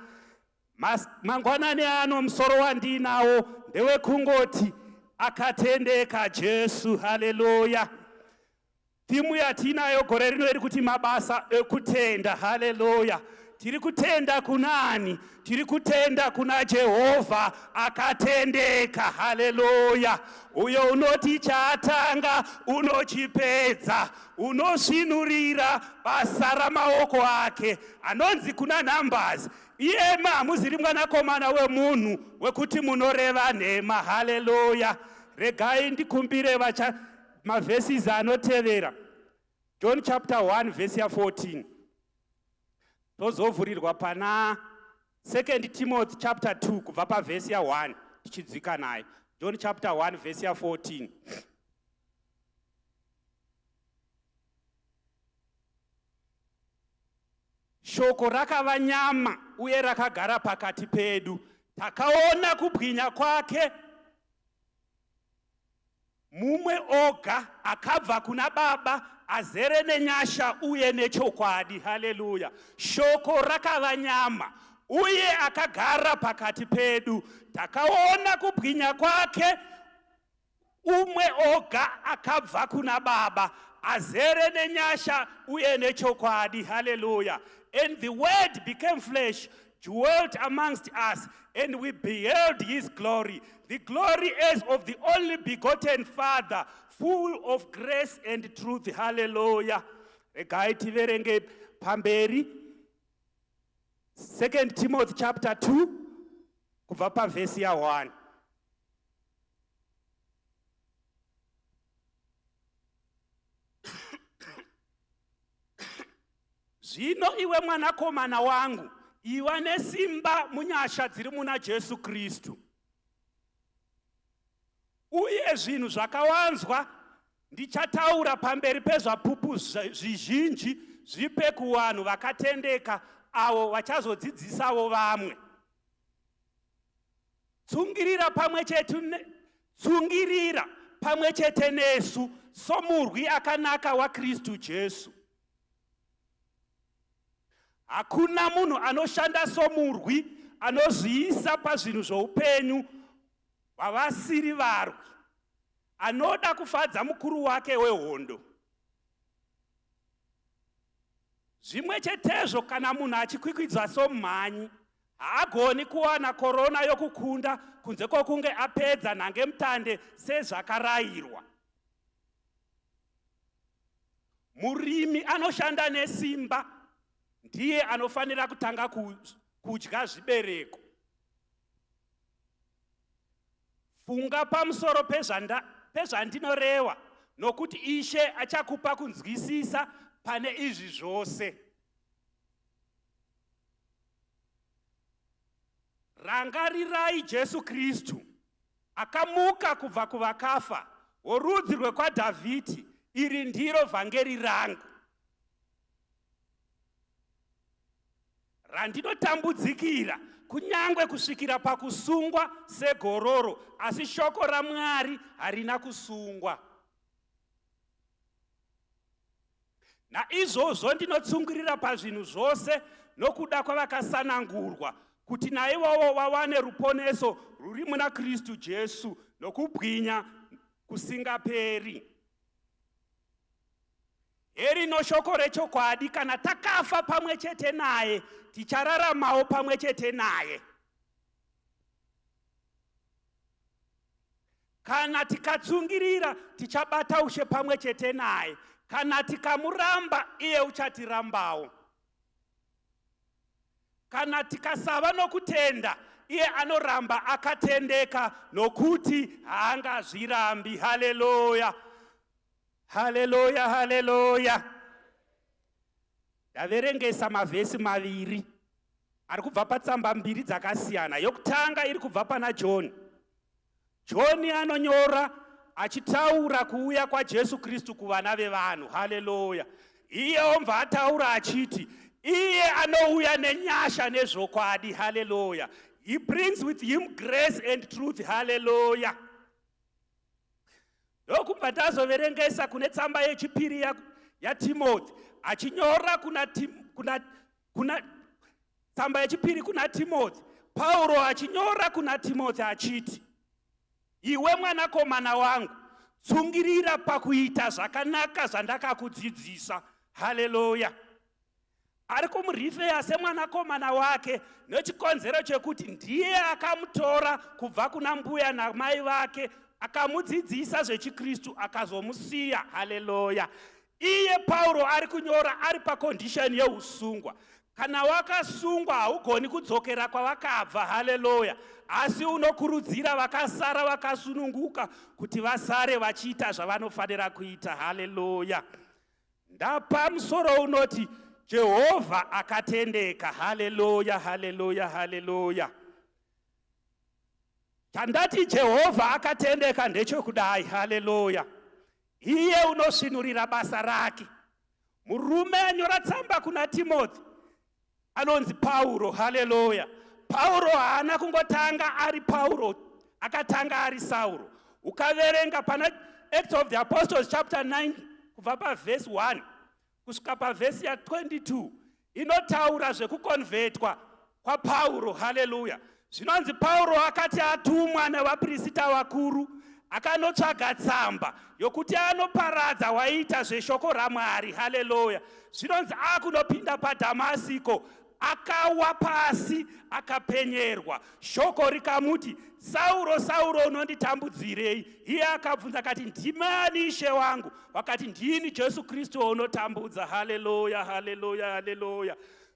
Mangwanani ano musoro wandinawo ndewekungoti akatendeka Jesu. Haleluya. Timu yatinayo gore rino iri kuti mabasa ekutenda. Haleluya. Tiri kutenda kunani? Tiri kutenda kuna Jehovha akatendeka. Haleluya. Uyo unoti chatanga unochipedza, unosvinurira basa ramaoko ake, anonzi kuna Numbers, iyema hamuziri mwanakomana wemunhu wekuti munoreva nhema. Haleluya. Regai ndikumbire mavhesisi anotevera. John chapter 1 verse 14. Tozovhurirwa pana 2 Timothy chapter 2 kubva pavhesi ya1 tichidzika nayo. John chapter 1 verse 14. Shoko rakava nyama uye rakagara pakati pedu. Takaona kubwinya kwake, mumwe oga akabva kuna Baba, azere nenyasha uye nechokwadi. Haleluya. Shoko rakava nyama uye akagara pakati pedu. Takaona kubwinya kwake, umwe oga akabva kuna Baba, azere nenyasha uye nechokwadi. Haleluya. And the word became flesh, dwelt amongst us, and we beheld his glory, the glory as of the only begotten Father, full of grace and truth. Hallelujah. Regai tiverenge pamberi 2 Timothy chapter 2 kubva pavhesi ya1. Zvino iwe mwanakomana wangu, iva nesimba munyasha dziri muna Jesu Kristu. Uye zvinhu zvakawanzwa ndichataura pamberi pezvapupu zvizhinji zvipe kuvanhu vakatendeka avo vachazodzidzisawo vamwe. Tsungirira pamwe chete nesu somurwi akanaka waKristu Jesu. Hakuna munhu anoshanda somurwi anozviisa pazvinhu zvoupenyu hwavasiri varwi, anoda kufadza mukuru wake wehondo. Zvimwe chetezvo kana munhu achikwikwidzwa somumhanyi, haagoni kuwana korona yokukunda kunze kwokunge apedza nhangemutande sezvakarayirwa. Murimi anoshanda nesimba ndiye anofanira kutanga kudya zvibereko. Funga pamusoro pezvandinoreva, nokuti Ishe achakupa kunzwisisa pane izvi zvose. Rangarirai Jesu Kristu, akamuka kubva kuvakafa, worudzi rwekwaDhavhidhi. Iri ndiro vhangeri rangu, randinotambudzikira kunyangwe kusvikira pakusungwa segororo, asi shoko raMwari harina kusungwa. Naizvozvo ndinotsungirira pazvinhu zvose nokuda kwavakasanangurwa, kuti naivowo vawane ruponeso rwuri muna Kristu Jesu nokubwinya kusingaperi. Eri noshoko rechokwadi, kana takafa pamwe chete naye, tichararamawo pamwe chete naye. Kana tikatsungirira, tichabata ushe pamwe chete naye. Kana tikamuramba, iye uchatirambawo. Kana tikasava nokutenda, iye anoramba akatendeka nokuti haangazvirambi. Haleluya. Haleluya, haleluya. Ndaverengesa mavhesi maviri ari kubva patsamba mbiri dzakasiyana. Yokutanga iri kubva pana John. John anonyora achitaura kuuya kwaJesu Kristu kuvana vevanhu. Haleluya. Iye omva ataura achiti iye anouya nenyasha nezvokwadi. Haleluya. He brings with him grace and truth. Haleluya. Ndokubva tazoverengesa kune tsamba yechipiri yaTimothy, achinyora tsamba yechipiri kuna Timothy. Pauro achinyora kuna Timothy achiti, iwe mwanakomana wangu, tsungirira pakuita zvakanaka zvandakakudzidzisa. Haleluya. Ari kumurifeya semwanakomana wake nechikonzero chekuti ndiye akamutora kubva kuna mbuya namai vake, akamudzidzisa zvechiKristu akazomusiya. Haleluya. Iye Pauro ari kunyora ari pakondisheni yeusungwa. Kana wakasungwa haugoni kudzokera kwavakabva. Haleluya. Asi unokurudzira vakasara vakasununguka kuti vasare vachiita zvavanofanira kuita. Haleluya. Ndapamusoro unoti Jehovha akatendeka. Haleluya, haleluya, haleluya. Tandati Jehovha akatendeka ndechokudai. Haleluya. Iye unosvinurira basa rake. Murume anyora tsamba kuna Timothy anonzi Pauro. Haleluya. Pauro haana kungotanga ari Pauro, akatanga ari Sauro. Ukaverenga pana Acts of the Apostles chapter 9 kubva pavhesi 1 kusvika pavhesi ya 22 inotaura zvekukonvetwa kwaPauro. Haleluya. Zvinonzi Pauro akati atumwa nevaprista vakuru, akanotsvaga tsamba yokuti anoparadza waiita zveshoko raMwari. Haleluya. Zvinonzi akunopinda paDhamasiko, akawa pasi akapenyerwa. Shoko rikamuti, Sauro, Sauro, unonditambudzirei? Iye akabvunza akati, ndimani Ishe wangu? Wakati, ndini Jesu Kristu unotambudza. Haleluya, haleluya, haleluya.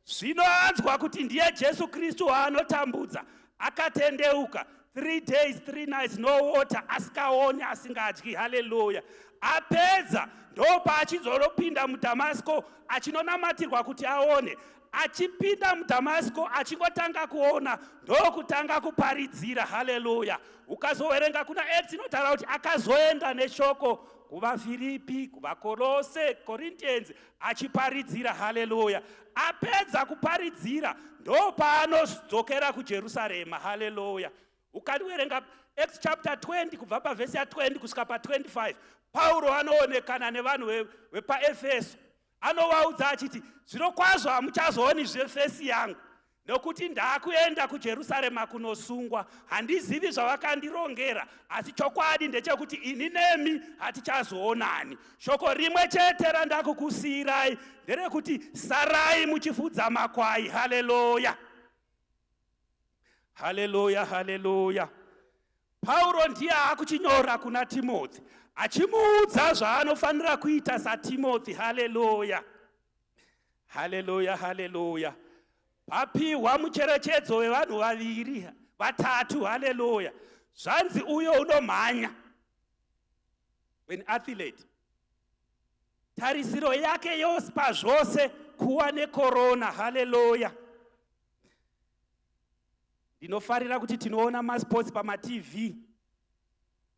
zvinoanzwa kuti ndiye Jesu Kristu waanotambudza, akatendeuka 3 days 3 nights no water, asikaoni asingadyi. Haleluya. Apedza ndopa achizopinda muDhamasiko achinonamatirwa kuti aone. Achipinda muDhamasiko achingotanga kuona ndokutanga kuparidzira. Haleluya. Ukazoverenga kuna Acts inotaura kuti akazoenda neshoko kuvaFiripi, kuvaKorose, Corinthians achiparidzira. Haleluya. Apedza kuparidzira ndopaanodzokera kuJerusarema. Haleluya. Ukaverenga Acts chapter 20 kubva pavhesi ya 20 kusvika pa25, Pauro anoonekana nevanhu vepaEfeso. Anovaudza achiti, zvirokwazvo hamuchazooni zvefesi yangu, nokuti ndakuenda kuJerusarema kunosungwa. Handizivi zvavakandirongera, asi chokwadi ndechekuti ini nemi hatichazoonani. Shoko rimwe chete randakukusiyirai nderekuti sarai muchifudza makwai. Haleluya. Haleluya, haleluya. Pauro ndiye akuchinyora kuna Timothy, achimuudza zvaanofanira kuita saTimothy. Haleluya. Haleluya, haleluya. Papiwa mucherechedzo wevanhu vaviri vatatu. Haleluya. Zvanzi uyo unomhanya, an athlete, tarisiro yake yose pazvose kuwa nekorona. Haleluya. Ndinofarira kuti tinoona masports pamaTV,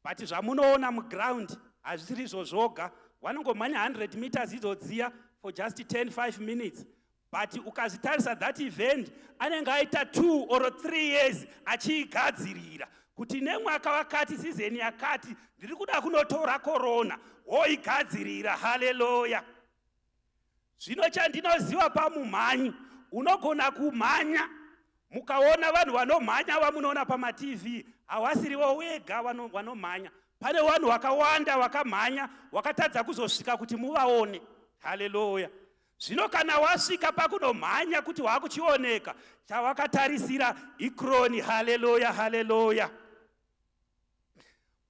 but zvamunoona muground hazvisiri zvoga. Vanongomhanya 100 meters idzodziya for just 10-5 minutes. But ukazitarisa that event, anenge aita 2 or 3 years achiigadzirira kuti nemwaka wakati season yakati ndiri kuda kunotora korona, woigadzirira. Haleluya. Zvino chandinoziva pamumhanyi, unogona kumhanya mukaona vanhu vanomhanya vamunoona pamaTV, havasirivo wega vanomhanya. Pane vanhu vakawanda vakamhanya vakatadza kuzosvika kuti muvaone. Haleluya. Zvino kana wasvika pakunomhanya kuti wakuchioneka, chavakatarisira ikroni. Haleluya, haleluya.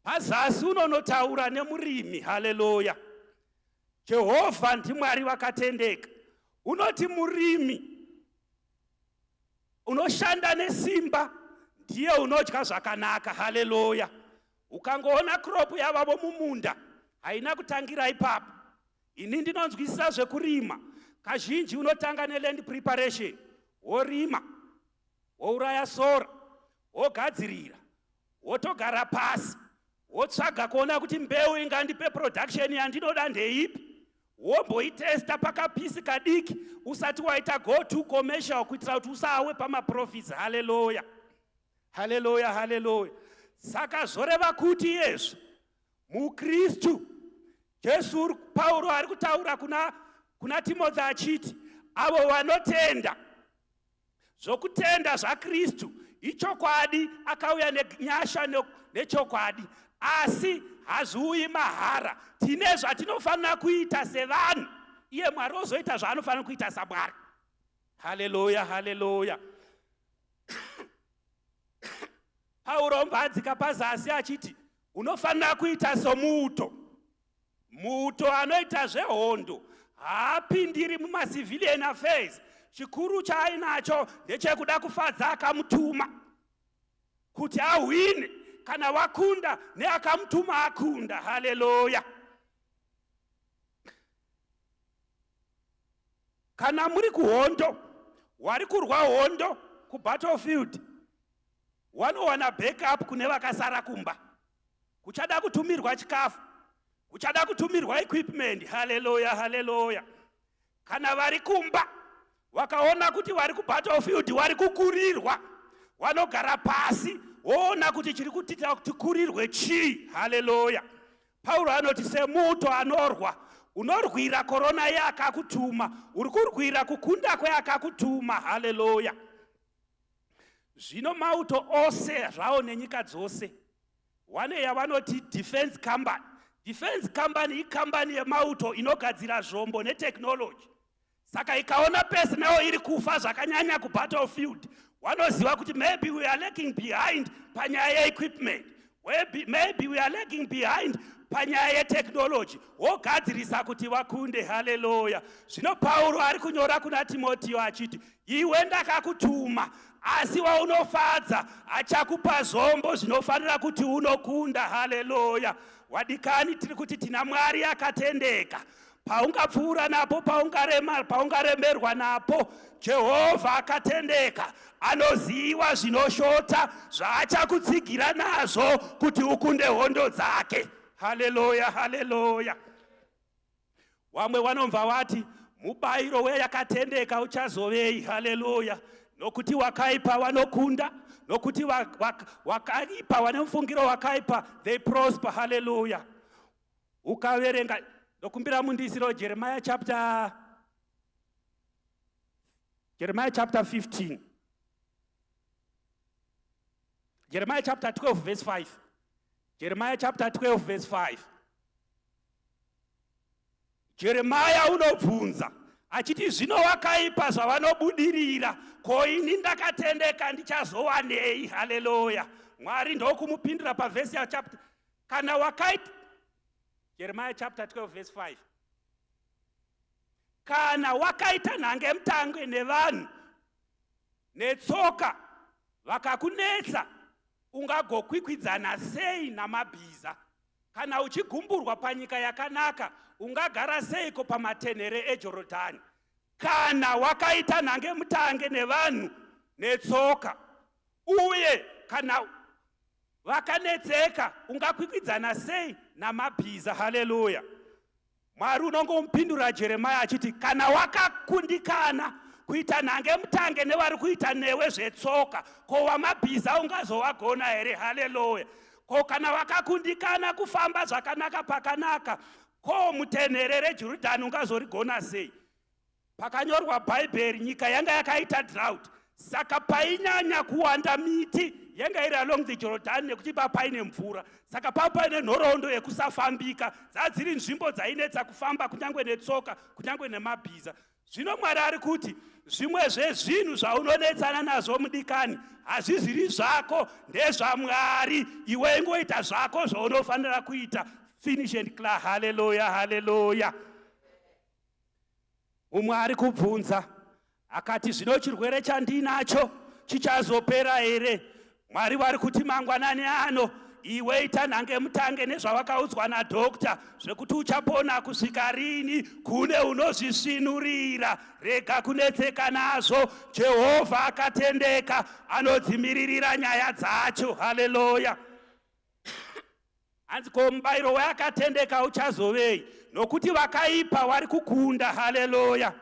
Pazasi unonotaura nemurimi. Haleluya. Jehovha ndiMwari vakatendeka. Unoti murimi unoshanda nesimba ndiye unodya zvakanaka. Haleluya. Ukangoona crop yavavo mumunda haina kutangira ipapo. Ini ndinonzwisisa zvekurima. Kazhinji unotanga neland preparation, worima, wouraya sora, wogadzirira, wotogara pasi, wotsvaga kuona kuti mbeu ingandipe production yandinoda ndeipi, womboitesta pakapisi kadiki usati waita go to commercial kuitira kuti usawe pamaprofits. Haleluya. Haleluya, haleluya. Saka zoreva kuti Yesu muKristu, Jesu, Pauro ari kutaura kuna Timothy achiti, avo vanotenda zvokutenda zvaKristu ichokwadi, akauya nenyasha nechokwadi, asi hazviuyi mahara. Tine zvatinofanira kuita sevanhu, iye Mwari ozoita zvaanofanira kuita saMwari. Haleluya, haleluya. Pauro mbadzika pazasi achiti, unofanira kuita somuto. Muto anoita zvehondo haapindiri mumacivilian affairs. Chikuru chaainacho ndechekuda kufadza akamutuma kuti ahwine, kana wakunda neakamutuma akunda. Haleluya. Kana muri kuhondo, wari kurwa hondo kubattlefield, wanowana backup kune vakasara kumba. Kuchada kutumirwa chikafu, kuchada kutumirwa equipment. Haleluya, haleluya. Kana vari kumba wakaona kuti vari kubattlefield vari kukurirwa, wanogara pasi woona kuti chiri kutita kuti kurirwe chii. Haleluya. Pauro anoti semuto anorwa, unorwira korona yakakutuma, uri kurwira kukunda kweyakakutuma. Haleluya. Zvino mauto ose zvawo nenyika dzose, wane yavanoti defense company. Defense company ikambani yemauto inogadzira zvombo netechnology. Saka ikaona pesi nayo iri kufa zvakanyanya kubattlefield, wanoziva kuti maybe we are lagging behind panyaya yeequipment, maybe we are lagging behind panyaya yeteknoloji wogadzirisa kuti vakunde. Haleluya. Zvino Pauro ari kunyora kuna Timoteo achiti, iwe ndakakutuma, asi waunofadza achakupa zombo zvinofanira kuti unokunda. Haleluya. Wadikani, tiri kuti tina Mwari akatendeka. Paungapfuura napo, paungaremerwa napo, Jehovha akatendeka, anoziva zvinoshota zvaachakutsigira nazvo kuti ukunde hondo dzake. Haleluya, haleluya. Vamwe vanomva vati mubayiro weyakatendeka uchazovei. Haleluya. Nokuti wakaipa vanokunda, nokuti wakaipa vane mufungiro wakaipa, they prosper. Haleluya. Ukaverenga ndokumbira mundisiro Jeremiah chapter 15. Jeremiah chapter 12 verse 5. Jeremiah chapter 12 verse 5. Jeremiah unobvunza achiti, zvino wakaipa zvavanobudirira, ko ini ndakatendeka ndichazowanei? Haleluya. Mwari ndokumupindura pavhesi ya chapter kana wakaita. Jeremiah chapter 12 verse 5. Kana wakaita nhange mutangwe nevanhu netsoka vakakunetsa, ungagokwikwidzana sei namabhiza? Kana uchigumburwa panyika yakanaka, ungagara seiko pamatenhere eJorodhani? Kana wakaita nhange mutange nevanhu netsoka, uye kana vakanetseka, ungakwikwidzana sei namabhiza? Haleluya. Mwari unongomupindura Jeremiah achiti, kana wakakundikana kuita nhange mutange nevari kuita newe zvetsoka, ko wamabhiza ungazovagona here? Haleluya. Ko kana wakakundikana kufamba zvakanaka pakanaka, ko mutenhere reJorodhani ungazorigona sei? Pakanyorwa Bhaibheri, nyika yanga yakaita drought, saka painyanya kuwanda miti yanga iri along the Jordan nekuti paine mvura, saka paine nhoroondo yekusafambika. Dzadziri nzvimbo dzainetsa kufamba kunyangwe netsoka, kunyangwe nemabhiza. Zvino Mwari ari kuti zvimwe zvezvinhu zvaunonetsana nazvo mudikani hazviziri zvako, ndezvaMwari. Iwe ingoita zvako zvaunofanira kuita. Finish and clear. Haleluya, haleluya. Umwe ari kubvunza akati, zvino chirwere chandinacho chichazopera here? Mwari vari kuti mangwanani ano, iwe ita nhange mutange nezvawakaudzwa nadhokta zvekuti uchapona kusvika rini. Kune unozvisvinurira, rega kunetseka nazvo. Jehovha akatendeka, anodzimiririra nyaya dzacho. Haleluya. Hanzi ko mubayiro weakatendeka uchazovei? Nokuti vakaipa vari kukunda. Haleluya.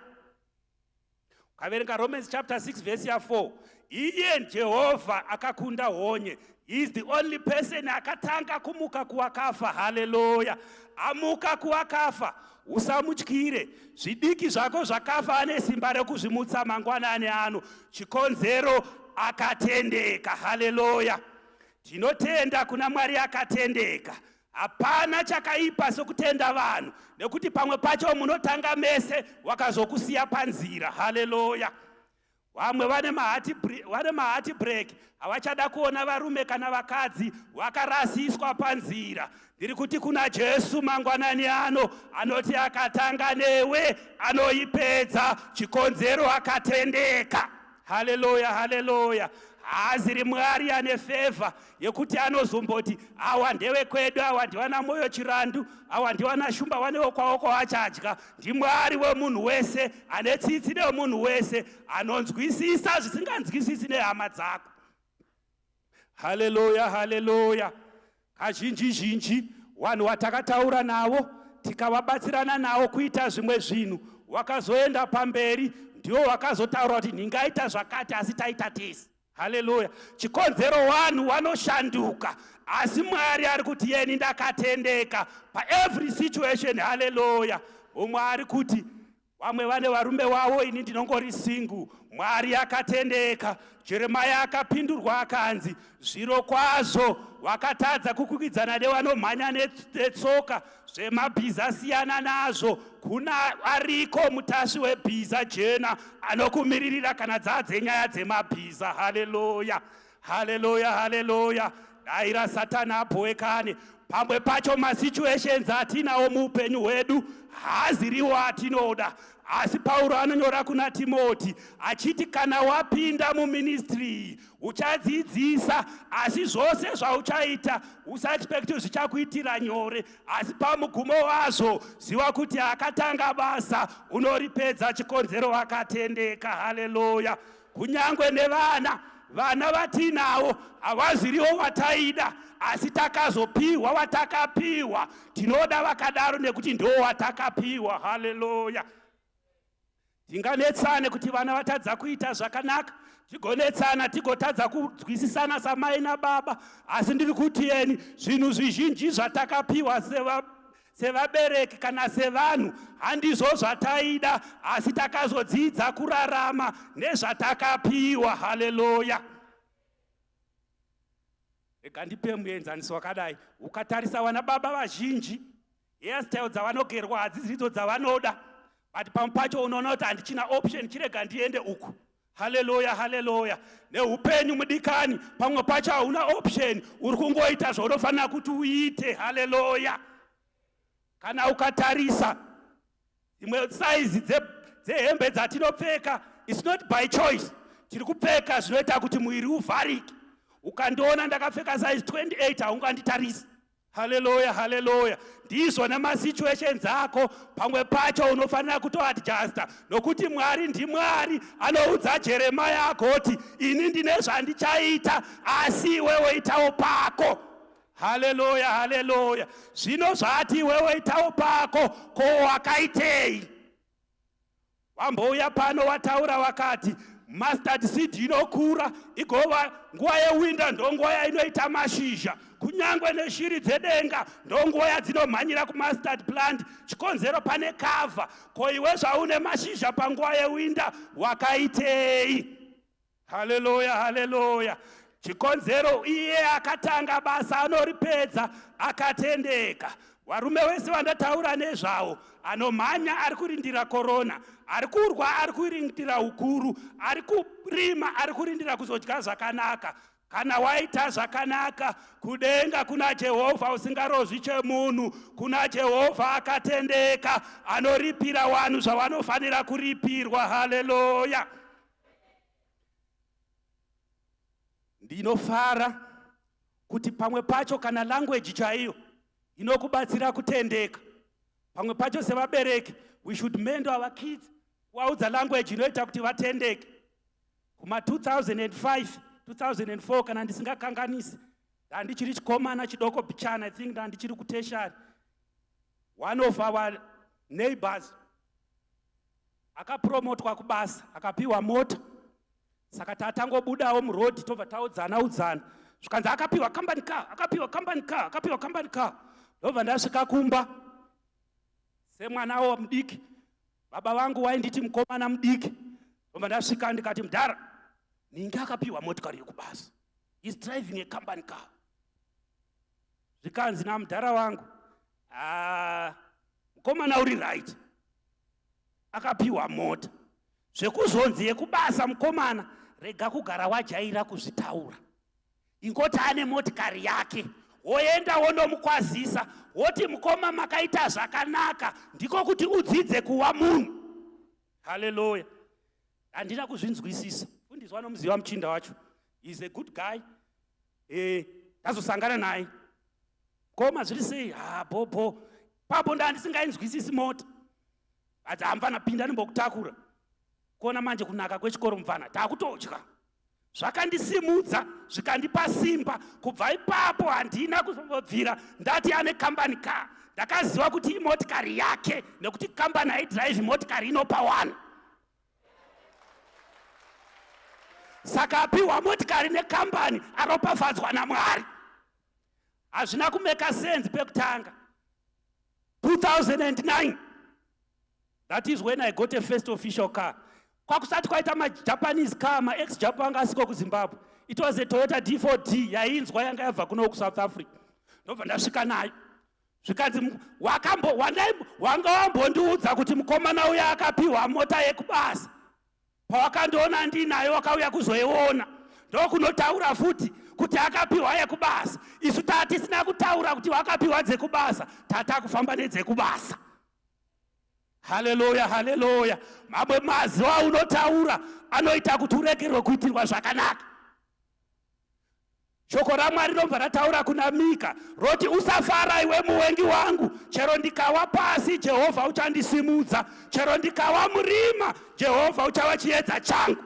Ukaverenga Romans chapter 6 verse 4, iye Jehovha akakunda honye. He is the only person akatanga kumuka kuwakafa. Haleluya. Amuka kuwakafa, usamutyire. Zvidiki zvako zvakafa ane simba rekuzvimutsa mangwanani ano. Chikonzero akatendeka. Haleluya. Tinotenda kuna Mwari akatendeka. Hapana chakaipa sokutenda vanhu, nekuti pamwe pacho munotanga mese wakazokusiya panzira. Haleluya. Vamwe vane mahati break, havachada kuona varume kana vakadzi vakarasiswa panzira. Ndiri kuti kuna Jesu mangwanani ano, anoti akatanga newe anoipedza. Chikonzero akatendeka. Haleluya, haleluya. Haziri Mwari ane favor yekuti anozomboti awa ndewe kwedu, awa ndivana moyo chirandu, awa ndivana shumba vanewo kwawoko vachadya. NdiMwari wemunhu wese, ane tsitsi nemunhu wese, anonzwisisa zvisinganzwisisi nehama dzako. Haleluya, haleluya. Kazhinji zhinji vanhu vatakataura navo tikavabatsirana navo kuita zvimwe zvinhu, wakazoenda pamberi ndiwo wakazotaura kuti ndingaita zvakati asi taita tese. Haleluya. Chikonzero vanhu vanoshanduka, asi Mwari ari kuti yeni ndakatendeka pa every situation. Haleluya. Umwe ari kuti vamwe vane varume wavo, ini ndinongori singu. Mwari akatendeka. Jeremiah akapindurwa akanzi, zviro kwazvo wakatadza kukwikwidzana nevanomhanya netsoka zvemabhiza asiyana nazvo. Kuna ariko mutasvi webhiza jena anokumiririra kana dzenyaya dzemabhiza. Haleluya, haleluya, haleluya. Daira Satani abhowekane. pamwe pacho masituations atinawo muupenyu hwedu haaziriwo atinoda. Asi Pauro anonyora kuna Timoti achiti kana wapinda muministry uchadzidzisa, asi zvose zvauchaita usaexpect zvichakuitira nyore, asi pamugumo wazvo ziva kuti akatanga basa unoripedza chikonzero akatendeka. Haleluya. Kunyangwe nevana vatinawo havaziriwo wataida, asi takazopiwa watakapiwa. Tinoda vakadaro nekuti ndo watakapiwa. Haleluya. Tinganetsane kuti vana vatadza kuita zvakanaka, tigonetsana tigotadza kunzwisisana samai nababa, asi ndiri kuti zvinhu zvizhinji zvatakapiwa sevabereki kana sevanhu handizvo zvataida, asi takazodzidza kurarama nezvatakapiwa. Haleluya. Rega ndipe muenzaniso wakadai. Ukatarisa vana baba vazhinji, hairstyle dzavanogerwa hadzidzo dzavanoda, but pamwe pacho unoona kuti handichina option, chirega ndiende uku. Haleluya, haleluya. Neupenyu mudikani, pamwe pacho hauna option, uri kungoita zvaunofanira kuti uite. Haleluya. Kana ukatarisa imwe size dzehembe dzatinopfeka, it's not by choice. Tiri kupfeka zvinoita kuti muiri uvharike. Ukandiona ndakapfeka size 28 haunganditarisi. Haleluya, haleluya. Ndizvo nemasituations ako, pamwe pacho unofanira kutoadjusta, nokuti Mwari ndimwari anoudza Jeremia akoti ini ndine zvandichaita, asi wewe itawo pako. Haleluya, haleluya. Zvino zvati wewe itawo pako, ko wakaitei? Wambouya pano wataura wakati mustard seed inokura igova nguva yewinda ndonguva yainoita mashizha, kunyangwe neshiri dzedenga ndonguva yadzinomhanyira kumustard plant. Chikonzero pane cover. Ko iwe zvaune mashizha panguva yewinda wakaitei? Haleluya, haleluya. Chikonzero iye akatanga basa anoripedza akatendeka. Varume vese vandataura nezvavo, anomhanya ari kurindira korona, ari kurwa ari kurindira ukuru, ari kurima ari kurindira kuzodya zvakanaka. Kana waita zvakanaka, kudenga kuna Jehovha usingarozvi chemunhu, kuna Jehovha akatendeka anoripira vanhu zvavanofanira kuripirwa. Haleluya. Ndinofara kuti pamwe pacho kana language chaiyo inokubatsira kutendeka. Pamwe pacho sevabereki, we should mend our kids kuvaudza language inoita kuti vatendeke. Kuma 2005 2004 kana ndisingakanganisi, ndandichiri chikomana chidoko bichana, I think ndandichiri kutertiary, one of our neighbors akapromotwa kubasa, akapiwa mota. Saka tatangobudawo muroad tobva taudzana. Zvikanzi akapiwa company car, akapiwa company car, akapiwa company car. Ndobva ndasvika kumba semwanawo mudiki, baba vangu wainditi mukomana mudiki. Ndobva ndasvika ndikati mudhara, ninge akapiwa motikari yekubasa, he's driving a company car. Zvikanzi namudhara wangu, mukomana uri right, akapiwa mota. Zvekuzonzi yekubasa mukomana, rega kugara wajaira kuzvitaura. Ingoti ane motikari yake, woenda wondomukwazisa, woti mukoma makaita zvakanaka, ndiko kuti udzidze kuva munhu. Haleluya. Handina kuzvinzwisisa. Fundiswa nomuziva muchinda wacho. He's a good guy. Ndazosangana naye. Koma zviri sei? Bobo. Papo ndandisingainzwisisi mota. Ati hamfana pinda nimbokutakura. Kona manje kunaka kwechikoro mfana, takutodya. Zvakandisimudza, zvikandipa simba. Kubva ipapo handina kuzombobvira ndati ane company car. Ndakaziva kuti imotikari yake, nekuti company haidrive motikari inopa one. Saka apiwa motikari necompany aropafadzwa naMwari. Hazvina kumeka sense pekutanga. 2009, that is when I got a first official car. Kwakusati kwaita ma-Japanese car, ma-ex-Japan anga asiko kuZimbabwe. It was a Toyota D4D, yainzwa yanga yabva kuno kuSouth Africa. Ndobva ndasvika nayo. Zvikanzi wanga wambondiudza kuti mukomana uya akapiwa mota yekubasa. Pawakandiona ndinayo wakauya kuzoiona. Ndokunotaura futi kuti akapiwa yekubasa. Isu tatisina kutaura kuti wakapiwa dzekubasa, tatakufamba nedzekubasa. Haleluya, haleluya. Mamwe mazuva unotaura anoita kuti uregerwe kuitirwa zvakanaka. Shoko raMwari rinobva rataura kuna Mika, roti usafara iwe muvengi wangu, chero ndikawa pasi Jehovha uchandisimudza, chero ndikawa murima Jehovha uchava chiedza changu.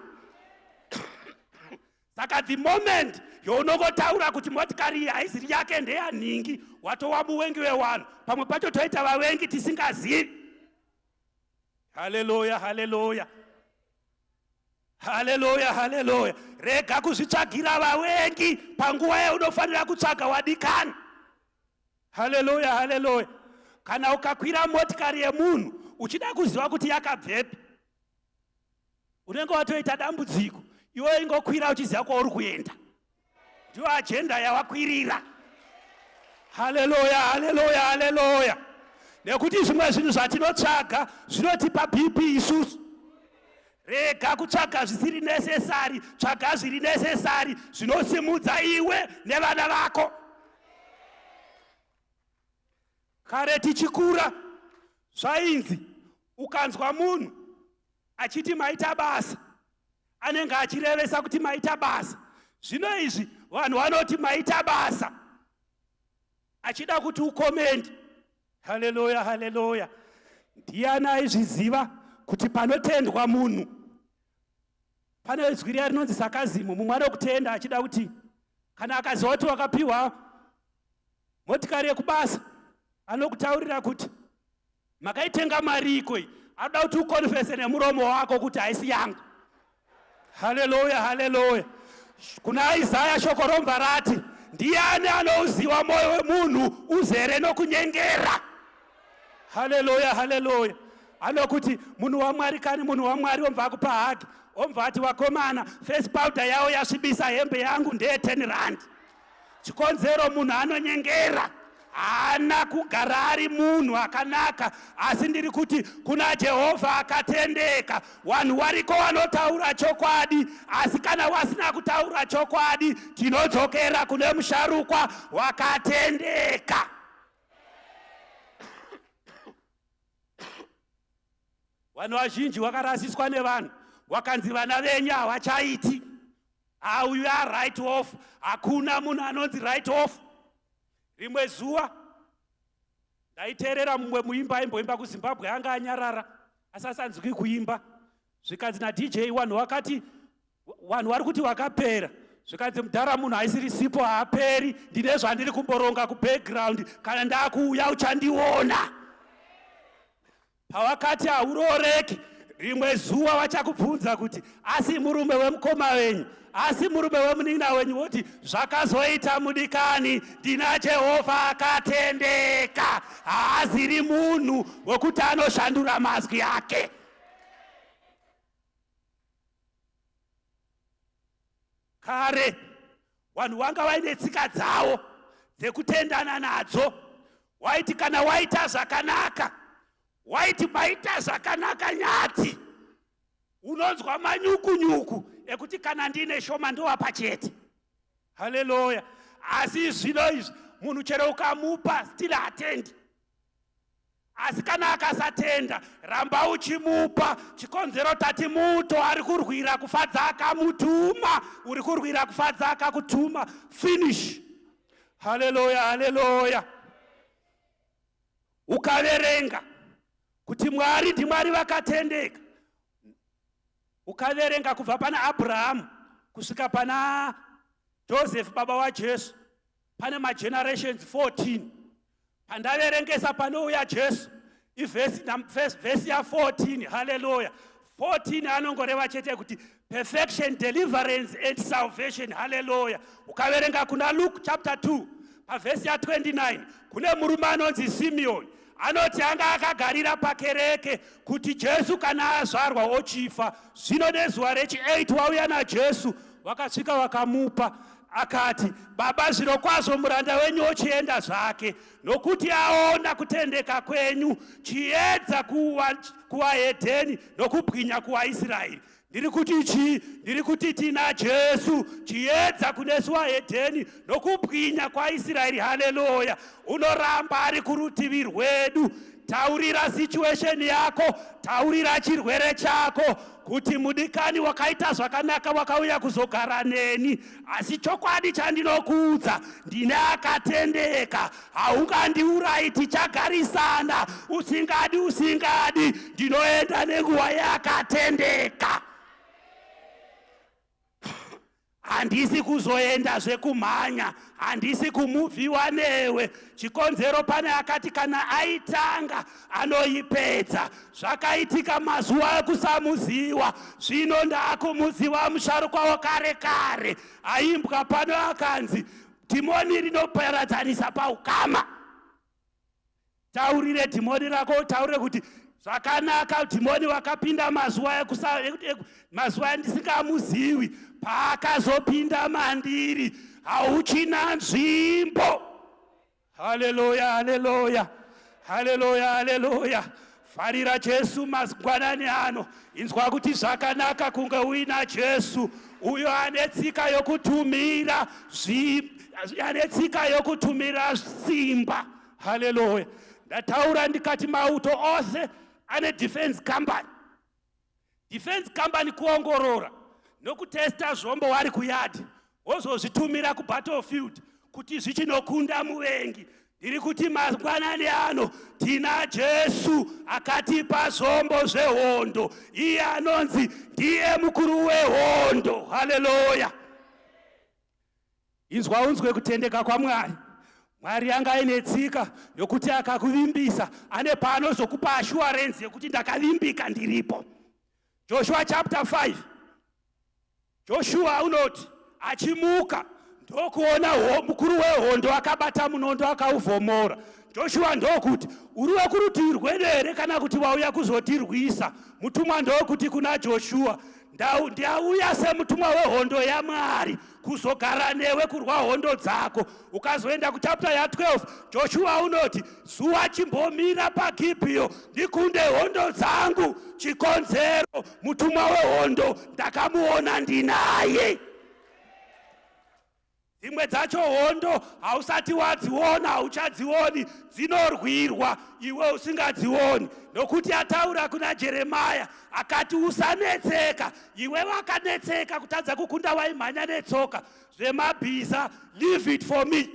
Saka the moment younongotaura kuti motikari haiziri yake ndeyanhingi, watova muvengi wewanhu, pamwe pacho toita vavengi tisingazivi. Haleluya, haleluya. Haleluya, haleluya. Rega kuzvitsvagira vavengi panguva yaunofanira kutsvaga wadikani. Haleluya, haleluya. Kana ukakwira motikari yemunhu uchida kuziva kuti yakabvepi, unenge watoita dambudziko, iwe ingokwira uchiziva kwauri kuenda. Ndiyo ajenda yawakwirira. Haleluya, haleluya, haleluya. Nekuti zvimwe zvinhu zvatinotsvaga zvinotipa BP isusu. Rega kutsvaga zvisiri necessary, tsvaga zviri necessary zvinosimudza iwe nevana vako. Kare tichikura zvainzi ukanzwa munhu achiti maita basa, anenge achirevesa kuti maita basa. Zvino izvi vanhu vanoti maita basa achida kuti ukomendi. Haleluya, haleluya. Ndiani aizviziva kuti panotendwa munhu pane zwi riya rinonzi sakazimu? Mumwe anokutenda achida kuti kana akaziva kuti wakapiwa motikari yekubasa, anokutaurira kuti makaitenga mari iko iyi, anoda kuti ukonfese nemuromo wako kuti haisi yangu. Haleluya, haleluya. Kuna Isaya shoko romba rati, ndiani anouziva mwoyo wemunhu uzere nokunyengera. Haleluya, haleluya. Anokuti munhu waMwari kani munhu waMwari omva akupa haki, omva ati wakomana face powder yavo yasvibisa hembe yangu ndeye 10 rand. Chikonzero munhu anonyengera, haana kugara ari munhu akanaka. Asi ndiri kuti kuna Jehovha akatendeka, vanhu variko vanotaura chokwadi. Asi kana wasina kutaura chokwadi, tinodzokera kune musharukwa wakatendeka. Vanhu vazhinji vakarasiswa nevanhu, vakanzi vana venyu havachaiti, you are right off. Hakuna munhu anonzi right off. Rimwe zuva ndaiteerera mumwe muimba aimboimba kuZimbabwe, anga anyarara asi asanzwi kuimba. Zvikanzi naDJ vanhu vakati vanhu vari kuti wakapera. Zvikanzi mudhara munhu haisiri sipo haaperi, ndine zvandiri kumboronga kubackground, kana ndakuuya uchandiona. Pavakati hauroreki, rimwe zuva vachakubvunza kuti asi murume wemukoma wenyu, asi murume wemunina wenyu, woti zvakazoita mudikani, ndina Jehovha akatendeka. Haaziri munhu wekuti anoshandura mazwi ake. Kare vanhu vanga vaine tsika dzavo dzekutendana nadzo. Waiti kana waita zvakanaka, waiti maita zvakanaka nyati, unonzwa manyukunyuku ekuti kana ndine shoma ndowapa chete. Haleluya. Asi zvino izvi munhu chero ukamupa still hatendi. Asi kana akasatenda, ramba uchimupa. Chikonzero tati muto ari kurwira kufadza akamutuma, uri kurwira kufadza akakutuma. Finish. Haleluya, haleluya. Ukaverenga kuti Mwari ndiMwari vakatendeka, ukaverenga kubva pana Abrahamu kusvika pana Joseph baba waJesu, pane magenerations 14. Pandaverengesa panouya Jesu, ivhesi ya 14. Haleluya. 14 anongoreva chete kuti perfection, deliverance and salvation. Haleluya. Ukaverenga kuna Luke chapter 2 pavhesi ya 29, kune murume anonzi Simeoni, anoti anga akagarira pakereke kuti Jesu kana azvarwa ochifa. Zvino nezuva rechi8 wauya naJesu, vakasvika vakamupa. Akati, baba, zvirokwazvo muranda wenyu ochienda zvake, nokuti aona kutendeka kwenyu, chiedza kuvaHedheni nokubwinya kuvaIsraeri. ndiri kuti chi ndiri kuti tina Jesu chiedza kuneswa hedheni nokubwinya kwaIsraeri. Haleluya. Unoramba ari kurutivi rwedu. Taurira situation yako, taurira chirwere chako kuti mudikani wakaita zvakanaka wakauya kuzogara neni, asi chokwadi chandinokuudza ndine akatendeka. Haungandiurayi, tichagarisana. Usingadi ndinoenda nenguva yakatendeka. Handisi kuzoenda zvekumhanya, handisi kumuvhiwa newe. Chikonzero pane akati kana aitanga anoipedza. Zvakaitika mazuva ekusamuziva, zvino ndakumuziva musharukwa wakare kare. Aimbwa pano akanzi dhimoni rinoparadzanisa paukama. Taurire dhimoni rako, utaure kuti zvakanaka dhimoni wakapinda mazuva andisingamuzivi, paakazopinda mandiri hauchina nzvimbo. Haleluya, haleluya, haleluya, haleluya. Farira Jesu mangwanani ano. Inzwa kuti zvakanaka kunge uina Jesu uyo ane tsika yokutumira simba. Haleluya. Ndataura ndikati mauto ose ane defense company. Defense company kuongorora nokutesta zvombo wari kuyadi wozozvitumira kubattlefield kuti zvichinokunda muvengi. Ndiri kuti mangwanani ano tina Jesu akatipa zvombo zvehondo. Iye anonzi ndiye mukuru wehondo. Haleluya. Inzwa unzwe kutendeka kwaMwari. Mwari anga aine tsika yokuti akakuvimbisa ane paanozokupa assurance yekuti ndakavimbika ndiripo. Joshua chapter 5. Joshua unoti achimuka ndokuona mukuru wehondo akabata munondo akauvhomora. Joshua ndokuti uri wekurutivi rwedu here kana kuti wauya kuzotirwisa? Mutumwa ndokuti kuna Joshua, ndauya semutumwa wehondo yaMwari kuzogara newe kurwa hondo dzako. Ukazoenda kuchapter ya 12, Joshua unoti zuva chimbomira paGibheo ndikunde hondo dzangu. Chikonzero mutumwa wehondo ndakamuona ndinaye. Dzimwe dzacho hondo hausati wadziona, hauchadzioni, dzinorwirwa iwe usingadzioni. Nokuti ataura kuna Jeremia akati usanetseka. Iwe wakanetseka kutadza kukunda waimhanya netsoka zvemabhiza, leave it for me.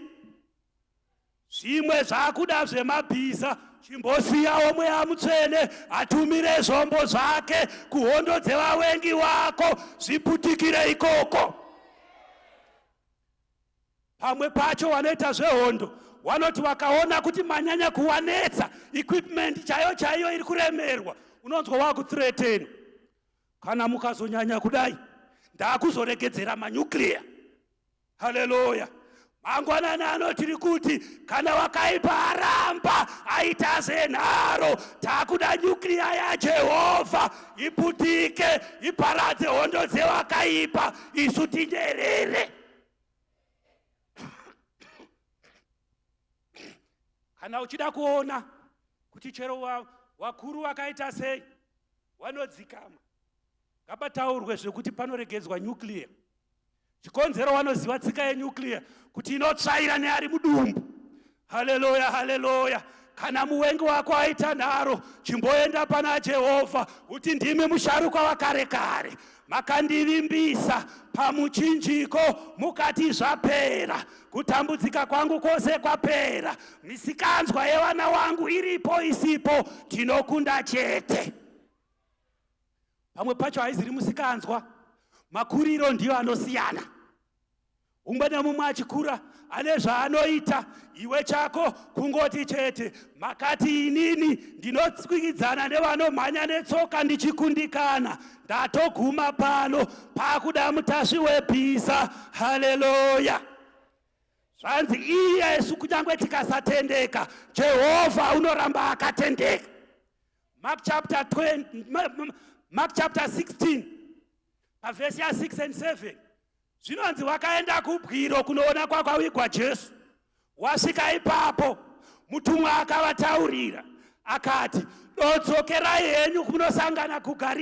Zvimwe zvakuda zvemabhiza chimbosiyawo Mweya Mutsvene atumire zvombo zvake kuhondo dzevavengi wako zviputikire ikoko. Pamwe pacho wanoita zvehondo wanoti wakaona kuti manyanya kuwanetsa, equipment chaiyo iri kuremerwa, unonzwa wakuthreaten. Kana mukazonyanya kudai ndakuzoregedzera manyuclear. Haleluya. Mangwanani anotiri kuti kana wakaipa aramba aita zenharo, takuda nyuclear yaJehovha iputike iparadze hondo dzevakaipa, isu tinyerere. Kana uchida kuona kuti chero wakuru wakaita sei wanodzikama, ngapataurwe zvekuti panoregedzwa nyuclear. Chikonzero wanoziva tsika yenyuclear kuti inotsvaira neari mudumbu. Haleluya, haleluya. Kana muvengi wako aita nharo, chimboenda pana Jehovha kuti ndimi musharukwa wakare kare. Makandivimbisa pamuchinjiko mukati zvapera, kutambudzika kwangu kwose kwapera. Misikanzwa yevana wangu iripo isipo, tinokunda chete. Pamwe pacho haiziri musikanzwa, makuriro ndiyo anosiyana. Umwe nemumwe achikura ane zvaanoita, iwe chako kungoti chete makati inini ndinotsikwidzana nevanomhanya netsoka ndichikundikana. Ndatoguma pano pakuda mutasvi webhiza. Haleluya. Zvanzi iyesu kunyangwe tikasatendeka, Jehovha unoramba akatendeka. Mark chapter 16 verse 6 and 7. Zvinonzi wakaenda kubwiro kunoona kwakawigwa Jesu. Wasvika ipapo mutumwa akavataurira akati dodzokerai henyu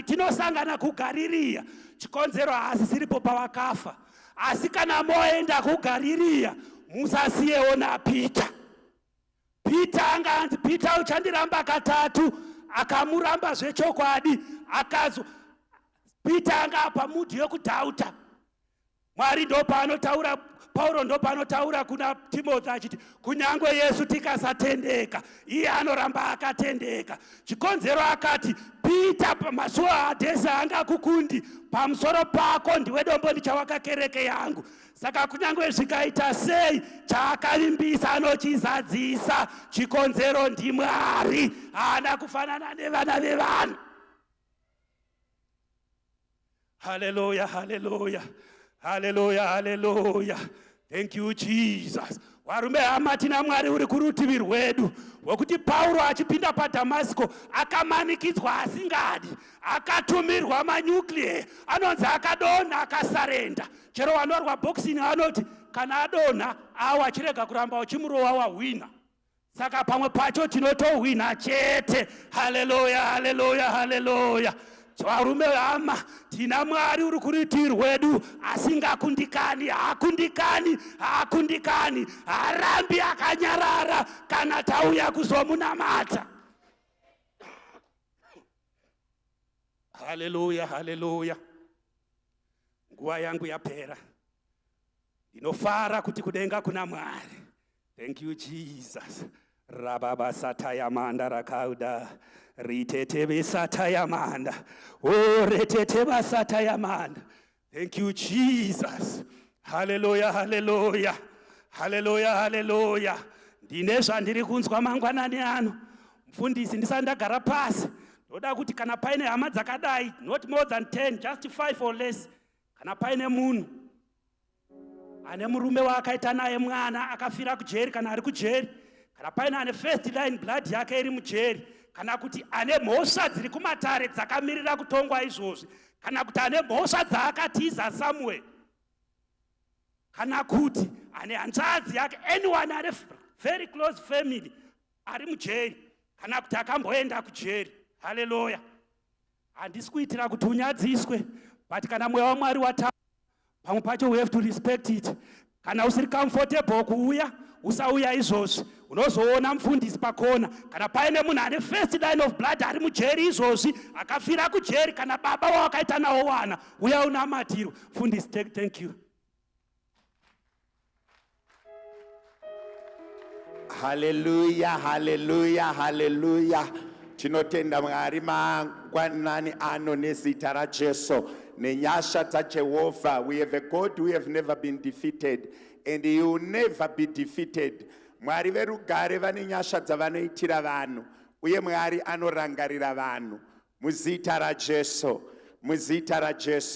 tinosangana kuGarirea. Chikonzero haasi siripo pavakafa, asi kana moenda kuGarirea musasiyewo naPita. Pita anganzi Pita uchandiramba katatu, akamuramba zvechokwadi. Pita anga pamudhi yokudhauta. Mwari ndopanotaura, Paulo ndopanotaura kuna Timothy achiti kunyangwe Yesu tikasatendeka, iye anoramba akatendeka. Chikonzero akati Pita pamasuo adhesi angakukundi, pamusoro pako ndiwe dombo ndichawaka kereke yangu. Saka kunyangwe zvikaita sei, chaakavimbisa anochizadzisa. Chikonzero ndiMwari, haana kufanana nevana vevanhu. Hallelujah, hallelujah. Hallelujah, hallelujah. Thank you, Jesus. Warume hama tina Mwari uri kurutivi rwedu, wekuti Paulo achipinda paDhamasiko akamanikidzwa asingadi, akatumirwa manyuclear, anonzi akadonha akasarenda. Chero vanorwa boxing anoti kana adonha awa chirega kuramba uchimurowa wahwina. Saka pamwe pacho tinotohwina chete. Hallelujah, hallelujah, hallelujah. Varume hama tina Mwari uri kurutivi rwedu, asingakundikani, haakundikani, harambi akanyarara kana tauya kuzomunamata. Hallelujah, hallelujah. Nguva yangu yapera, ndinofara kuti kudenga kuna Mwari. Thank you, Jesus. Rababa sataya manda rakauda, ritete sataya manda, oh retete sataya manda. Thank you, Jesus. Hallelujah, hallelujah, hallelujah, hallelujah. Ndine zvandiri kunzwa mangwanani ano, mufundisi ndisandagara pasi, ndoda kuti kana paine hama dzakadai, not more than 10, just 5 or less, kana paine munhu ane murume waakaita naye mwana akafira kujeri kana ari kujeri, kana paine ane first line blood yake iri mujeri, kana kuti ane mhosva dziri kumatare dzakamirira kutongwa izvozvi, kana kuti ane mhosva dzaakatiza Samuel, kana kuti ane hanzvadzi yake, anyone ane very close family ari mujeri, kana kuti akamboenda kujeri. Hallelujah. Handisi kuitira kuti unyadziswe, but kana mweya waMwari wataura, pamwe pacho we have to respect it. Kana usiri comfortable kuuya, usauya izvozvi. Unozoona mufundisi pakona. Kana paine munhu ane first line of blood ari mujeri izvozvi, akafira kujeri, kana baba wawakaita nawo wana, uya unamatirwa. Mufundisi, thank you. Hallelujah, hallelujah, hallelujah. Tinotenda Mwari mangwanani ano nezita raJesu nenyasha dzaJehovha. We have a God who have never been defeated, and he will never be defeated. Mwari verugare vane nyasha dzavanoitira vanhu, uye Mwari anorangarira vanhu muzita raJesu, muzita raJesu.